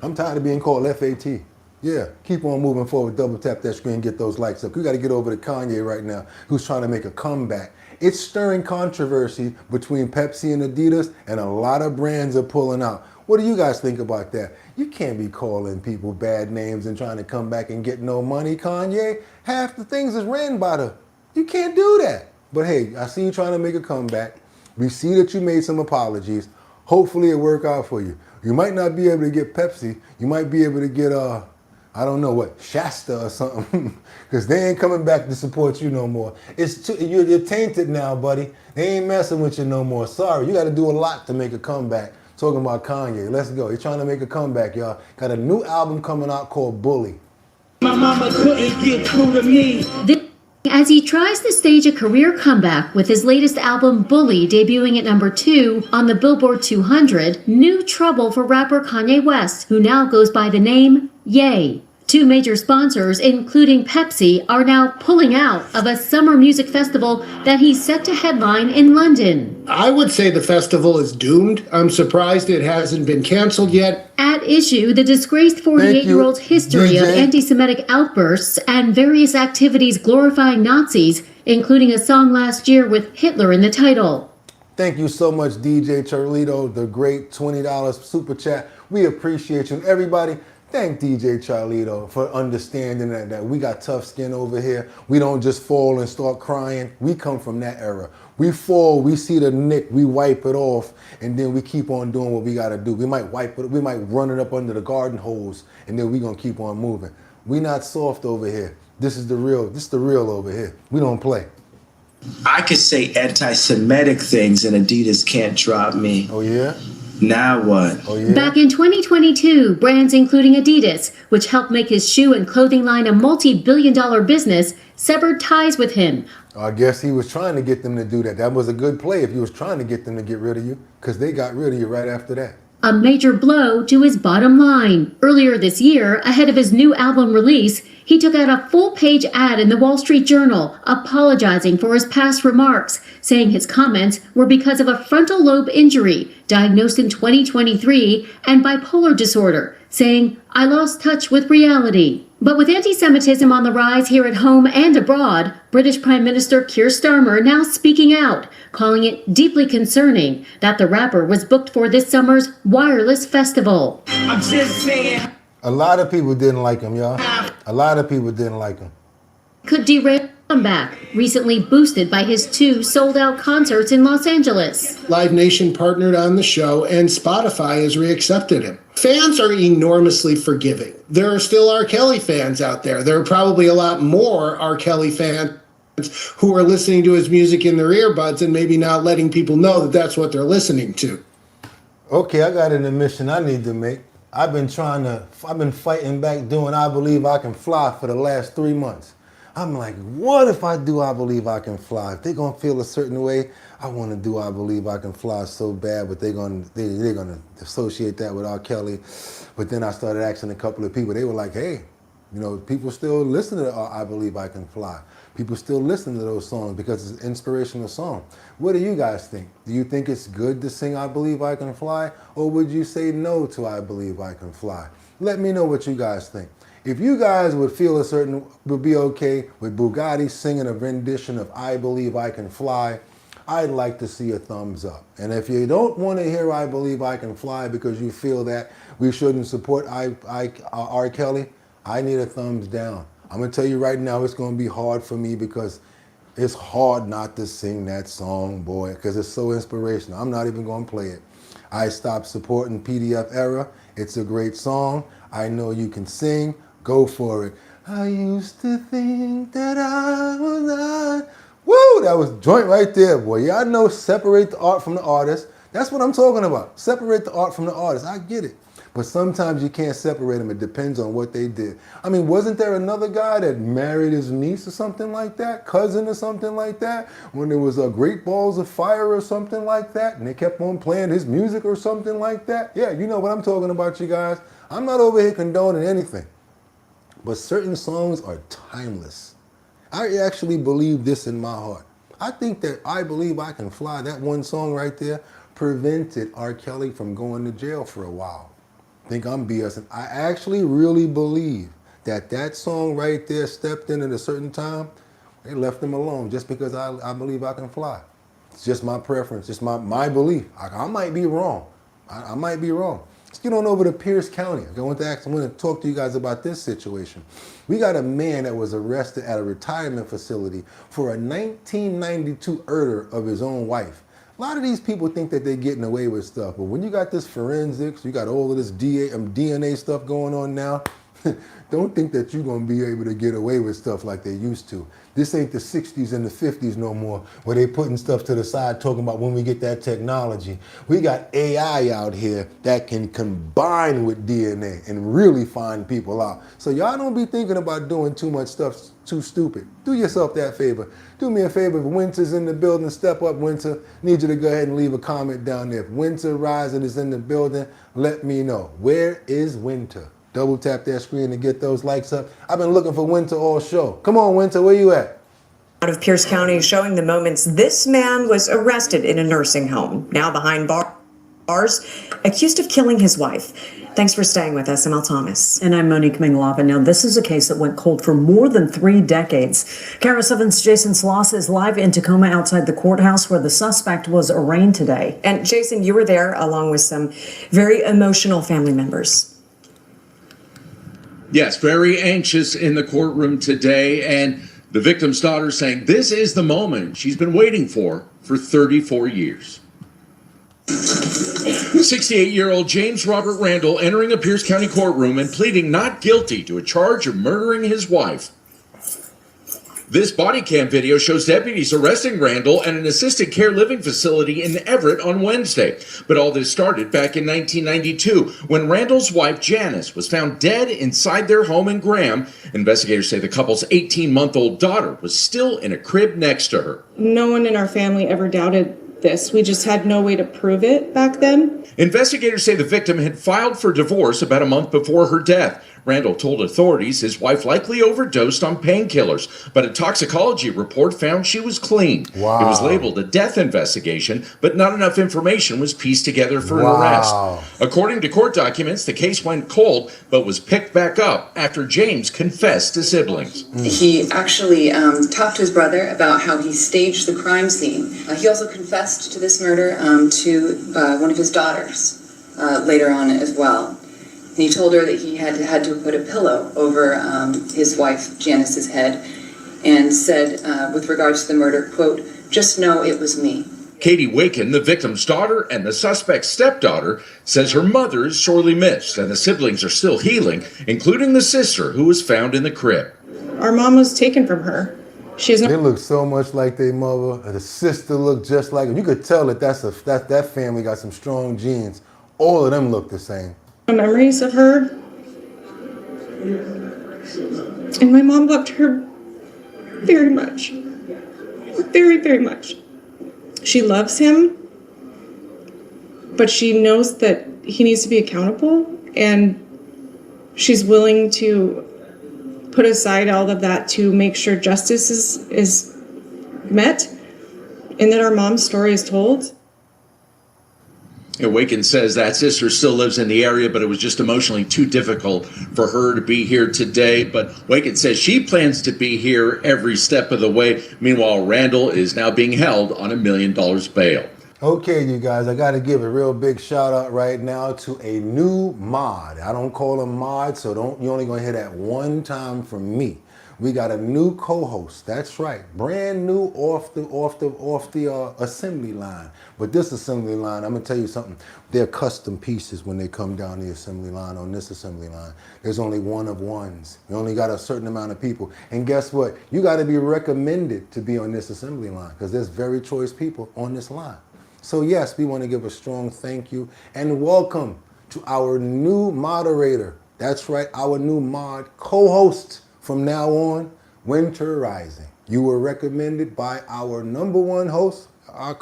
I'm tired of being called FAT. Yeah, keep on moving forward. Double tap that screen, get those likes up. We got to get over to Kanye right now, who's trying to make a comeback. It's stirring controversy between Pepsi and Adidas, and a lot of brands are pulling out. What do you guys think about that? You can't be calling people bad names and trying to come back and get no money, Kanye. Half the things is ran by the. You can't do that. But hey, I see you trying to make a comeback. We see that you made some apologies. Hopefully it work out for you. You might not be able to get Pepsi. You might be able to get, I don't know what, Shasta or something. Because they ain't coming back to support you no more. You're tainted now, buddy. They ain't messing with you no more. Sorry, you got to do a lot to make a comeback. Talking about Kanye. Let's go. He's trying to make a comeback, y'all. Got a new album coming out called Bully. My mama couldn't get through to me. As he tries to stage a career comeback with his latest album, Bully, debuting at number 2 on the Billboard 200, new trouble for rapper Kanye West, who now goes by the name Ye. 2 major sponsors, including Pepsi, are now pulling out of a summer music festival that he's set to headline in London. I would say the festival is doomed. I'm surprised it hasn't been canceled yet. At issue, the disgraced 48-year-old's history of anti-Semitic outbursts and various activities glorifying Nazis, including a song last year with Hitler in the title. Thank you so much, DJ Charlito, the great $20 super chat. We appreciate you. And everybody, thank DJ Charlito for understanding that we got tough skin over here. We don't just fall and start crying. We come from that era. We fall, we see the nick, we wipe it off, and then we keep on doing what we gotta do. We might wipe it, we might run it up under the garden hose, and then we gonna keep on moving. We not soft over here. This is the real over here. We don't play. I could say anti-Semitic things and Adidas can't drop me. Oh yeah? Now what? Oh yeah? Back in 2022, brands including Adidas, which helped make his shoe and clothing line a multi-billion-dollar business, severed ties with him. I guess he was trying to get them to do that. That was a good play if he was trying to get them to get rid of you, because they got rid of you right after that. A major blow to his bottom line. Earlier this year, ahead of his new album release, he took out a full-page ad in the Wall Street Journal apologizing for his past remarks, saying his comments were because of a frontal lobe injury diagnosed in 2023 and bipolar disorder, saying, "I lost touch with reality." But with anti-Semitism on the rise here at home and abroad, British Prime Minister Keir Starmer now speaking out, calling it deeply concerning that the rapper was booked for this summer's Wireless Festival. I'm just saying. A lot of people didn't like him, y'all. A lot of people didn't like him. Could derail his comeback, recently boosted by his 2 sold-out concerts in Los Angeles. Live Nation partnered on the show, and Spotify has reaccepted him. Fans are enormously forgiving. There are still R. Kelly fans out there. There are probably a lot more R. Kelly fans who are listening to his music in their earbuds and maybe not letting people know that that's what they're listening to. Okay, I got an admission I need to make. I've been fighting back doing I Believe I Can Fly for the last 3 months. I'm like, what if I do I Believe I Can Fly? If they're gonna feel a certain way, I want to do I Believe I Can Fly so bad, but they're gonna associate that with R. Kelly. But then I started asking a couple of people. They were like, hey, you know, people still listen to I Believe I Can Fly. People still listen to those songs because it's an inspirational song. What do you guys think? Do you think it's good to sing I Believe I Can Fly? Or would you say no to I Believe I Can Fly? Let me know what you guys think. If you guys would be okay with Boogotti singing a rendition of I Believe I Can Fly, I'd like to see a thumbs up. And if you don't want to hear I Believe I Can Fly because you feel that we shouldn't support R. Kelly, I need a thumbs down. I'm going to tell you right now, it's going to be hard for me because it's hard not to sing that song, boy, because it's so inspirational. I'm not even going to play it. I stopped supporting PDF Era. It's a great song. I know you can sing. Go for it. I used to think that I was not. Woo, that was joint right there, boy. Y'all know separate the art from the artist. That's what I'm talking about. Separate the art from the artist. I get it. But sometimes you can't separate them. It depends on what they did. I mean, wasn't there another guy that married his niece or something like that? Cousin or something like that? When there was a Great Balls of Fire or something like that? And they kept on playing his music or something like that? Yeah, you know what I'm talking about, you guys. I'm not over here condoning anything. But certain songs are timeless. I actually believe this in my heart. I think that I Believe I Can Fly, that one song right there, prevented R. Kelly from going to jail for a while. Think I'm BSing. I actually really believe that that song right there stepped in at a certain time. They left him alone just because I Believe I Can Fly. It's just my preference, just my belief. I might be wrong. I might be wrong. Let's get on over to Pierce County. I want to talk to you guys about this situation. We got a man that was arrested at a retirement facility for a 1992 murder of his own wife. A lot of these people think that they're getting away with stuff, but when you got this forensics, you got all of this DNA stuff going on now, don't think that you're going to be able to get away with stuff like they used to. This ain't the 60s and the 50s no more, where they putting stuff to the side talking about when we get that technology. We got AI out here that can combine with DNA and really find people out. So y'all don't be thinking about doing too much stuff too stupid. Do yourself that favor. Do me a favor, if Winter's in the building, step up, Winter. Need you to go ahead and leave a comment down there. If Winter Rising is in the building, let me know. Where is Winter? Double tap that screen to get those likes up. I've been looking for Winter all show. Come on, Winter, where you at? Out of Pierce County, showing the moments this man was arrested in a nursing home, now behind bars, accused of killing his wife. Thanks for staying with us. I'm El Thomas. And I'm Monique Minglava. Now, this is a case that went cold for more than 3 decades. KARA 7's Jason Sloss is live in Tacoma outside the courthouse where the suspect was arraigned today. And Jason, you were there along with some very emotional family members. Yes, very anxious in the courtroom today, and the victim's daughter saying this is the moment she's been waiting for 34 years. 68-year-old James Robert Randall entering a Pierce County courtroom and pleading not guilty to a charge of murdering his wife. This body cam video shows deputies arresting Randall at an assisted care living facility in Everett on Wednesday. But all this started back in 1992 when Randall's wife Janice was found dead inside their home in Graham. Investigators say the couple's 18-month-old daughter was still in a crib next to her. No one in our family ever doubted this. We just had no way to prove it back then. Investigators say the victim had filed for divorce about a month before her death. Randall told authorities his wife likely overdosed on painkillers, but a toxicology report found she was clean. Wow. It was labeled a death investigation, but not enough information was pieced together for an arrest. According to court documents, the case went cold, but was picked back up after James confessed to siblings. He actually talked to his brother about how he staged the crime scene. He also confessed to this murder to one of his daughters later on as well. And he told her that he had to put a pillow over his wife Janice's head and said, with regards to the murder, quote, "Just know it was me." Katie Waken, the victim's daughter and the suspect's stepdaughter, says her mother is sorely missed and the siblings are still healing, including the sister who was found in the crib. Our mom was taken from her. They look so much like their mother. The sister looked just like her. You could tell that that family got some strong genes. All of them look the same. Memories of her. And my mom loved her very much. Very, very much. She loves him, but she knows that he needs to be accountable, and she's willing to put aside all of that to make sure justice is met and that our mom's story is told. Waken says that sister still lives in the area, but it was just emotionally too difficult for her to be here today. But Waken says she plans to be here every step of the way. Meanwhile, Randall is now being held on $1 million bail. Okay, you guys, I got to give a real big shout out right now to a new mod. I don't call them mods, so you're only going to hear that one time from me. We got a new co-host. That's right, brand new off the assembly line. But this assembly line, I'm gonna tell you something. They're custom pieces when they come down the assembly line. On this assembly line, there's only one of ones. You only got a certain amount of people. And guess what? You got to be recommended to be on this assembly line because there's very choice people on this line. So yes, we want to give a strong thank you and welcome to our new moderator. That's right, our new mod co-host. From now on, Winter Rising. You were recommended by our number one host, our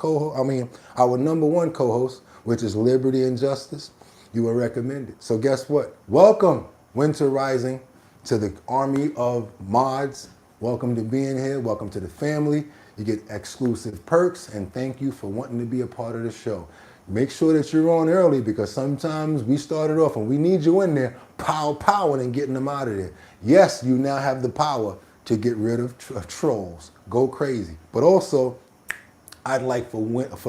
number one co-host, which is Liberty and Justice. You were recommended. So guess what? Welcome, Winter Rising, to the army of mods. Welcome to being here. Welcome to the family. You get exclusive perks, and thank you for wanting to be a part of the show. Make sure that you're on early because sometimes we started off and we need you in there, pow, and getting them out of there. Yes, you now have the power to get rid of trolls. Go crazy. But also, I'd like for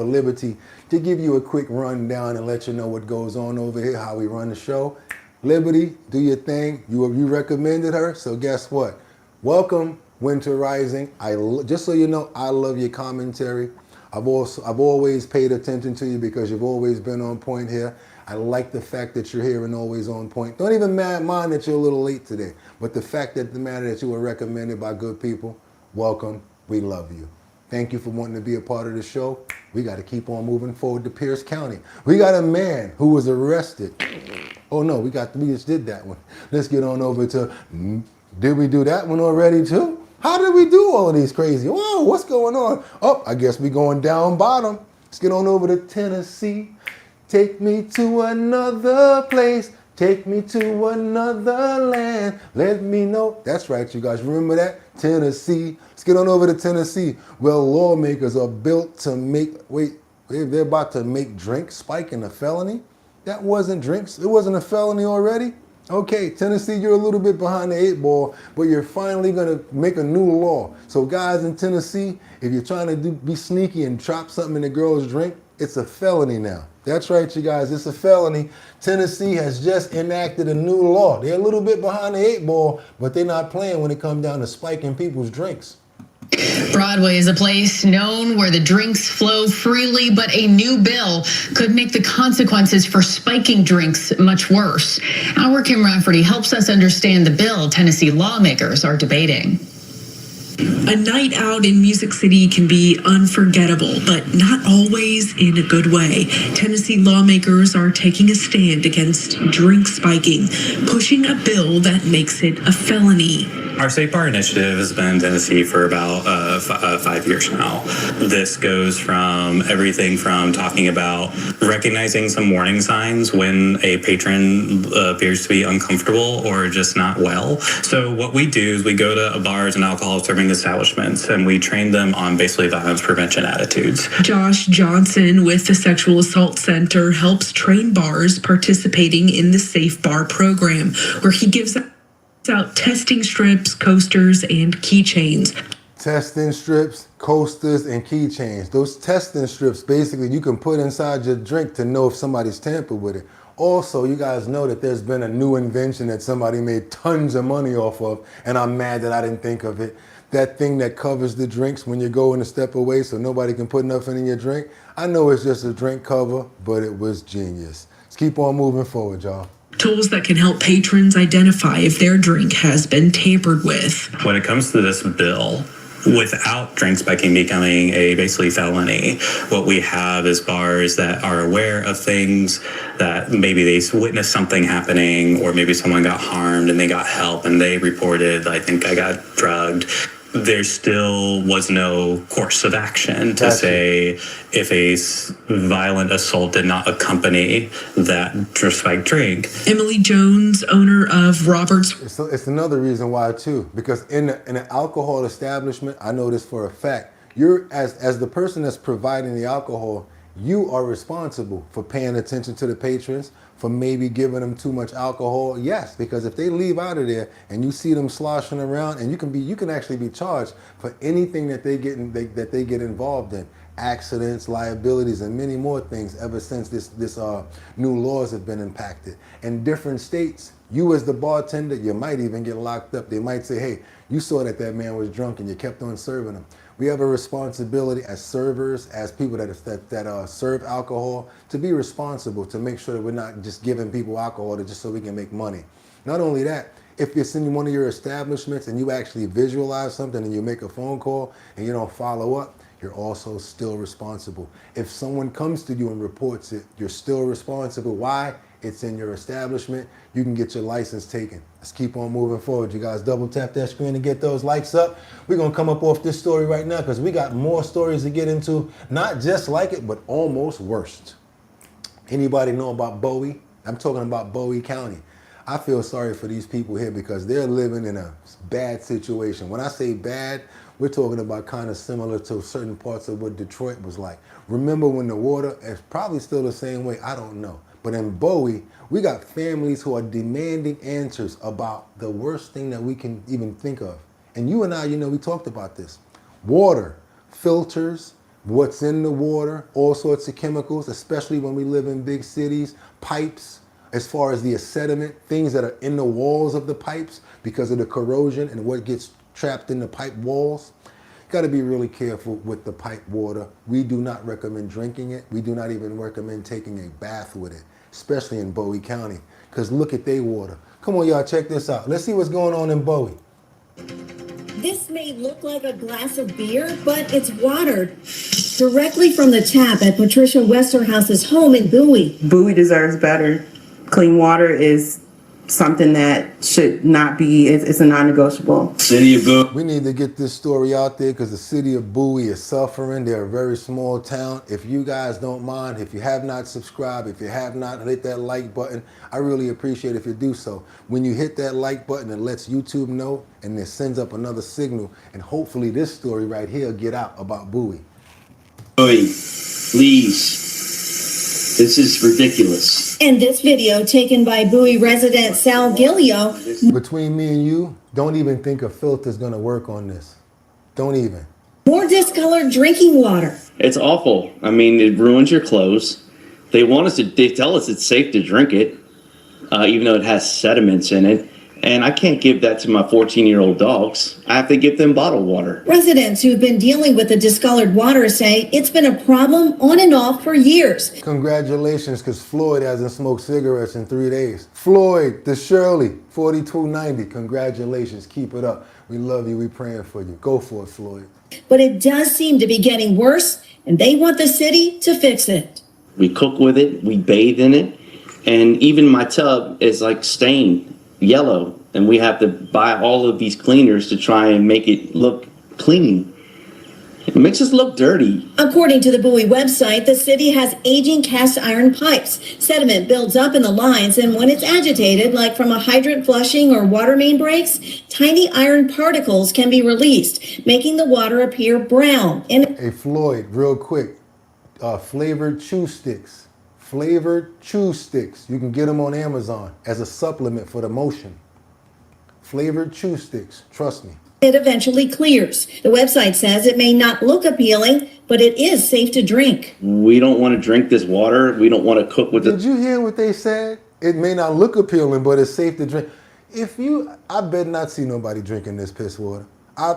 Liberty to give you a quick rundown and let you know what goes on over here, how we run the show. Liberty, do your thing. You recommended her, so guess what? Welcome, Winter Rising. Just so you know, I love your commentary. I've always paid attention to you because you've always been on point here. I like the fact that you're here and always on point. Don't even mind that you're a little late today, but the fact that you were recommended by good people, welcome. We love you. Thank you for wanting to be a part of the show. We got to keep on moving forward to Pierce County. We got a man who was arrested. Oh no, we just did that one. Let's get on over to, did we do that one already too? How did we do all of these crazy? Whoa, what's going on? Oh, I guess we going down bottom. Let's get on over to Tennessee. Take me to another place. Take me to another land. Let me know. That's right, you guys. Remember that? Tennessee. Let's get on over to Tennessee. Well, lawmakers are built to they're about to make drink spiking a felony? That wasn't drinks. It wasn't a felony already? Okay, Tennessee, you're a little bit behind the 8 ball, but you're finally going to make a new law. So guys in Tennessee, if you're trying to be sneaky and drop something in the girl's drink, it's a felony now. That's right, you guys, it's a felony. Tennessee has just enacted a new law. They're a little bit behind the 8 ball, but they're not playing when it comes down to spiking people's drinks. Broadway is a place known where the drinks flow freely, but a new bill could make the consequences for spiking drinks much worse. Our Kim Rafferty helps us understand the bill Tennessee lawmakers are debating. A night out in Music City can be unforgettable, but not always in a good way. Tennessee lawmakers are taking a stand against drink spiking, pushing a bill that makes it a felony. Our Safe Bar initiative has been in Tennessee for about 5 years now. This goes from everything from talking about recognizing some warning signs when a patron appears to be uncomfortable or just not well. So what we do is we go to bars and alcohol serving establishments and we train them on basically violence prevention attitudes. Josh Johnson with the Sexual Assault Center helps train bars participating in the Safe Bar program, where he gives out testing strips, coasters, and keychains. Testing strips, coasters, and keychains. Those testing strips, basically, you can put inside your drink to know if somebody's tampered with it. Also, you guys know that there's been a new invention that somebody made tons of money off of, and I'm mad that I didn't think of it. That thing that covers the drinks when you're going a step away so nobody can put nothing in your drink. I know it's just a drink cover, but it was genius. Let's keep on moving forward, y'all. Tools that can help patrons identify if their drink has been tampered with. When it comes to this bill, without drink spiking becoming a basically felony, what we have is bars that are aware of things that maybe they witnessed something happening, or maybe someone got harmed and they got help and they reported, I think I got drugged. There still was no course of action to say if a violent assault did not accompany that spiked drink. Emily Jones, owner of Roberts. It's another reason why too, because in an alcohol establishment, I know this for a fact, you're as the person that's providing the alcohol, you are responsible for paying attention to the patrons, for maybe giving them too much alcohol. Yes, because if they leave out of there and you see them sloshing around, and you can actually be charged for anything that they get involved in. Accidents, liabilities, and many more things ever since this new laws have been impacted. In different states, you as the bartender, you might even get locked up. They might say, hey, you saw that man was drunk and you kept on serving him. We have a responsibility as servers, as people that serve alcohol, to be responsible, to make sure that we're not just giving people alcohol just so we can make money. Not only that, if it's in one of your establishments and you actually visualize something and you make a phone call and you don't follow up, you're also still responsible. If someone comes to you and reports it, you're still responsible. Why? It's in your establishment. You can get your license taken. Let's keep on moving forward. You guys double tap that screen and get those likes up. We're gonna come up off this story right now because we got more stories to get into, not just like it, but almost worst. Anybody know about Bowie? I'm talking about Bowie County. I feel sorry for these people here because they're living in a bad situation. When I say bad, we're talking about kind of similar to certain parts of what Detroit was like. Remember when the water, it's probably still the same way, I don't know. But in Bowie, we got families who are demanding answers about the worst thing that we can even think of. And you and I, we talked about this. Water, filters, what's in the water, all sorts of chemicals, especially when we live in big cities, pipes, as far as the sediment, things that are in the walls of the pipes because of the corrosion and what gets trapped in the pipe walls. Got to be really careful with the pipe water. We do not recommend drinking it. We do not even recommend taking a bath with it, especially in Bowie County, because look at their water. Come on, y'all, check this out. Let's see what's going on in Bowie. This may look like a glass of beer, but it's water directly from the tap at Patricia Westerhouse's home in Bowie. Bowie deserves better. Clean water is something that should not be, it's a non-negotiable. City of Bowie. We need to get this story out there because the city of Bowie is suffering. They're a very small town. If you guys don't mind, if you have not subscribed, if you have not hit that like button, I really appreciate it if you do so. When you hit that like button, it lets YouTube know and it sends up another signal, and hopefully this story right here will get out about Bowie. Bowie, please. This is ridiculous. And this video taken by Bowie resident Sal Gillio. Between me and you, don't even think a filter's gonna work on this. Don't even. More discolored drinking water. It's awful. I mean, it ruins your clothes. They tell us it's safe to drink it, even though it has sediments in it. And I can't give that to my 14-year-old dogs. I have to give them bottled water. Residents who've been dealing with the discolored water say it's been a problem on and off for years. Congratulations, because Floyd hasn't smoked cigarettes in 3 days. Floyd, the Shirley, 4290, congratulations, keep it up. We love you, we praying for you. Go for it, Floyd. But it does seem to be getting worse, and they want the city to fix it. We cook with it, we bathe in it, and even my tub is like stained yellow, and we have to buy all of these cleaners to try and make it look clean. It makes us look dirty. According to the Bowie website, the city has aging cast iron pipes. Sediment builds up in the lines, and when it's agitated, like from a hydrant flushing or water main breaks, tiny iron particles can be released, making the water appear brown. Hey, Floyd, real quick, flavored chew sticks. Flavored chew sticks. You can get them on Amazon as a supplement for the motion. Flavored chew sticks, trust me. It eventually clears. The website says it may not look appealing, but it is safe to drink. We don't want to drink this water. We don't want to cook with it. Did you hear what they said? It may not look appealing, but it's safe to drink. I bet not see nobody drinking this piss water.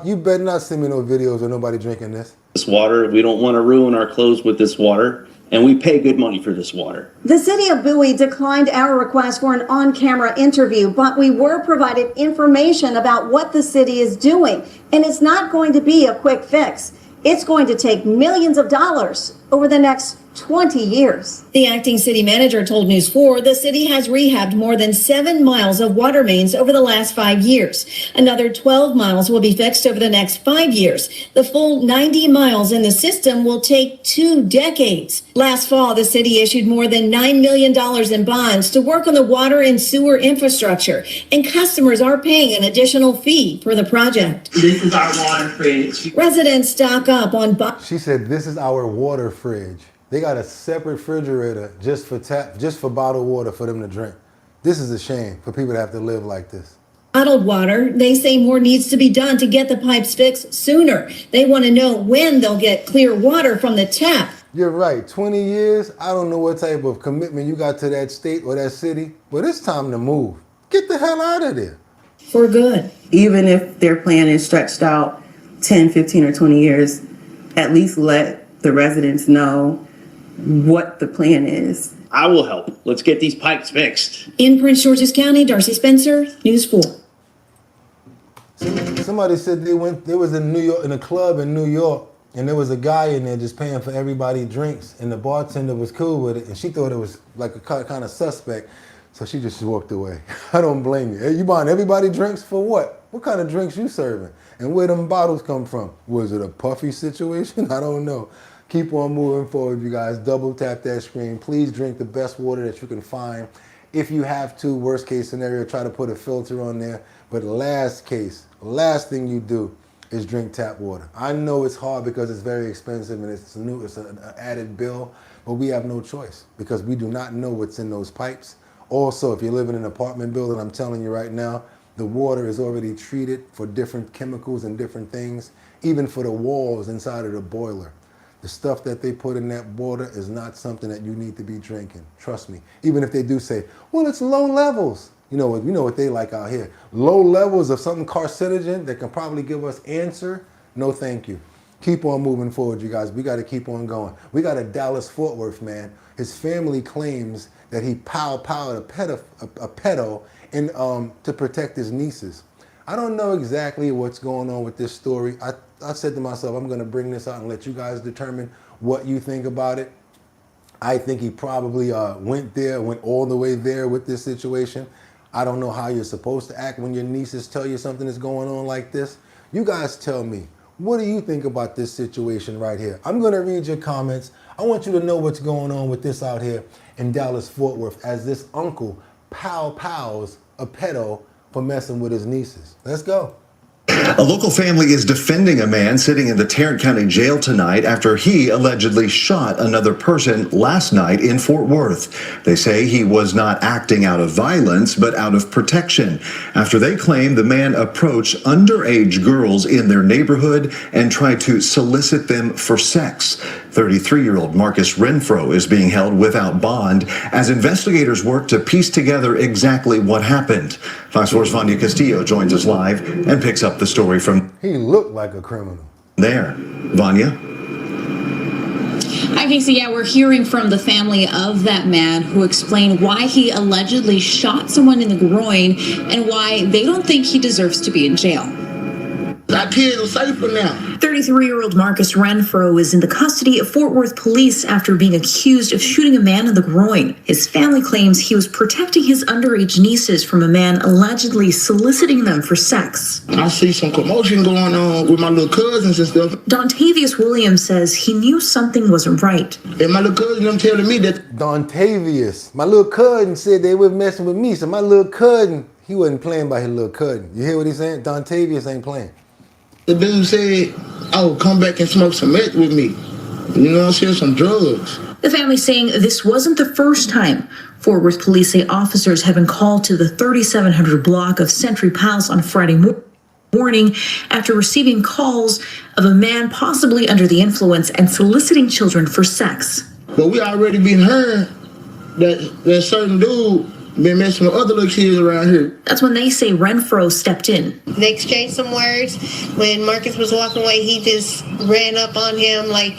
You better not send me no videos of nobody drinking this. This water, we don't want to ruin our clothes with this water, and we pay good money for this water. The city of Bowie declined our request for an on-camera interview, but we were provided information about what the city is doing. And it's not going to be a quick fix. It's going to take millions of dollars over the next 20 years. The acting city manager told News 4 the city has rehabbed more than 7 miles of water mains over the last 5 years. Another 12 miles will be fixed over the next 5 years. The full 90 miles in the system will take 2 decades. Last fall, the city issued more than $9 million in bonds to work on the water and sewer infrastructure, and customers are paying an additional fee for the project. This is our water fridge. Residents stock up on She said, this is our water fridge. They got a separate refrigerator just for bottled water for them to drink. This is a shame for people to have to live like this. Bottled water, they say more needs to be done to get the pipes fixed sooner. They want to know when they'll get clear water from the tap. You're right, 20 years, I don't know what type of commitment you got to that state or that city, but it's time to move. Get the hell out of there. For good. Even if their plan is stretched out 10, 15, or 20 years, at least let the residents know what the plan is. I will help. Let's get these pipes fixed. In Prince George's County, Darcy Spencer, News 4. Somebody said they was in New York, in a club in New York, and there was a guy in there just paying for everybody drinks, and the bartender was cool with it, and she thought it was like a kind of suspect, so she just walked away. I don't blame you. Hey, you buying everybody drinks for what? What kind of drinks you serving? And where them bottles come from? Was it a puffy situation? I don't know. Keep on moving forward, you guys. Double tap that screen. Please drink the best water that you can find. If you have to, worst case scenario, try to put a filter on there. But last thing you do is drink tap water. I know it's hard because it's very expensive and it's an added bill, but we have no choice because we do not know what's in those pipes. Also, if you live in an apartment building, I'm telling you right now, the water is already treated for different chemicals and different things, even for the walls inside of the boiler. The stuff that they put in that water is not something that you need to be drinking. Trust me. Even if they do say, well, it's low levels. You know what they like out here. Low levels of something carcinogen that can probably give us cancer. No, thank you. Keep on moving forward, you guys. We got to keep on going. We got a Dallas-Fort Worth man. His family claims that he powed a pedo to protect his nieces. I don't know exactly what's going on with this story. I said to myself, I'm going to bring this out and let you guys determine what you think about it. I think he probably went all the way there with this situation. I don't know how you're supposed to act when your nieces tell you something is going on like this. You guys tell me, what do you think about this situation right here? I'm going to read your comments. I want you to know what's going on with this out here in Dallas-Fort Worth as this uncle pows a pedo for messing with his nieces. Let's go. A local family is defending a man sitting in the Tarrant County Jail tonight after he allegedly shot another person last night in Fort Worth. They say he was not acting out of violence, but out of protection, after they claim the man approached underage girls in their neighborhood and tried to solicit them for sex. 33-year-old Marcus Renfro is being held without bond as investigators work to piece together exactly what happened. Fox 4's Vanya Castillo joins us live and picks up the story from He looked like a criminal. there. Vanya? Hi, Casey. Yeah, we're hearing from the family of that man who explained why he allegedly shot someone in the groin and why they don't think he deserves to be in jail. Our kids are safer now. 33-year-old Marcus Renfro is in the custody of Fort Worth police after being accused of shooting a man in the groin. His family claims he was protecting his underage nieces from a man allegedly soliciting them for sex. I see some commotion going on with my little cousins and stuff. Dontavius Williams says he knew something wasn't right. And my little cousin, them telling me that. Dontavius, my little cousin said they were messing with me, so my little cousin, he wasn't playing by his little cousin. You hear what he's saying? Dontavius ain't playing. The dude said, oh, come back and smoke some meth with me. You know what I'm saying? Some drugs. The family saying this wasn't the first time. Fort Worth police say officers have been called to the 3700 block of Century Palace on Friday morning after receiving calls of a man possibly under the influence and soliciting children for sex. But we already been heard that certain dude been messing with other little kids around here. That's when they say Renfro stepped in. They exchanged some words. When Marcus was walking away, he just ran up on him like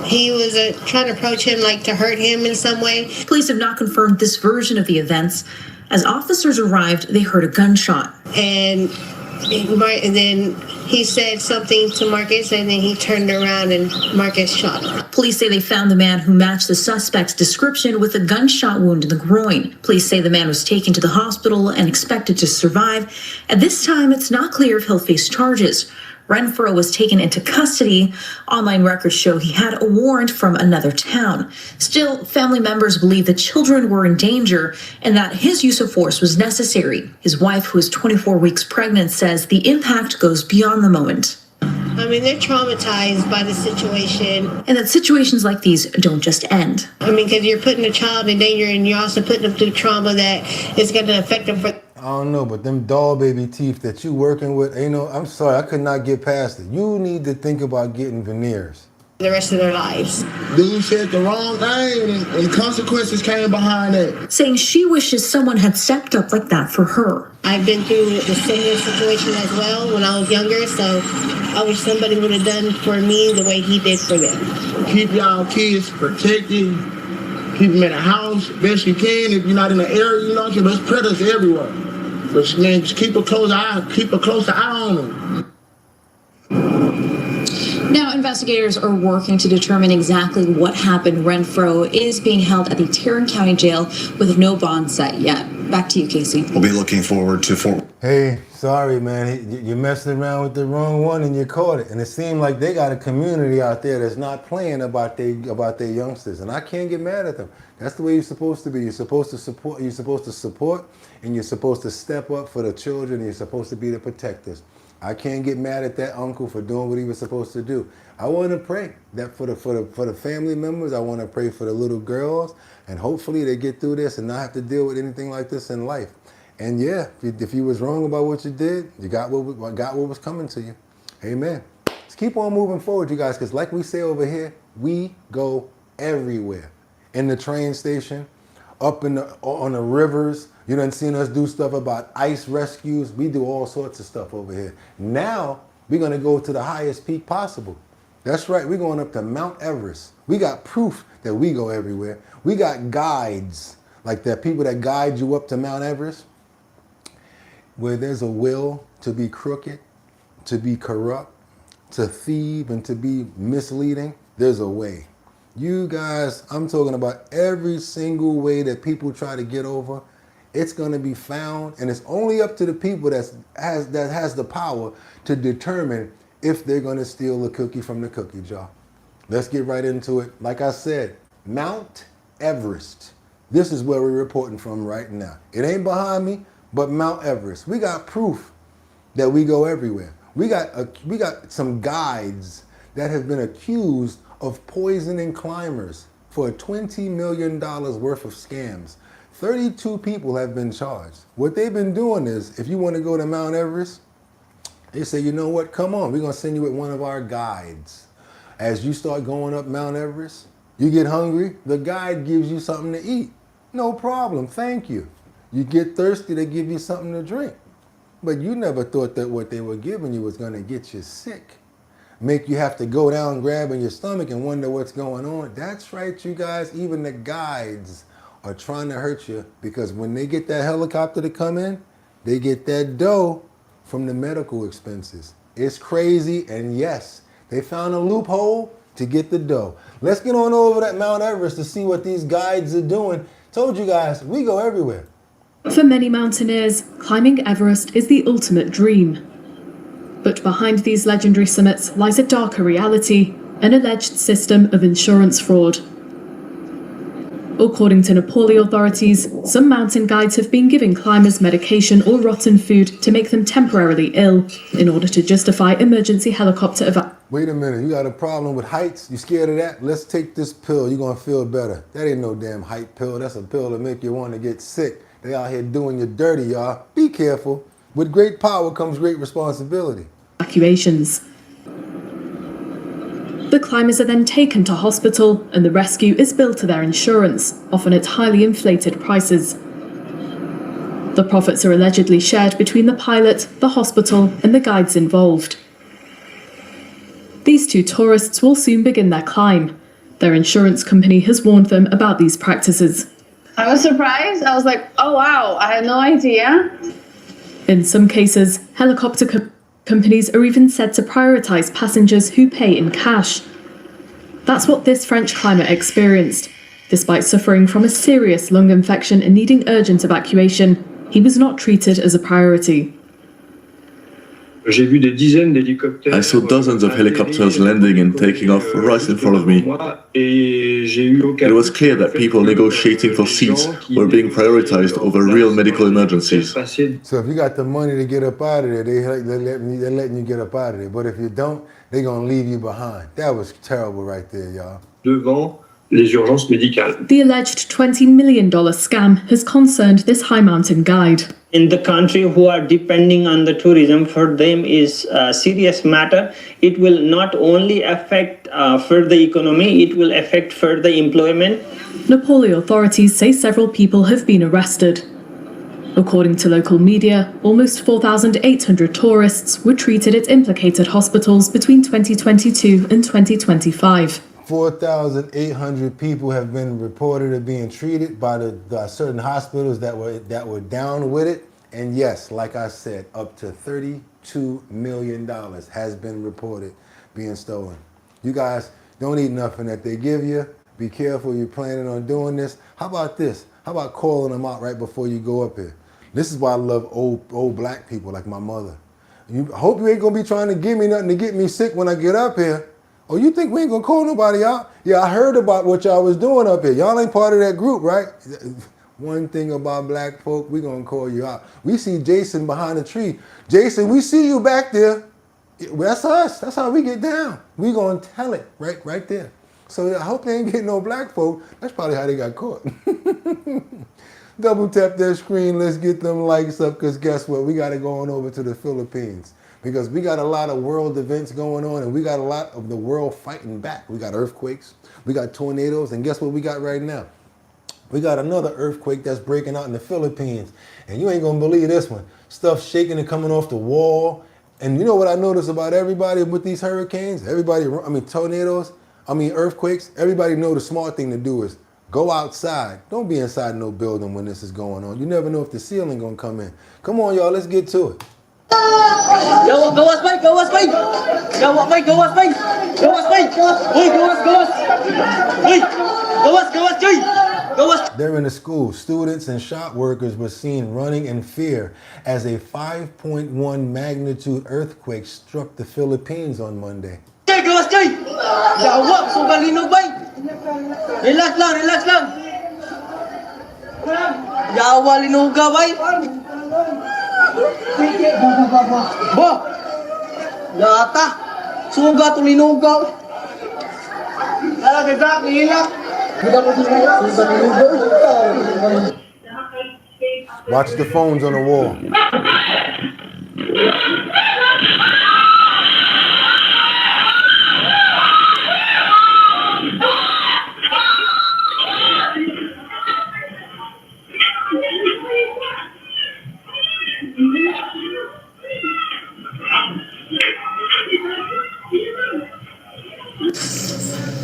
he was trying to approach him, like to hurt him in some way. Police have not confirmed this version of the events. As officers arrived, they heard a gunshot. And then he said something to Marcus, and then he turned around and Marcus shot him. Police say they found the man who matched the suspect's description with a gunshot wound in the groin. Police say the man was taken to the hospital and expected to survive. At this time, it's not clear if he'll face charges. Renfro was taken into custody. Online records show he had a warrant from another town. Still, family members believe the children were in danger and that his use of force was necessary. His wife, who is 24 weeks pregnant, says the impact goes beyond the moment. I mean, they're traumatized by the situation. And that situations like these don't just end. I mean, because you're putting a child in danger and you're also putting them through trauma that is going to affect them for... I don't know, but them doll baby teeth that you working with, you know, I'm sorry, I could not get past it. You need to think about getting veneers. The rest of their lives. Dude said the wrong thing and consequences came behind it. Saying she wishes someone had stepped up like that for her. I've been through the similar situation as well when I was younger, so I wish somebody would have done for me the way he did for them. Keep y'all kids protected. Keep them in the house best you can. If you're not in the area, you know, there's predators everywhere. But man, just keep a close eye on them. Now, investigators are working to determine exactly what happened. Renfro is being held at the Tarrant County Jail with no bond set yet. Back to you, Casey. We'll be looking forward to Hey, sorry, man. You're messing around with the wrong one and you caught it. And it seemed like they got a community out there that's not playing about their youngsters. And I can't get mad at them. That's the way you're supposed to be. You're supposed to support, and you're supposed to step up for the children. You're supposed to be the protectors. I can't get mad at that uncle for doing what he was supposed to do. I want to pray that for the family members. I want to pray for the little girls, and hopefully they get through this and not have to deal with anything like this in life. And yeah, if you was wrong about what you did, you got what was coming to you. Amen. Let's keep on moving forward, you guys, because like we say over here, we go everywhere. In the train station, up on the rivers. You done seen us do stuff about ice rescues. We do all sorts of stuff over here. Now, we're going to go to the highest peak possible. That's right. We're going up to Mount Everest. We got proof that we go everywhere. We got guides, like that people that guide you up to Mount Everest, where there's a will to be crooked, to be corrupt, to thieve, and to be misleading. There's a way. You guys, I'm talking about every single way that people try to get over. It's going to be found, and it's only up to the people that has the power to determine if they're going to steal a cookie from the cookie jar. Let's get right into it. Like I said, Mount Everest. This is where we're reporting from right now. It ain't behind me, but Mount Everest. We got proof that we go everywhere. We got some guides that have been accused of poisoning climbers for $20 million worth of scams. 32 people have been charged. What they've been doing is, if you want to go to Mount Everest, they say, you know what, come on, we're going to send you with one of our guides. As you start going up Mount Everest, you get hungry, the guide gives you something to eat. No problem, thank you. You get thirsty, they give you something to drink. But you never thought that what they were giving you was going to get you sick. Make you have to go down grabbing your stomach and wonder what's going on. That's right, you guys, even the guides are trying to hurt you, because when they get that helicopter to come in, they get that dough from the medical expenses. It's crazy, and yes, they found a loophole to get the dough. Let's get on over to Mount Everest to see what these guides are doing. Told you guys, we go everywhere. For many mountaineers, climbing Everest is the ultimate dream. But behind these legendary summits lies a darker reality, an alleged system of insurance fraud. According to Nepali authorities, some mountain guides have been giving climbers medication or rotten food to make them temporarily ill in order to justify emergency helicopter evacuation. Wait a minute, you got a problem with heights? You scared of that? Let's take this pill, you're gonna feel better. That ain't no damn height pill, that's a pill to make you want to get sick. They out here doing you dirty, y'all. Be careful. With great power comes great responsibility. Evacuations. The climbers are then taken to hospital and the rescue is billed to their insurance, often at highly inflated prices. The profits are allegedly shared between the pilot, the hospital, and the guides involved. These two tourists will soon begin their climb. Their insurance company has warned them about these practices. I was surprised. I was like, oh wow, I had no idea. In some cases, helicopter companies are even said to prioritize passengers who pay in cash. That's what this French climber experienced. Despite suffering from a serious lung infection and needing urgent evacuation, he was not treated as a priority. I saw dozens of helicopters landing and taking off right in front of me. It was clear that people negotiating for seats were being prioritized over real medical emergencies. So if you got the money to get up out of there, they're letting you get up out of there. But if you don't, they're going to leave you behind. That was terrible right there, y'all. The alleged $20 million scam has concerned this high mountain guide. In the country who are depending on the tourism, for them is a serious matter. It will not only affect further economy, it will affect further employment. Nepali authorities say several people have been arrested. According to local media, almost 4,800 tourists were treated at implicated hospitals between 2022 and 2025. 4,800 people have been reported of being treated by the certain hospitals that were down with it. And yes, like I said, up to $32 million has been reported being stolen. You guys don't eat nothing that they give you. Be careful you're planning on doing this. How about this? How about calling them out right before you go up here? This is why I love old black people like my mother. I hope you ain't gonna be trying to give me nothing to get me sick when I get up here. Oh, you think we ain't gonna call nobody out? Yeah, I heard about what y'all was doing up here. Y'all ain't part of that group, right? One thing about black folk, we gonna call you out. We see Jason behind the tree. Jason, we see you back there. That's us. That's how we get down. We gonna tell it right there. So I hope they ain't getting no black folk. That's probably how they got caught. Double tap that screen. Let's get them likes up, because guess what? We gotta go on over to the Philippines, because we got a lot of world events going on and we got a lot of the world fighting back. We got earthquakes, we got tornadoes, and guess what we got right now? We got another earthquake that's breaking out in the Philippines. And you ain't gonna believe this one. Stuff shaking and coming off the wall. And you know what I notice about everybody with these hurricanes? Tornadoes, earthquakes, everybody know the smart thing to do is go outside. Don't be inside no building when this is going on. You never know if the ceiling gonna come in. Come on, y'all, let's get to it. Gawas, Mike! Gawas, Mike! Gawas, Mike! Gawas, Mike! Gawas, Mike! Gawas! They're in the school. Students and shop workers were seen running in fear as a 5.1 magnitude earthquake struck the Philippines on Monday. Gawas, Joy! Jawab, sugalino, Mike! Relax lang! Jawab, linuga, Mike! Lata. Sugat, uminugaw. Lalaki sa nila. Watch the phones on the wall.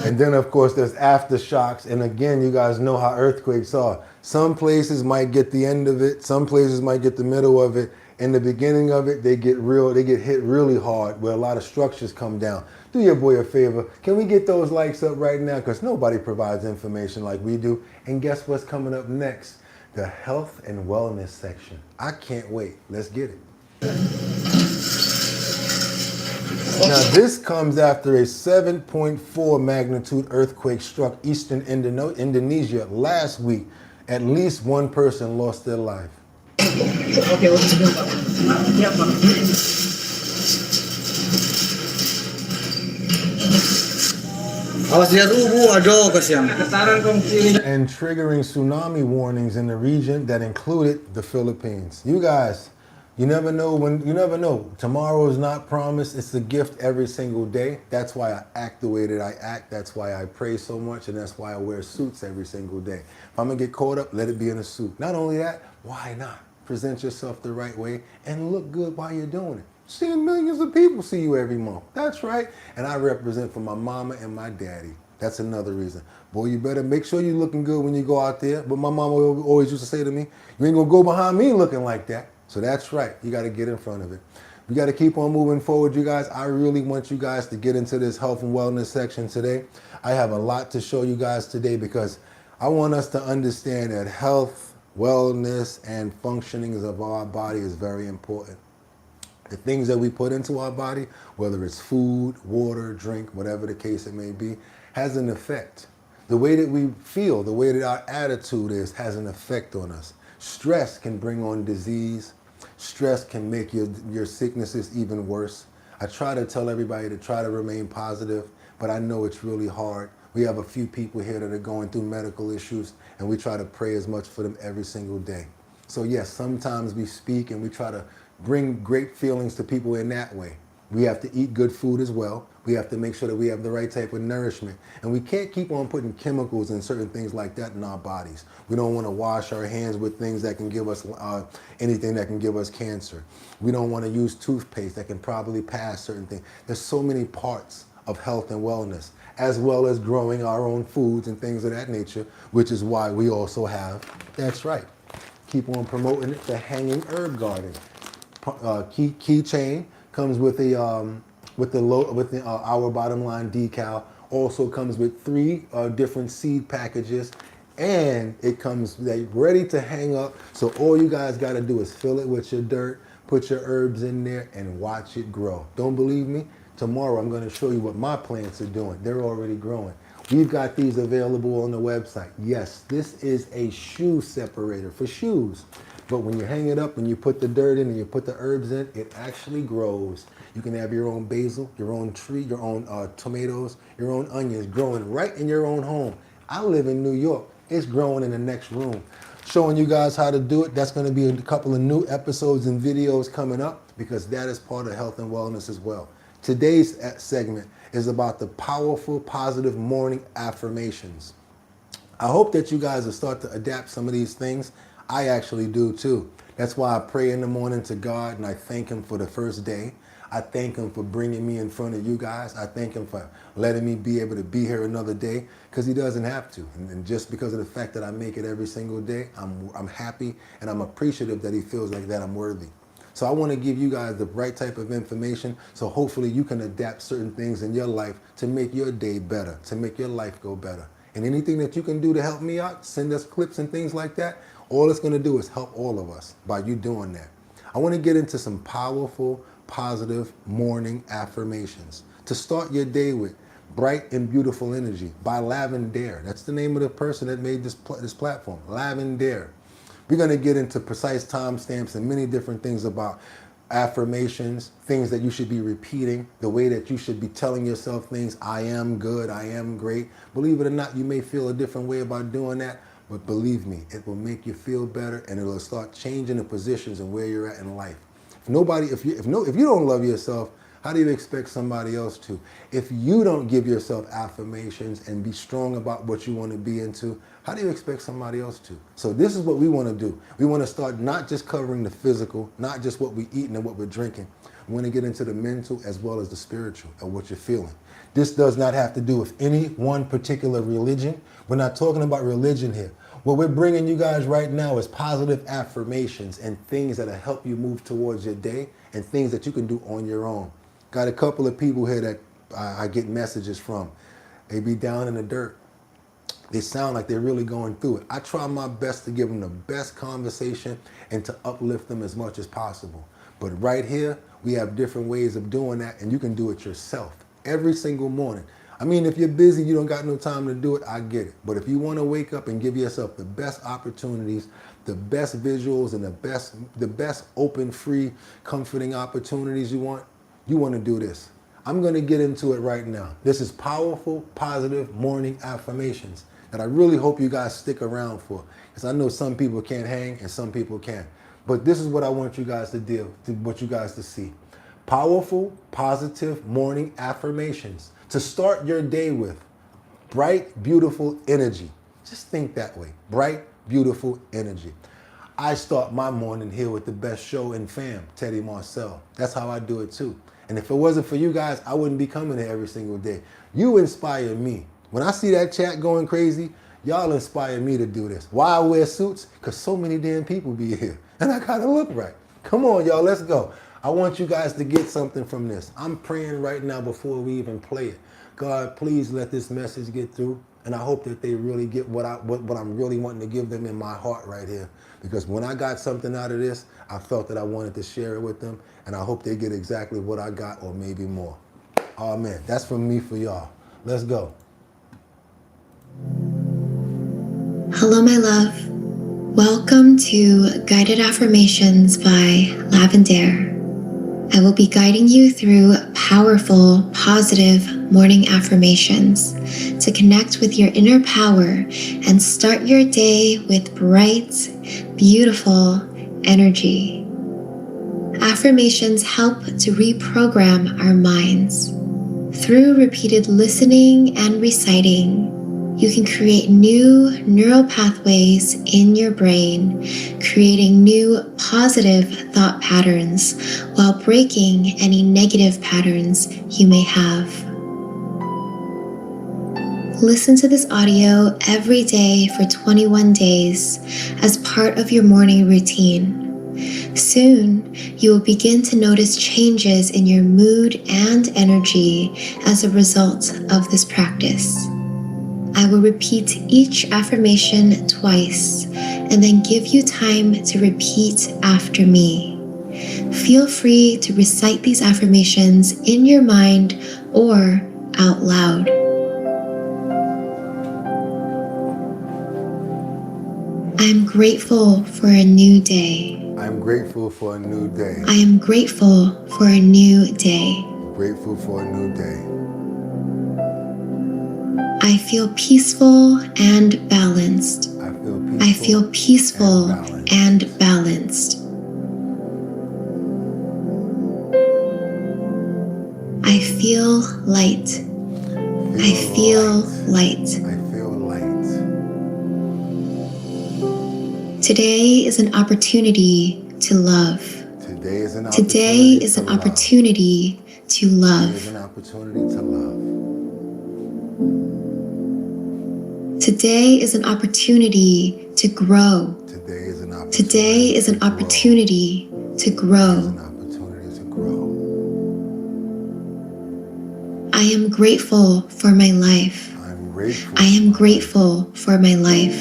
And then, of course, there's aftershocks. And again, you guys know how earthquakes are. Some places might get the end of it. Some places might get the middle of it. In the beginning of it, they get hit really hard where a lot of structures come down. Do your boy a favor. Can we get those likes up right now? Because nobody provides information like we do. And guess what's coming up next? The health and wellness section. I can't wait. Let's get it. Now, this comes after a 7.4 magnitude earthquake struck eastern Indonesia last week. At least one person lost their life. And triggering tsunami warnings in the region that included the Philippines. You guys, you never know. Tomorrow is not promised. It's a gift every single day. That's why I act the way that I act. That's why I pray so much, and that's why I wear suits every single day. If I'm gonna get caught up, let it be in a suit. Not only that, why not? Present yourself the right way and look good while you're doing it. Seeing millions of people see you every month. That's right. And I represent for my mama and my daddy. That's another reason. Boy, you better make sure you're looking good when you go out there. But my mama always used to say to me, you ain't gonna go behind me looking like that. So that's right. You got to get in front of it. We got to keep on moving forward, you guys. I really want you guys to get into this health and wellness section today. I have a lot to show you guys today because I want us to understand that health, wellness, and functioning of our body is very important. The things that we put into our body, whether it's food, water, drink, whatever the case it may be, has an effect. The way that we feel, the way that our attitude is, has an effect on us. Stress can bring on disease. Stress can make your sicknesses even worse. I try to tell everybody to try to remain positive, but I know it's really hard. We have a few people here that are going through medical issues, and we try to pray as much for them every single day. So yes, sometimes we speak and we try to bring great feelings to people in that way. We have to eat good food as well. We have to make sure that we have the right type of nourishment. And we can't keep on putting chemicals and certain things like that in our bodies. We don't want to wash our hands with things that can give us anything that can give us cancer. We don't want to use toothpaste that can probably pass certain things. There's so many parts of health and wellness, as well as growing our own foods and things of that nature, which is why we also have, that's right, keep on promoting it, the hanging herb garden. Keychain comes with the Our Bottom Line decal. Also comes with 3 different seed packages, and it comes ready to hang up. So all you guys got to do is fill it with your dirt, put your herbs in there, and watch it grow. Don't believe me? Tomorrow I'm going to show you what my plants are doing. They're already growing. We've got these available on the website. Yes, this is a shoe separator for shoes. But when you hang it up and you put the dirt in and you put the herbs in, it actually grows. You can have your own basil, your own tree, your own tomatoes, your own onions growing right in your own home. I live in New York. It's growing in the next room. Showing you guys how to do it. That's going to be a couple of new episodes and videos coming up because that is part of health and wellness as well. Today's segment is about the powerful, positive morning affirmations. I hope that you guys will start to adapt some of these things. I actually do too. That's why I pray in the morning to God and I thank Him for the first day. I thank Him for bringing me in front of you guys. I thank Him for letting me be able to be here another day because He doesn't have to. And just because of the fact that I make it every single day, I'm happy and I'm appreciative that He feels like that I'm worthy. So I want to give you guys the right type of information so hopefully you can adapt certain things in your life to make your day better, to make your life go better. And anything that you can do to help me out, send us clips and things like that, all it's going to do is help all of us by you doing that. I want to get into some powerful, positive morning affirmations to start your day with. Bright and Beautiful Energy by Lavender. That's the name of the person that made this platform, Lavender. We're going to get into precise timestamps and many different things about affirmations, things that you should be repeating, the way that you should be telling yourself things. I am good, I am great. Believe it or not, you may feel a different way about doing that, but believe me, it will make you feel better, and it will start changing the positions and where you're at in life. If you don't love yourself, how do you expect somebody else to? If you don't give yourself affirmations and be strong about what you want to be into, how do you expect somebody else to? So this is what we want to do. We want to start not just covering the physical, not just what we're eating and what we're drinking. We want to get into the mental as well as the spiritual and what you're feeling. This does not have to do with any one particular religion. We're not talking about religion here. What we're bringing you guys right now is positive affirmations and things that'll help you move towards your day and things that you can do on your own. Got a couple of people here that I get messages from. They be down in the dirt. They sound like they're really going through it. I try my best to give them the best conversation and to uplift them as much as possible. But right here, we have different ways of doing that, and you can do it yourself every single morning. I mean, if you're busy, you don't got no time to do it, I get it. But if you want to wake up and give yourself the best opportunities, the best visuals, and the best open, free, comforting opportunities you want to do this. I'm going to get into it right now. This is powerful, positive morning affirmations that I really hope you guys stick around for, because I know some people can't hang and some people can. But this is what I want you guys to see. Powerful, positive morning affirmations to start your day with. Bright, beautiful energy. Just think that way. Bright, beautiful energy. I start my morning here with the best show in fam, Teddy Marcel. That's how I do it too. And if it wasn't for you guys, I wouldn't be coming here every single day. You inspire me. When I see that chat going crazy, y'all inspire me to do this. Why I wear suits? Because so many damn people be here. And I gotta look right. Come on, y'all, let's go. I want you guys to get something from this. I'm praying right now before we even play it. God, please let this message get through. And I hope that they really get what I'm really wanting to give them in my heart right here. Because when I got something out of this, I felt that I wanted to share it with them. And I hope they get exactly what I got or maybe more. Amen. That's from me for y'all. Let's go. Hello, my love. Welcome to Guided Affirmations by Lavender. I will be guiding you through powerful, positive morning affirmations to connect with your inner power and start your day with bright, beautiful energy. Affirmations help to reprogram our minds. Through repeated listening and reciting, you can create new neural pathways in your brain, creating new positive thought patterns while breaking any negative patterns you may have. Listen to this audio every day for 21 days as part of your morning routine. Soon, you will begin to notice changes in your mood and energy as a result of this practice. I will repeat each affirmation twice and then give you time to repeat after me. Feel free to recite these affirmations in your mind or out loud. I am grateful for a new day. I am grateful for a new day. I am grateful for a new day. Grateful for a new day. I feel peaceful and balanced. I feel peaceful and balanced. I feel light. I feel light. I feel light. Today is an opportunity to love. Today is an opportunity to love. Today is an opportunity to love. Today is an opportunity to grow. Today is an opportunity to grow. I am grateful for my life. I am grateful for my life.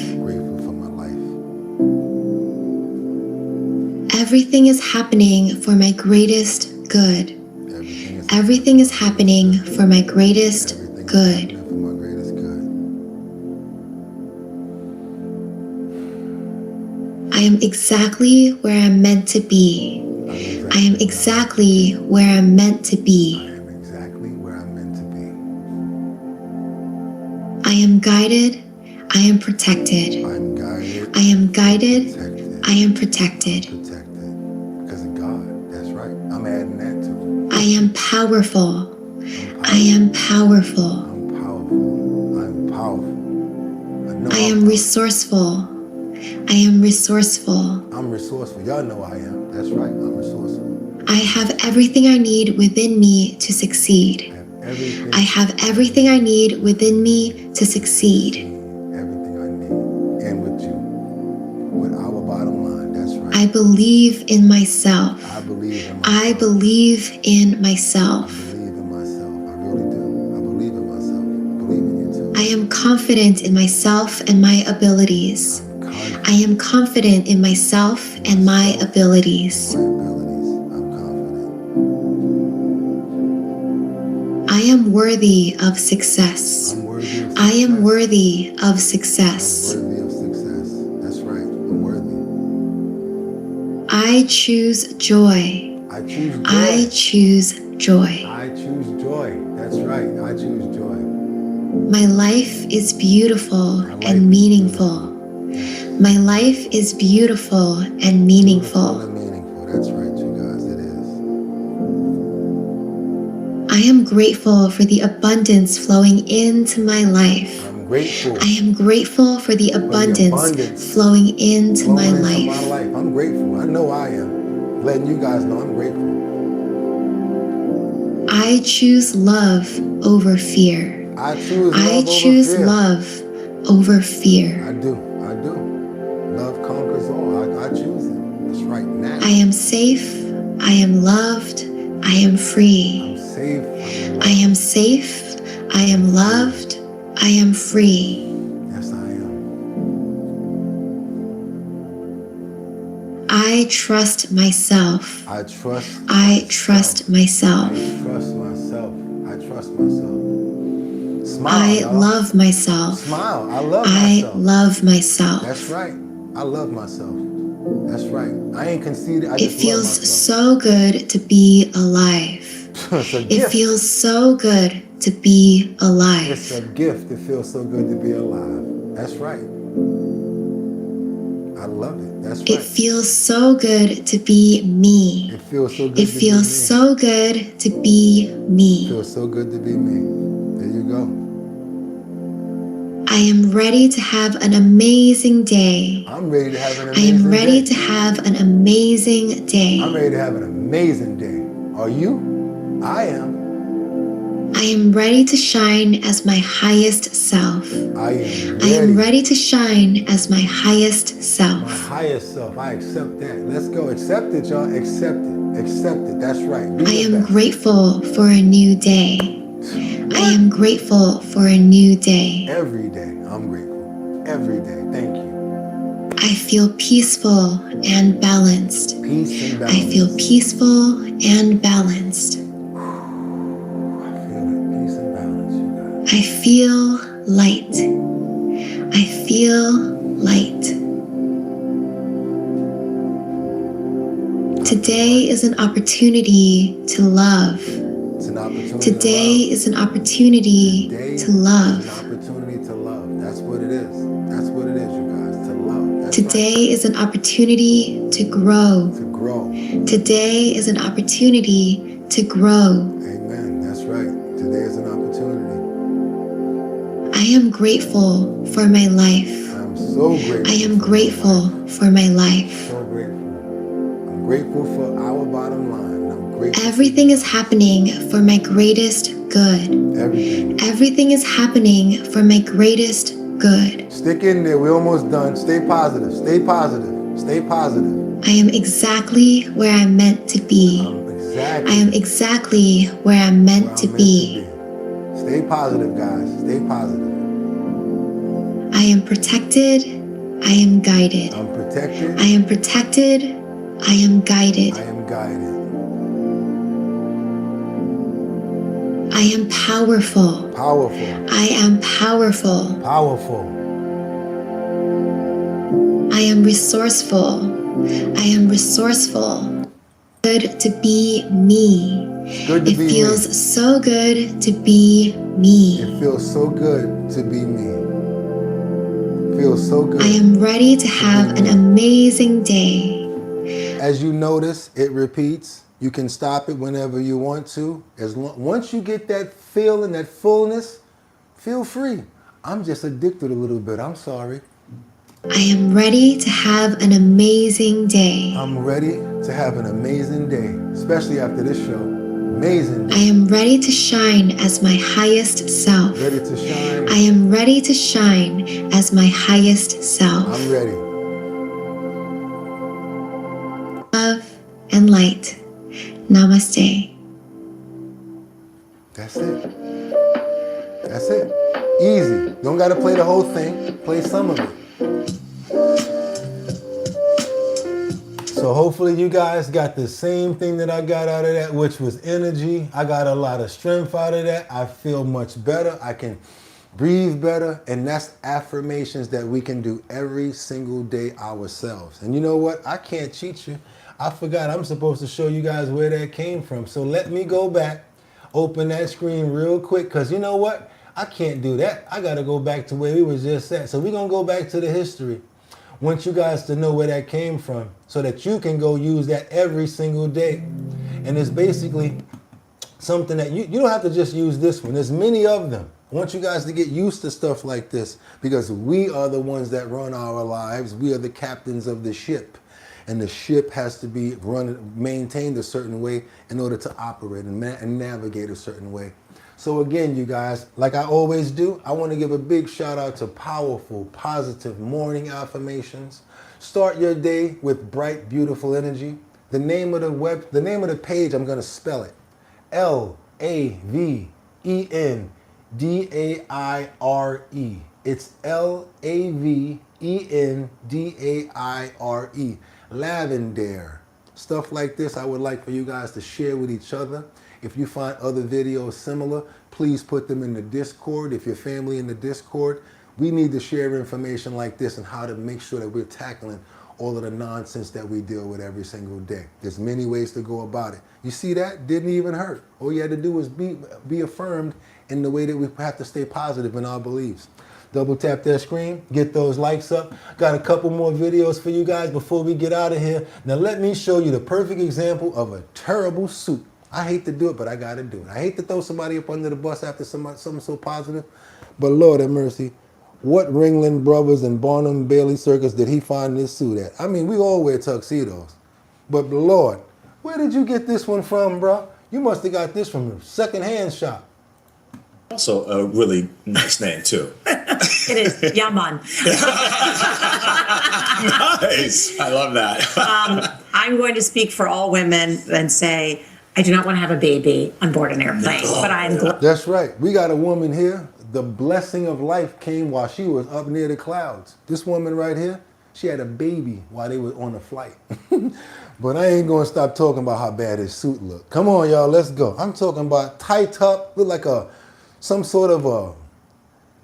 Everything is happening for my greatest good. Everything is happening for my greatest good. I am exactly where I'm meant to be. I am exactly where I'm meant to be. I am exactly where I'm meant to be. I am guided. I am protected. I'm guided. I am guided. Protected. I am protected. Protected. Because of God. That's right. I'm adding that too. I am powerful. I am powerful. I'm powerful. I'm powerful. I am resourceful. I am resourceful. I'm resourceful. Y'all know I am. That's right. I'm resourceful. I have everything I need within me to succeed. I have everything I need within me to succeed. Everything I need. And with you. With our bottom line. That's right. I believe in myself. I believe in myself. I believe in myself. I believe in myself. I really do. I believe in myself. I believe in you too. I am confident in myself and my abilities. I am confident in myself and my abilities. I am worthy of success. I am worthy of success. I'm worthy of success. That's right. I'm worthy. I choose joy. I choose joy. I choose joy. I choose joy. That's right. I choose joy. My life is beautiful and meaningful. My life is beautiful and meaningful. That's right, you guys. It is. I am grateful for the abundance flowing into my life. I'm grateful. I am grateful for the abundance flowing into my life. I'm grateful. I know I am. Letting you guys know I'm grateful. I choose love over fear. I choose love over fear. I do. I do. Love conquers all. I choose it. It's right now. I am safe. I am loved. I am free. I'm safe. I am safe. I am loved. I am free. Yes, I am. I trust myself. I trust. I trust myself. I trust myself. I trust myself. Smile, I y'all. love myself. Smile. I love I myself. love myself. That's right. I love myself. That's right. I ain't conceited. I It just feels love myself. so good to be alive. It's a It gift. feels so good to be alive. It's a gift. It feels so good to be alive. That's right. I love it. That's right. It feels so good to be me. It feels so good It to be feels me. so good to be It me. feels so good to be me. There you go. I am ready to have an amazing day. I'm ready to have an I amazing am ready day. to have an amazing day. I'm ready to have an amazing day. Are you? I am. I am ready to shine as my highest self. I am I am ready. ready to shine as my highest self. My highest self. I accept that. Let's go. Accept it, y'all. Accept it. Accept it. That's right. Be I the am best. grateful for a new day. I am grateful for a new day. Every day. I'm grateful. Every day. Thank you. I feel peaceful and balanced. Peace and I balance. feel peaceful and balanced. I feel it. Peace and balance, you guys. I feel light. I feel light. Today is an opportunity to love. It's an opportunity Today is an opportunity to love. It's an opportunity to love. That's what it is. That's what it is, you guys. To love. That's Today is an opportunity to grow. right. To grow. Today is an opportunity to grow. Amen. That's right. Today is an opportunity. I am grateful for my life. I'm so grateful. I am grateful for my life. So grateful. I'm grateful for our bottom line. I'm grateful. Everything is happening for my greatest good. Everything. Everything is happening for my greatest good. Stick in there. We're almost done. Stay positive. Stay positive. Stay positive. I am exactly where I'm meant to be. I am exactly where I'm meant to be. Stay positive, guys. Stay positive. I am protected. I am guided. I'm protected. I am protected. I am guided. I am guided. I am powerful. Powerful. I am powerful. Powerful. I am resourceful. I am resourceful. I Good to be me. Good to It be feels me. so good to be me. It feels so good to be me. Feels so good. I am ready to have an amazing day. As you notice, it repeats. You can stop it whenever you want to. Once you get that feeling, that fullness, feel free. I'm just addicted a little bit. I'm sorry. I am ready to have an amazing day. I'm ready to have an amazing day, especially after this show. Amazing day. I am ready to shine as my highest self. Ready to shine. I am ready to shine as my highest self. I'm ready. Love and light. Namaste. That's it. That's it. Easy. Don't got to play the whole thing. Play some of it. So hopefully you guys got the same thing that I got out of that, which was energy. I got a lot of strength out of that. I feel much better. I can breathe better. And that's affirmations that we can do every single day ourselves. And you know what? I can't cheat you. I forgot I'm supposed to show you guys where that came from. So let me go back, open that screen real quick, because you know what? I can't do that. I got to go back to where we was just at. So we're going to go back to the history. Want you guys to know where that came from so that you can go use that every single day. And it's basically something that you don't have to just use this one. There's many of them. I want you guys to get used to stuff like this because we are the ones that run our lives. We are the captains of the ship. And the ship has to be maintained a certain way in order to operate and navigate a certain way. So again, you guys, like I always do, I want to give a big shout out to powerful, positive morning affirmations. Start your day with bright, beautiful energy. The name of the page, I'm going to spell it. LAVENDAIRE. It's LAVENDAIRE. Lavender. Stuff like this I would like for you guys to share with each other. If you find other videos similar, please put them in the Discord. If your family in the Discord, we need to share information like this and how to make sure that we're tackling all of the nonsense that we deal with every single day. There's many ways to go about it. You see that? Didn't even hurt. All you had to do was be affirmed in the way that we have to stay positive in our beliefs. Double tap that screen, get those likes up. Got a couple more videos for you guys before we get out of here. Now let me show you the perfect example of a terrible suit. I hate to do it, but I gotta do it. I hate to throw somebody up under the bus after something so positive, but Lord have mercy. What Ringling Brothers and Barnum Bailey Circus did he find this suit at? I mean, we all wear tuxedos, but Lord, where did you get this one from, bro? You must have got this from a secondhand shop. Also a really nice name too. It is Yaman. Nice. I love that. I'm going to speak for all women and say I do not want to have a baby on board an airplane, but I'm glad. That's right. We got a woman here. The blessing of life came while she was up near the clouds. This woman right here, she had a baby while they were on a flight. But I ain't gonna stop talking about how bad his suit looked. Come on, y'all, let's go. I'm talking about tight up, look like some sort of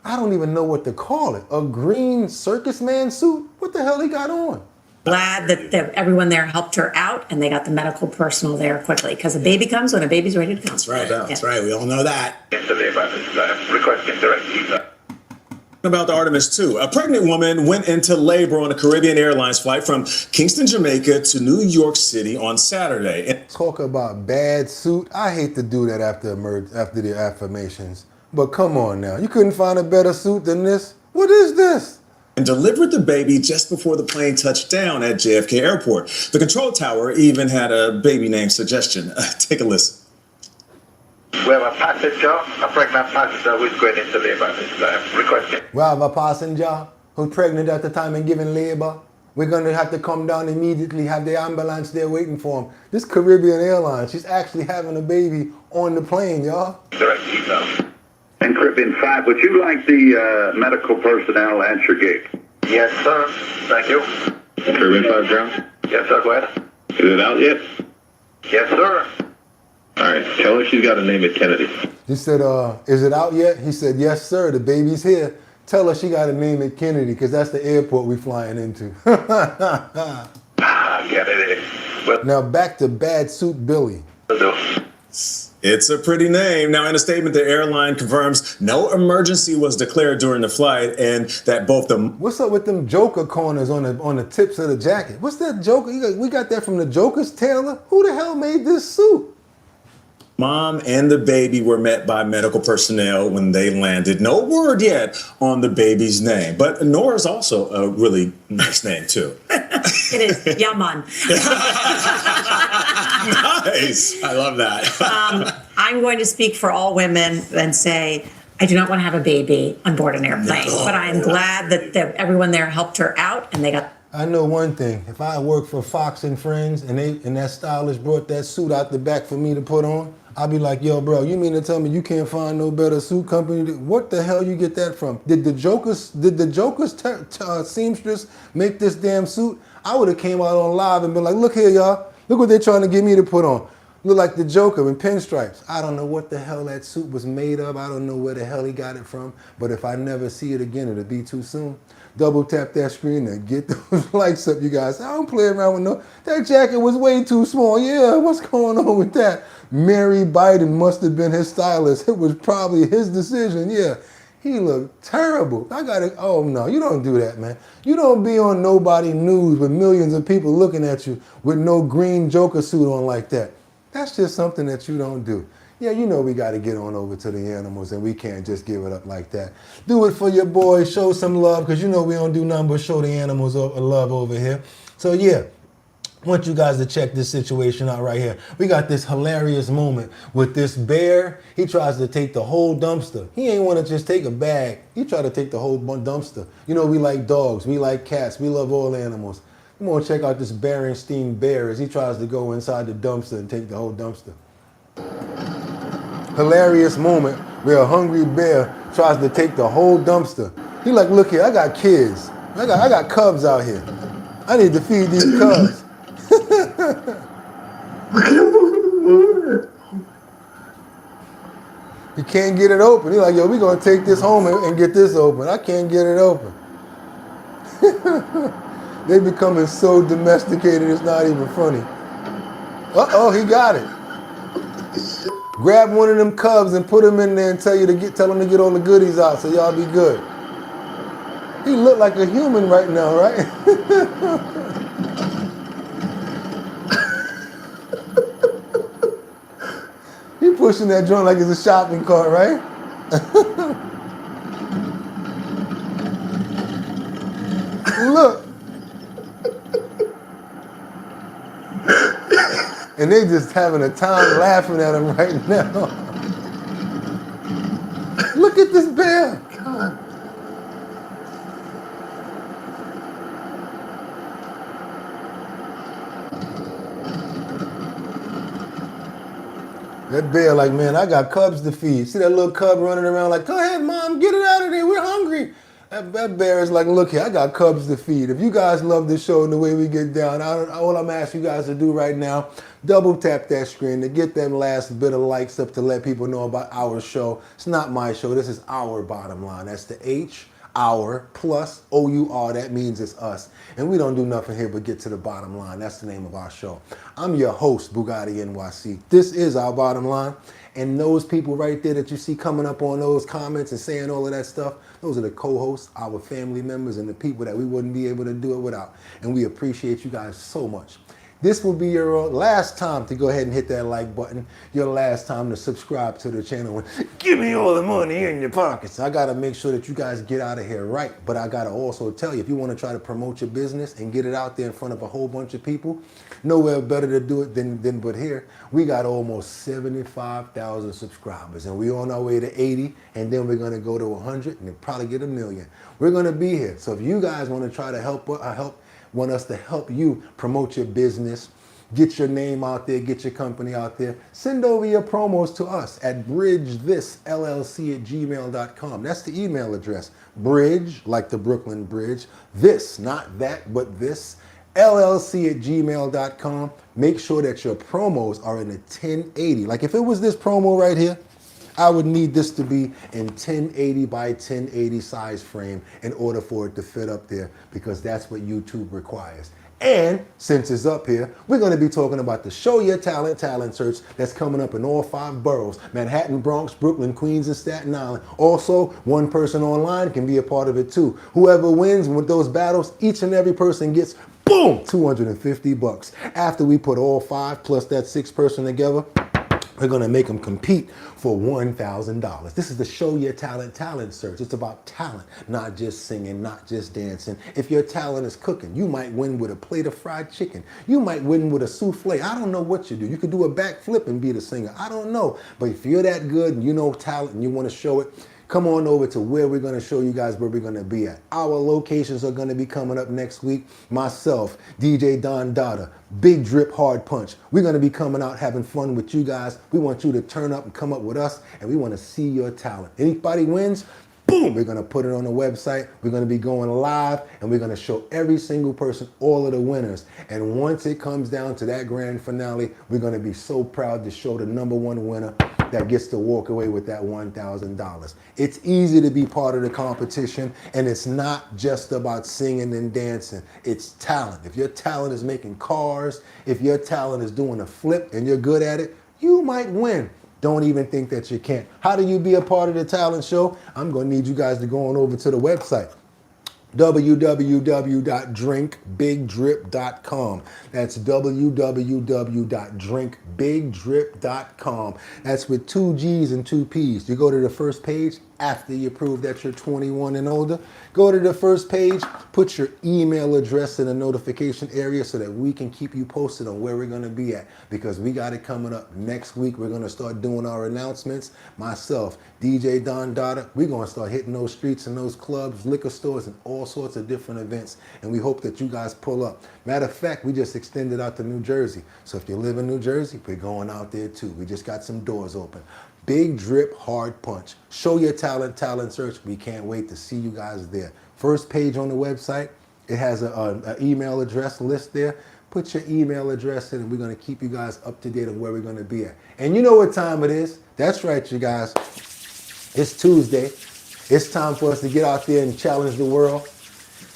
I don't even know what to call it. A green circus man suit? What the hell he got on? Glad that everyone there helped her out and they got the medical personnel there quickly because a baby comes when a baby's ready to come. That's right. That's right. We all know that. Requesting direct visa. About the Artemis II. A pregnant woman went into labor on a Caribbean Airlines flight from Kingston, Jamaica to New York City on Saturday. Talk about bad suit. I hate to do that after the affirmations. But come on now. You couldn't find a better suit than this? What is this? And delivered the baby just before the plane touched down at JFK Airport. The control tower even had a baby name suggestion. Take a listen. We have a passenger, a pregnant passenger who is going into labor at this time. Requesting. We have a passenger who's pregnant at the time and giving labor. We're going to have to come down immediately, have the ambulance there waiting for him. This Caribbean Airlines, she's actually having a baby on the plane, y'all. Direct visa. And Caribbean 5, would you like the medical personnel at your gate? Yes, sir. Thank you. Caribbean 5 ground? Yes, sir. Go ahead. Is it out yet? Yes, sir. All right. Tell her she's got to name it Kennedy. He said, is it out yet? He said, yes, sir. The baby's here. Tell her she got to name it Kennedy because that's the airport we flying into. Kennedy. Now back to Bad Suit Billy. It's a pretty name. Now, in a statement, the airline confirms no emergency was declared during the flight and that both the... What's up with them Joker corners on the tips of the jacket? What's that Joker? We got that from the Joker's tailor? Who the hell made this suit? Mom and the baby were met by medical personnel when they landed. No word yet on the baby's name, but Nora's also a really nice name too. It is Yaman. Nice. I love that. I'm going to speak for all women and say I do not want to have a baby on board an airplane, but I am glad that everyone there helped her out and they got. I know one thing. If I worked for Fox and Friends and that stylist brought that suit out the back for me to put on, I'd be like, yo, bro, you mean to tell me you can't find no better suit company? What the hell you get that from? Did the Joker's seamstress make this damn suit? I would have came out on live and been like, look here, y'all. Look what they're trying to get me to put on. Look like the Joker in pinstripes. I don't know what the hell that suit was made of. I don't know where the hell he got it from. But if I never see it again, it'll be too soon. Double tap that screen and get those likes up, you guys. I don't play around with no. That jacket was way too small. Yeah, what's going on with that? Mary Biden must have been his stylist. It was probably his decision. Yeah, he looked terrible. I got it. Oh no, you don't do that, man. You don't be on nobody news with millions of people looking at you with no green Joker suit on like that. That's just something that you don't do. Yeah, you know we got to get on over to the animals and we can't just give it up like that. Do it for your boys. Show some love because you know we don't do nothing but show the animals love over here. So yeah, I want you guys to check this situation out right here. We got this hilarious moment with this bear. He tries to take the whole dumpster. He ain't want to just take a bag. He tried to take the whole dumpster. You know we like dogs. We like cats. We love all animals. Come on, check out this Berenstein bear as he tries to go inside the dumpster and take the whole dumpster. Hilarious moment where a hungry bear tries to take the whole dumpster. He like, look here, I got kids. I got cubs out here. I need to feed these cubs. He can't get it open. He's like, yo, we gonna take this home and get this open. I can't get it open. They becoming so domesticated, it's not even funny. Uh-oh, he got it. Grab one of them cubs and put him in there and tell him to get all the goodies out so y'all be good. He look like a human right now, right? He pushing that joint like it's a shopping cart, right? Look. And they just having a time laughing at him right now. Look at this bear. God. That bear like, man, I got cubs to feed. See that little cub running around like, go ahead, mom, get it out of there. We're hungry. That bear is like, look here, I got cubs to feed. If you guys love this show and the way we get down, all I'm asking you guys to do right now, double tap that screen to get them last bit of likes up to let people know about our show. It's not my show. This is our bottom line. That's the H, our, plus O-U-R. That means it's us. And we don't do nothing here but get to the bottom line. That's the name of our show. I'm your host, BOOGOTTINYC. This is our bottom line. And those people right there that you see coming up on those comments and saying all of that stuff, those are the co-hosts, our family members, and the people that we wouldn't be able to do it without. And we appreciate you guys so much. This will be your last time to go ahead and hit that like button. Your last time to subscribe to the channel. And give me all the money in your pockets. I got to make sure that you guys get out of here right. But I got to also tell you, if you want to try to promote your business and get it out there in front of a whole bunch of people, nowhere better to do it than but here. We got almost 75,000 subscribers. And we're on our way to 80. And then we're going to go to 100 and probably get 1 million. We're going to be here. So if you guys want to try to want us to help you promote your business, get your name out there, get your company out there, send over your promos to us at bridgethisllc@gmail.com. That's the email address. Bridge, like the Brooklyn Bridge. This, not that, but this, llc@gmail.com. Make sure that your promos are in a 1080. Like if it was this promo right here, I would need this to be in 1080 by 1080 size frame in order for it to fit up there because that's what YouTube requires. And since it's up here, we're going to be talking about the Show Your Talent talent search that's coming up in all 5 boroughs: Manhattan, Bronx, Brooklyn, Queens, and Staten Island. Also, one person online can be a part of it too. Whoever wins with those battles, each and every person gets, boom, $250. After we put all 5 plus that 6th person together, we're going to make them compete for $1,000. This is the Show Your Talent talent search. It's about talent, not just singing, not just dancing. If your talent is cooking, you might win with a plate of fried chicken. You might win with a souffle. I don't know what you do. You could do a backflip and be the singer. I don't know. But if you're that good and you know talent and you want to show it, come on over to where we're going to show you guys where we're going to be at. Our locations are going to be coming up next week. Myself, DJ Don Dada, Big Drip Hard Punch. We're going to be coming out having fun with you guys. We want you to turn up and come up with us, and we want to see your talent. Anybody wins, boom, we're going to put it on the website. We're going to be going live, and we're going to show every single person all of the winners. And once it comes down to that grand finale, we're going to be so proud to show the #1 winner that gets to walk away with that $1,000. It's easy to be part of the competition, and it's not just about singing and dancing. It's talent. If your talent is making cars, if your talent is doing a flip and you're good at it, you might win. Don't even think that you can't. How do you be a part of the talent show? I'm going to need you guys to go on over to the website. www.drinkbigdrip.com. That's www.drinkbigdrip.com. That's with 2 G's and 2 P's. You go to the first page after you prove that you're 21 and older. Go to the first page, put your email address in the notification area so that we can keep you posted on where we're going to be at, because we got it coming up next week. We're going to start doing our announcements. Myself, DJ Don Dada, we're going to start hitting those streets and those clubs, liquor stores, and all sorts of different events, and we hope that you guys pull up. Matter of fact, we just extended out to New Jersey, so if you live in New Jersey, we're going out there too. We just got some doors open. Big Drip Hard Punch. Show Your Talent talent search. We can't wait to see you guys there. First page on the website, it has an email address list there. Put your email address in, and we're going to keep you guys up to date on where we're going to be at. And you know what time it is. That's right, you guys. It's Tuesday. It's time for us to get out there and challenge the world.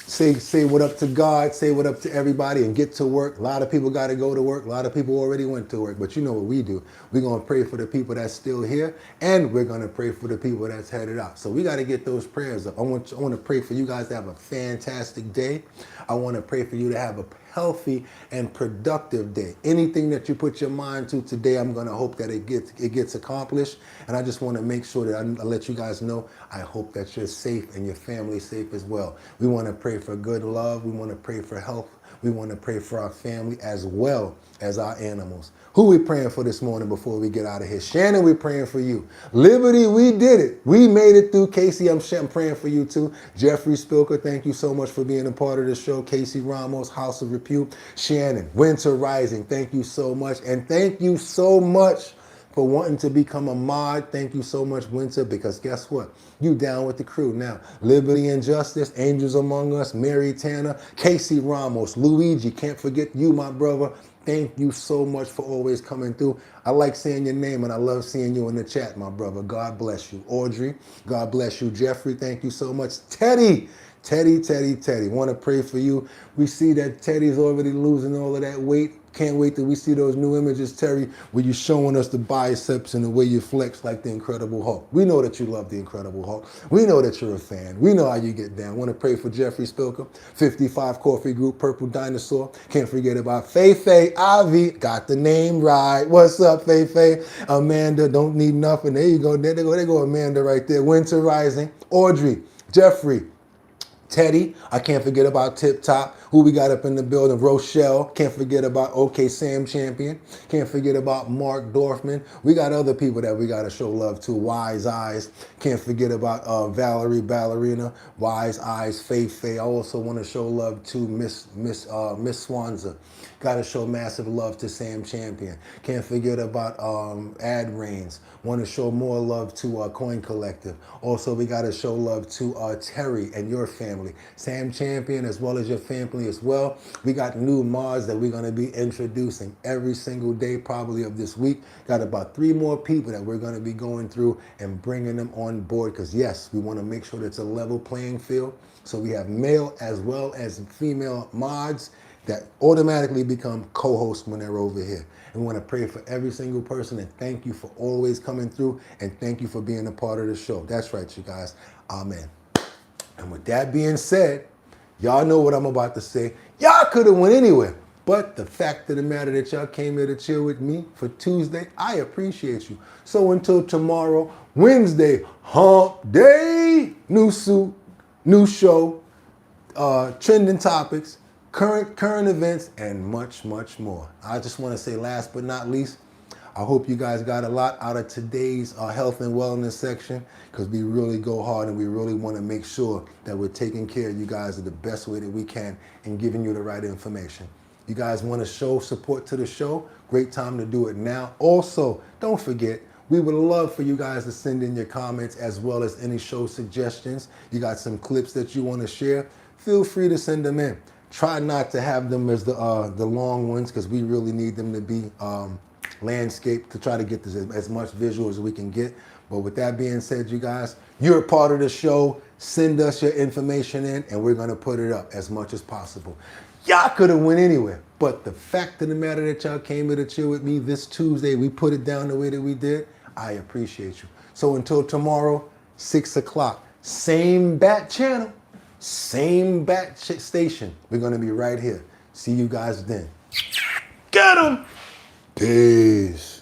Say what up to God, say what up to everybody, and get to work. A lot of people got to go to work. A lot of people already went to work, but you know what we do. We're going to pray for the people that's still here, and we're going to pray for the people that's headed out. So we got to get those prayers up. I want to pray for you guys to have a fantastic day. I want to pray for you to have a healthy and productive day. Anything that you put your mind to today, I'm going to hope that it gets accomplished. And I just want to make sure that I let you guys know, I hope that you're safe and your family's safe as well. We want to pray for good love. We want to pray for health. We want to pray for our family as well as our animals. Who we praying for this morning before we get out of here? Shannon, we're praying for you. Liberty, we did it. We made it through. Casey, I'm praying for you too. Jeffrey Spilker, thank you so much for being a part of the show. Casey Ramos, House of Repute. Shannon, Winter Rising, thank you so much. And thank you so much for wanting to become a mod. Thank you so much, Winter, because guess what? You down with the crew now. Liberty and Justice, Angels Among Us, Mary Tanner, Casey Ramos, Luigi, can't forget you, my brother. Thank you so much for always coming through. I like seeing your name, and I love seeing you in the chat, my brother. God bless you. Audrey, God bless you. Jeffrey, thank you so much. Teddy, want to pray for you. We see that Teddy's already losing all of that weight. Can't wait till we see those new images, Terry, where you're showing us the biceps and the way you flex like the Incredible Hulk. We know that you love the Incredible Hulk. We know that you're a fan. We know how you get down. Want to pray for Jeffrey Spilker, 55 Coffee Group, Purple Dinosaur. Can't forget about Faye Ivy. Got the name right. What's up, Faye? Amanda, don't need nothing. There you go. There go Amanda right there. Winter Rising. Audrey, Jeffrey, Teddy, I can't forget about Tip Top, who we got up in the building. Rochelle, can't forget about OK Sam Champion. Can't forget about Mark Dorfman. We got other people that we got to show love to. Wise Eyes, can't forget about Valerie Ballerina, Wise Eyes, Faye. I also want to show love to Miss Swanza. Got to show massive love to Sam Champion. Can't forget about Ad Reigns. Want to show more love to Coin Collective. Also, we got to show love to Terry and your family. Sam Champion, as well as your family as well. We got new mods that we're going to be introducing every single day, probably of this week. Got about 3 more people that we're going to be going through and bringing them on board. Because yes, we want to make sure that it's a level playing field. So we have male as well as female mods. that automatically become co-hosts when they're over here. And we want to pray for every single person, and thank you for always coming through, and thank you for being a part of the show. That's right, you guys. Amen. And with that being said, y'all know what I'm about to say. Y'all could have went anywhere. But the fact of the matter that y'all came here to chill with me for Tuesday, I appreciate you. So until tomorrow, Wednesday, hump day, new suit, new show, trending topics, current events, and much, much more. I just want to say last but not least, I hope you guys got a lot out of today's health and wellness section, because we really go hard and we really want to make sure that we're taking care of you guys in the best way that we can and giving you the right information. You guys want to show support to the show? Great time to do it now. Also, don't forget, we would love for you guys to send in your comments as well as any show suggestions. You got some clips that you want to share? Feel free to send them in. Try not to have them as the long ones, because we really need them to be landscape to try to get this as much visual as we can get. But with that being said, you guys, you're a part of the show. Send us your information in and we're going to put it up as much as possible. Y'all could have went anywhere, but the fact of the matter that y'all came here to chill with me this Tuesday, we put it down the way that we did, I appreciate you. So until tomorrow, 6 o'clock, same bat channel, same bat station. We're going to be right here. See you guys then. Get 'em! Peace.